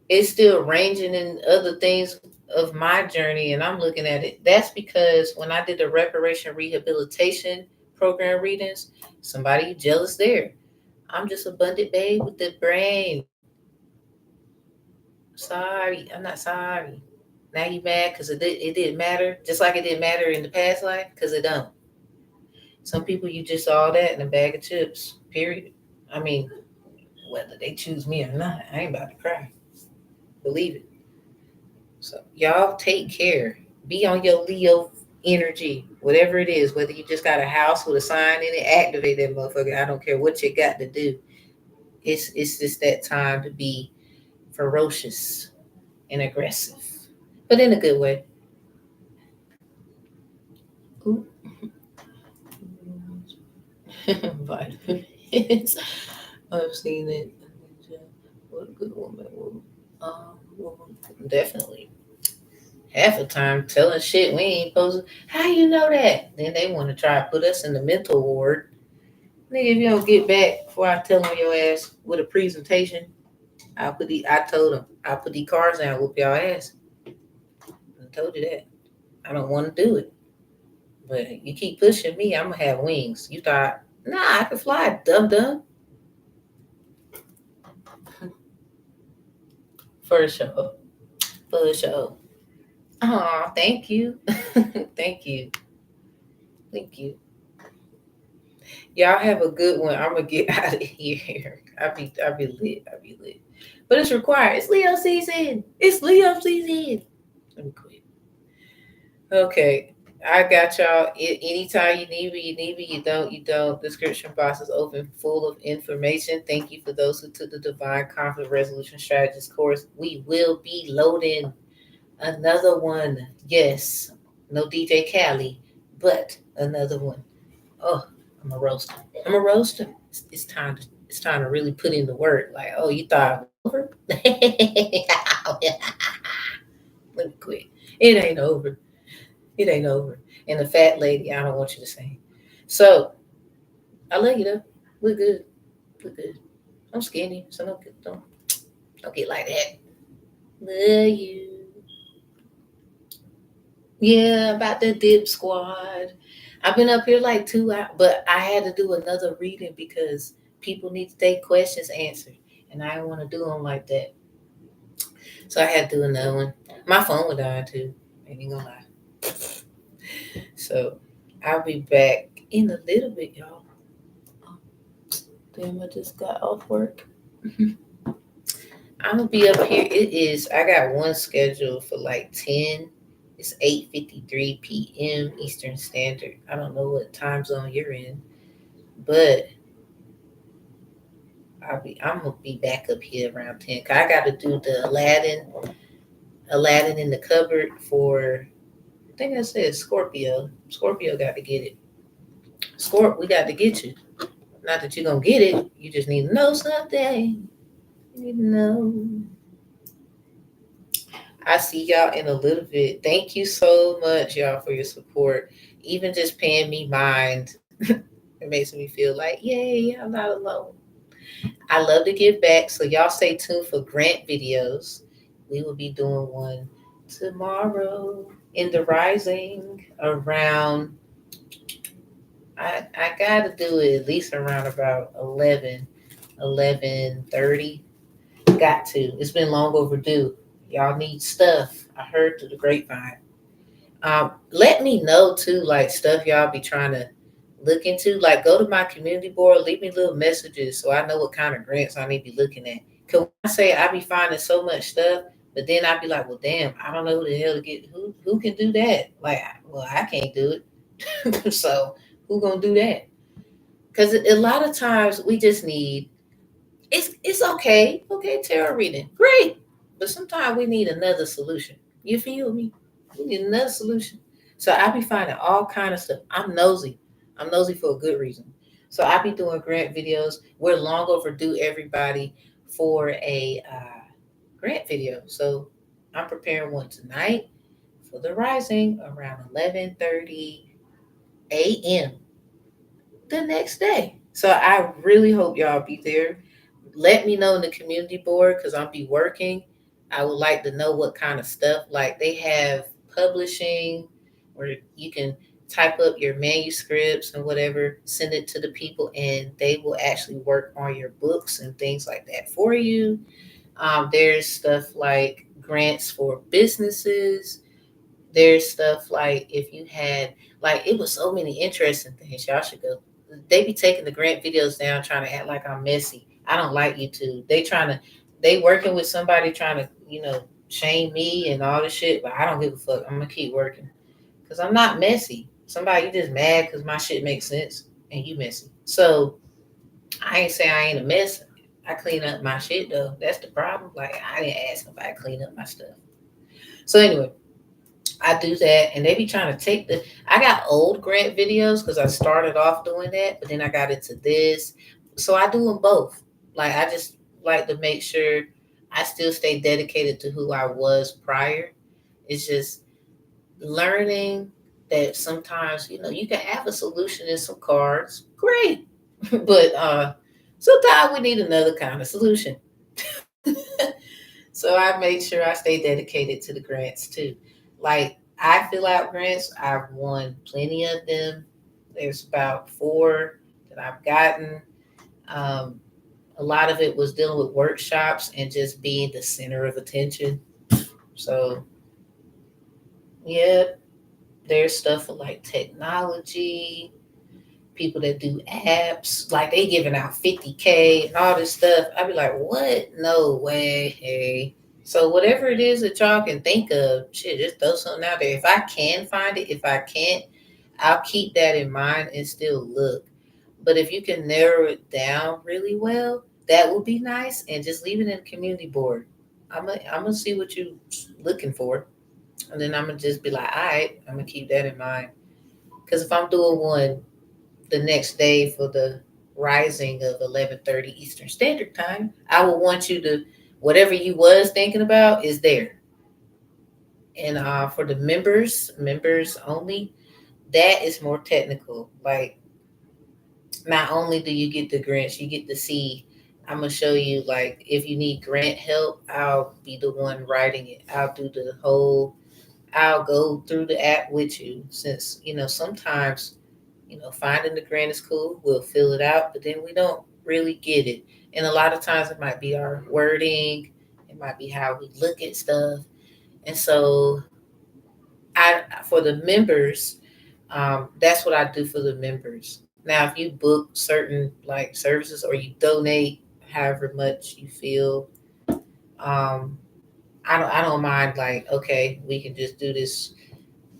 A: it's still ranging in other things of my journey. And I'm looking at it. That's because when I did the reparation rehabilitation program readings, somebody jealous there. I'm just a abundant babe with the brain. Sorry, I'm not sorry. Now you mad because it didn't matter, just like it didn't matter in the past life, because it don't. Some people, you just all that in a bag of chips. Period. I mean, whether they choose me or not, I ain't about to cry. Believe it. So y'all take care. Be on your Leo energy, whatever it is. Whether you just got a house with a sign in it, activate that motherfucker. I don't care what you got to do. It's just that time to be ferocious and aggressive, but in a good way.
B: Ooh. Vitamins. I've seen it. What a good woman. Woman.
A: Definitely. Half the time telling shit we ain't supposed to. How you know that? Then they want to try to put us in the mental ward. Nigga, if you don't get back before I tell on your ass with a presentation, I told them, I'll put these cars down, whoop y'all ass. I told you that. I don't want to do it. But you keep pushing me, I'm gonna have wings. You thought, nah, I can fly, dum dum. For sure. For sure. Oh, thank you. Thank you. Thank you. Y'all have a good one. I'm gonna get out of here. I be lit. I be lit. But it's required. It's Leo season. It's Leo season. Let me quit. Okay. I got y'all. Anytime you need me, you need me. You don't, you don't. Description box is open, full of information. Thank you for those who took the Divine Conflict Resolution Strategies course. We will be loading another one. Yes. No DJ Khaled, but another one. Oh, I'm a roaster. I'm a roaster. It's time to really put in the work. Like, oh, you thought it was over? Let me quit. It ain't over. It ain't over. And the fat lady, I don't want you to say. So I love you though. We're good. We're good. I'm skinny, so don't get like that. Love you. Yeah, about the dip squad. I've been up here like 2 hours, but I had to do another reading because people need to take questions answered, and I didn't want to do them like that. So I had to do another one. My phone would die too. Ain't even gonna lie. So I'll be back in a little bit, y'all.
B: Damn, I just got off work.
A: I'm gonna be up here. It is. I got one scheduled for like 10. It's 8:53 p.m. Eastern Standard. I don't know what time zone you're in, but I'm gonna be back up here around 10. 'Cause I got to do the Aladdin in the cupboard for. I think I said Scorpio. Scorpio got to get it. We got to get you. Not that you're gonna get it. You just need to know something. You need to know. I see y'all in a little bit. Thank you so much, y'all, for your support. Even just paying me mind, it makes me feel like, yay, I'm not alone. I love to give back. So y'all stay tuned for grant videos. We will be doing one tomorrow in the rising around. I gotta do it at least around about 11:30. Got to. It's been long overdue. Y'all need stuff. I heard through the grapevine. Let me know too, like stuff y'all be trying to look into. Like go to my community board, leave me little messages so I know what kind of grants I need to be looking at. Cause when I say I be finding so much stuff, but then I be like, well, damn, I don't know who the hell to get. Who can do that? Like, well, I can't do it. So who gonna do that? Because a lot of times we just need it's okay. Okay, tarot reading. Great. But sometimes we need another solution. You feel me? We need another solution. So I be finding all kind of stuff. I'm nosy. I'm nosy for a good reason. So I be doing grant videos. We're long overdue, everybody, for a grant video. So I'm preparing one tonight for the rising around 11:30 a.m. the next day. So I really hope y'all be there. Let me know in the community board because I'll be working. I would like to know what kind of stuff. Like they have publishing where you can type up your manuscripts and whatever, send it to the people, and they will actually work on your books and things like that for you. There's stuff like grants for businesses. There's stuff like if you had like it was so many interesting things. Y'all should go. They be taking the grant videos down, trying to act like I'm messy. I don't like YouTube. They working with somebody trying to shame me and all this shit. But I don't give a fuck. I'm gonna keep working because I'm not messy. Somebody you just mad because my shit makes sense and you messy. So I ain't say I ain't a mess. I clean up my shit though. That's the problem. Like I didn't ask nobody to clean up my stuff. So anyway, I do that, and they be trying to take the. I got old grant videos because I started off doing that, but then I got into this, so I do them both. Like I just like to make sure I still stay dedicated to who I was prior. It's just learning that sometimes you can have a solution in some cards, great, but sometimes we need another kind of solution. So I made sure I stay dedicated to the grants too. Like I fill out grants, I've won plenty of them. There's about four that I've gotten. Um, a lot of it was dealing with workshops and just being the center of attention. So yeah, there's stuff for like technology, people that do apps, like they giving out 50K and all this stuff. I'd be like, what? No way. Hey. So whatever it is that y'all can think of, shit, just throw something out there. If I can find it, if I can't, I'll keep that in mind and still look. But if you can narrow it down really well, that would be nice. And just leave it in the community board. I'm gonna see what you looking for, and then I'm gonna just be like, all right, I'm gonna keep that in mind. Because if I'm doing one the next day for the rising of 11:30 Eastern Standard Time, I will want you to whatever you was thinking about is there. And for the members only, that is more technical. Like not only do you get the grants, you get to see I'm gonna show you, like, if you need grant help, I'll be the one writing it. I'll do the whole. I'll go through the app with you, since sometimes finding the grant is cool. We'll fill it out, but then we don't really get it. And a lot of times it might be our wording, it might be how we look at stuff. And so I for the members, that's what I do for the members. Now, if you book certain like services or you donate however much you feel, um, I don't mind, like, okay, we can just do this.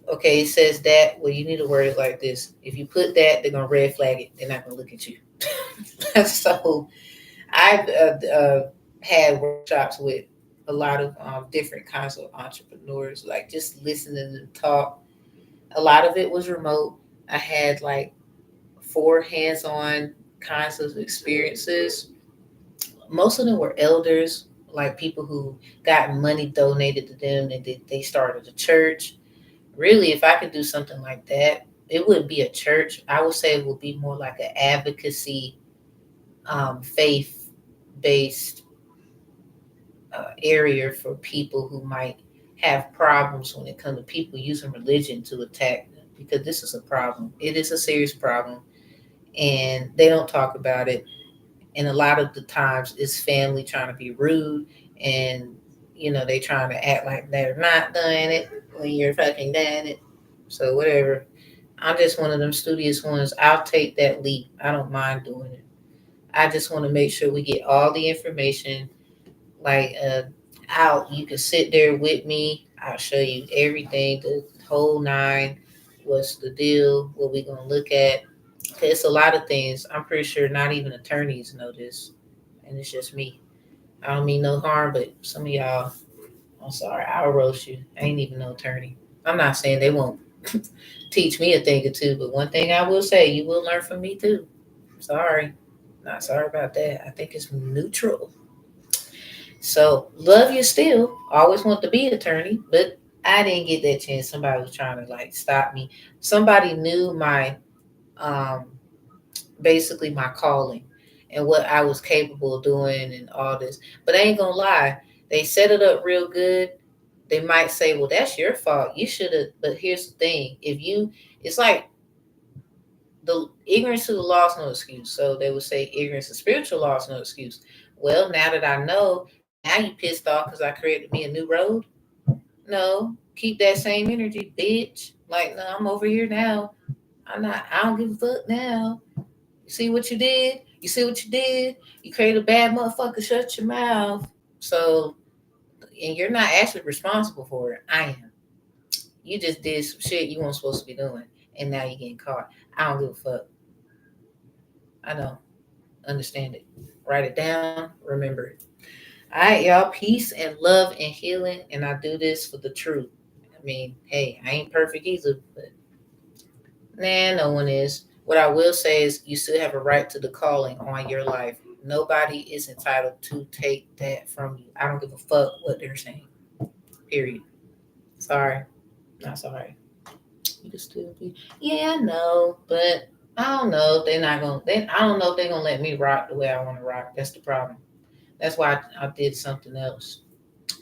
A: Okay, it says that. Well, you need to word it like this. If you put that, they're gonna red flag it. They're not gonna look at you. So I've had workshops with a lot of different kinds of entrepreneurs, like just listening to them talk. A lot of it was remote. I had like 4 hands-on kinds of experiences. Most of them were elders, like people who got money donated to them and they started a church. Really, if I could do something like that, it wouldn't be a church. I would say it would be more like an advocacy, faith based area for people who might have problems when it comes to people using religion to attack them, because this is a problem. It is a serious problem, and they don't talk about it. And a lot of the times, it's family trying to be rude, and they trying to act like they're not doing it when you're fucking doing it. So whatever. I'm just one of them studious ones. I'll take that leap. I don't mind doing it. I just want to make sure we get all the information, like, out. You can sit there with me. I'll show you everything, the whole nine. What's the deal? What we gonna look at? 'Cause it's a lot of things. I'm pretty sure not even attorneys know this, and it's just me. I don't mean no harm, but some of y'all, I'm sorry, I'll roast you. I ain't even no attorney. I'm not saying they won't teach me a thing or two, but one thing I will say, you will learn from me too. Sorry, not sorry about that. I think it's neutral. So love you still. Always want to be attorney, but I didn't get that chance. Somebody was trying to like stop me. Somebody knew my um basically my calling and what I was capable of doing and all this. But I ain't gonna lie, they set it up real good. They might say, well, that's your fault. You should have. But here's the thing: if you, it's like the ignorance to the law is no excuse. So they would say ignorance to spiritual law is no excuse. Well, now that I know, now you pissed off because I created me a new road. No, keep that same energy, bitch. Like, no, I'm over here now. I'm not. I don't give a fuck now. You see what you did? You see what you did? You created a bad motherfucker. Shut your mouth. So, and you're not actually responsible for it. I am. You just did some shit you weren't supposed to be doing, and now you're getting caught. I don't give a fuck. I don't understand it. Write it down. Remember it. All right, y'all. Peace and love and healing. And I do this for the truth. I mean, hey, I ain't perfect either, but nah, no one is. What I will say is you still have a right to the calling on your life. Nobody is entitled to take that from you. I don't give a fuck what they're saying. Period. Sorry. Not sorry. You can still be. Yeah, I know, but I don't know if they're not gonna. I don't know if they're gonna let me rock the way I want to rock. That's the problem. That's why I did something else.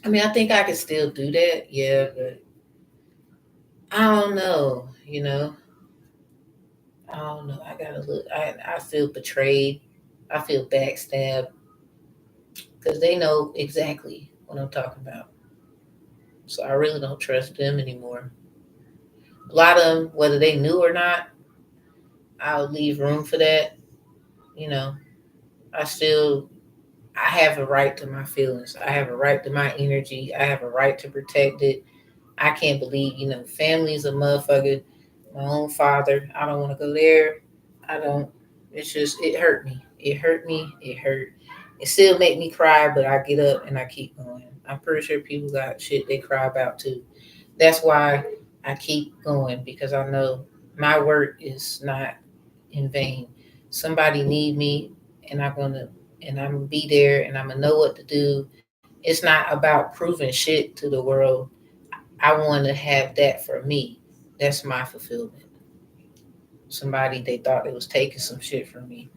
A: I mean, I think I could still do that. Yeah, but I don't know. I don't know. I gotta look. I feel betrayed. I feel backstabbed because they know exactly what I'm talking about. So I really don't trust them anymore. A lot of them, whether they knew or not, I'll leave room for that. You know, I still, I have a right to my feelings. I have a right to my energy. I have a right to protect it. I can't believe, family is a motherfucker. My own father. I don't want to go there. I don't. It's just, it hurt me. It hurt me. It hurt. It still make me cry, but I get up and I keep going. I'm pretty sure people got shit they cry about too. That's why I keep going, because I know my work is not in vain. Somebody need me, and I'm gonna be there, and I'm gonna know what to do. It's not about proving shit to the world. I want to have that for me. That's my fulfillment. Somebody, they thought it was taking some shit from me,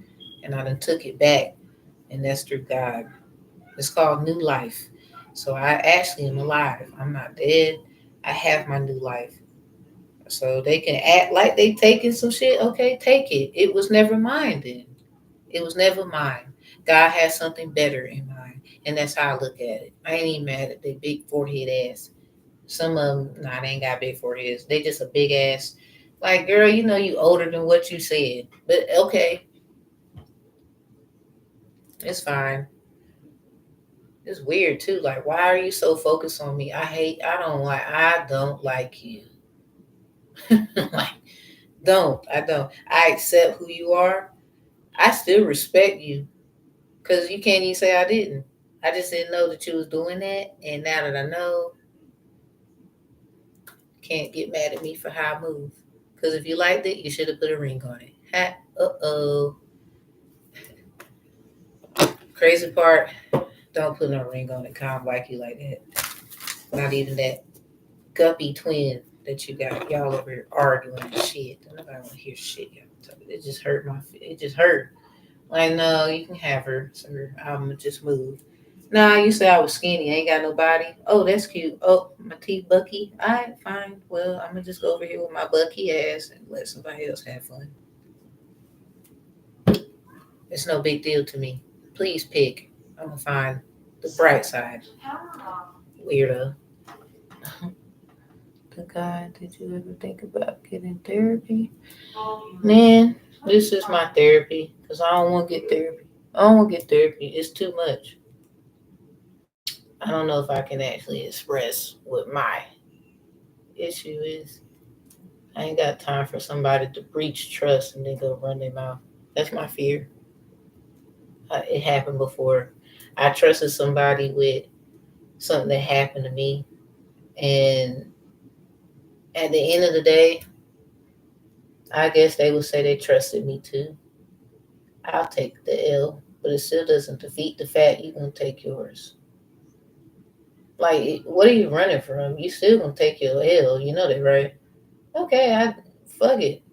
A: and I done took it back, and that's through God. It's called new life. So I actually am alive. I'm not dead. I have my new life. So they can act like they taking some shit. Okay, take it. It was never mine then. It was never mine. God has something better in mind. And that's how I look at it. I ain't even mad at the big forehead ass. Some of them, nah, they ain't got big foreheads. They just a big ass. Like, girl, you know you older than what you said. But okay, it's fine. It's weird too. Like, why are you so focused on me? I don't like you. Like, I don't. I accept who you are. I still respect you. Cause you can't even say I didn't. I just didn't know that you was doing that. And now that I know, can't get mad at me for how I move. Cause if you liked it, you should have put a ring on it. Ha, uh-oh. Crazy part, don't put no ring on it. I don't like you like that. Not even that guppy twin that you got. Y'all over here arguing and shit. Nobody want to hear shit. It just hurt it just hurt. Like, no, you can have her, sir. I'ma just move. Nah, you say I was skinny. I ain't got no body. Oh, that's cute. Oh, my teeth bucky. All right, fine. Well, I'm gonna just go over here with my bucky ass and let somebody else have fun. It's no big deal to me. Please pick. I'm gonna find the bright side. Weirdo.
B: The guy, did you ever think about getting therapy? Man, this is my therapy because I don't want to get therapy. I don't want to get therapy. It's too much. I don't know if I can actually express what my issue is. I ain't got time for somebody to breach trust and then go run their mouth. That's my fear. It happened before. I trusted somebody with something that happened to me, and at the end of the day, I guess they would say they trusted me too. I'll take the L, but it still doesn't defeat the fact you're gonna take yours. Like, what are you running from? You still gonna take your L. You know that, right? Okay, I fuck it.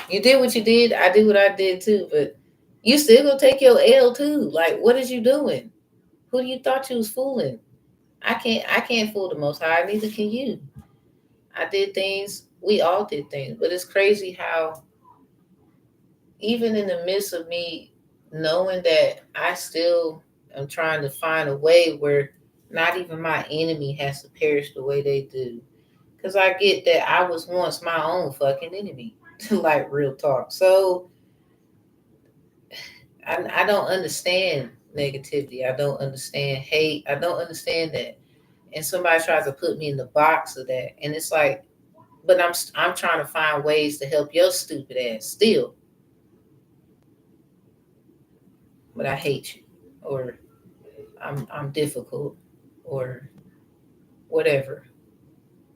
B: You did what you did. I did what I did too. But you still gonna take your L too. Like, what is you doing? Who do you thought you was fooling? I can't fool the Most High. Neither can you. I did things. We all did things. But it's crazy how even in the midst of me knowing that I still am trying to find a way where not even my enemy has to perish the way they do. Because I get that I was once my own fucking enemy, like real talk. So I don't understand negativity. I don't understand hate. I don't understand that. And somebody tries to put me in the box of that. And it's like, but I'm trying to find ways to help your stupid ass still. But I hate you. Or I'm difficult or whatever.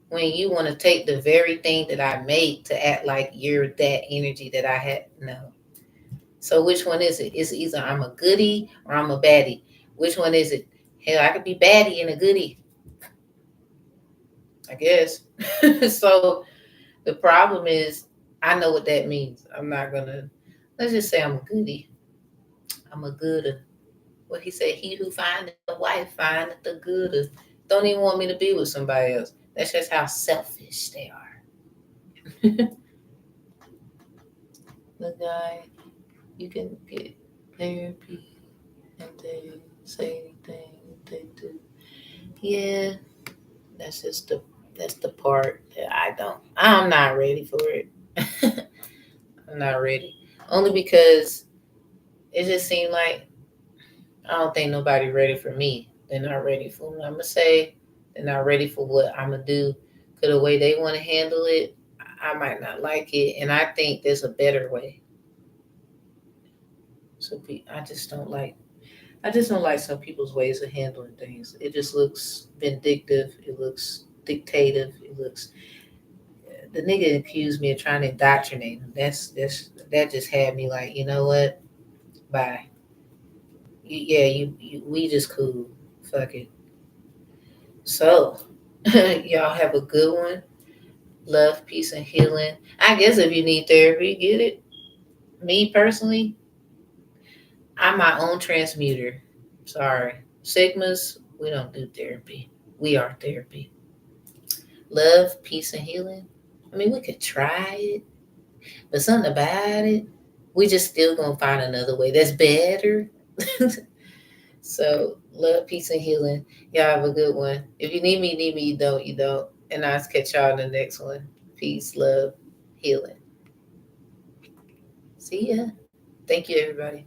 B: When you want to take the very thing that I made to act like you're that energy that I had, no. So which one is it? It's either I'm a goodie or I'm a baddie. Which one is it? Hell, I could be baddie and a goodie, I guess. So the problem is, I know what that means. I'm not gonna. Let's just say I'm a goodie. I'm a good. What he said, he who findeth a wife findeth the good. Don't even want me to be with somebody else. That's just how selfish they are. The guy, you can get therapy and they say anything they do. Yeah, that's just that's the part that I'm not ready for it. I'm not ready. Only because it just seemed like I don't think nobody ready for me. They're not ready for what I'm gonna say. They're not ready for what I'm gonna do. Cause the way they want to handle it, I might not like it, and I think there's a better way. I just don't like. I just don't like some people's ways of handling things. It just looks vindictive. It looks dictative. It looks. The nigga accused me of trying to indoctrinate him. That just had me like, you know what? Bye. Yeah, we just cool. Fuck it. So, y'all have a good one. Love, peace, and healing. I guess if you need therapy, get it. Me personally,
A: I'm my own transmuter. Sorry. Sigmas, we don't do therapy. We are therapy. Love, peace, and healing. I mean, we could try it, but something about it, we just still gonna find another way that's better. So, love, peace, and healing. Y'all have a good one. If you need me, you don't, you don't. And I'll catch y'all in the next one. Peace, love, healing. See ya. Thank you, everybody.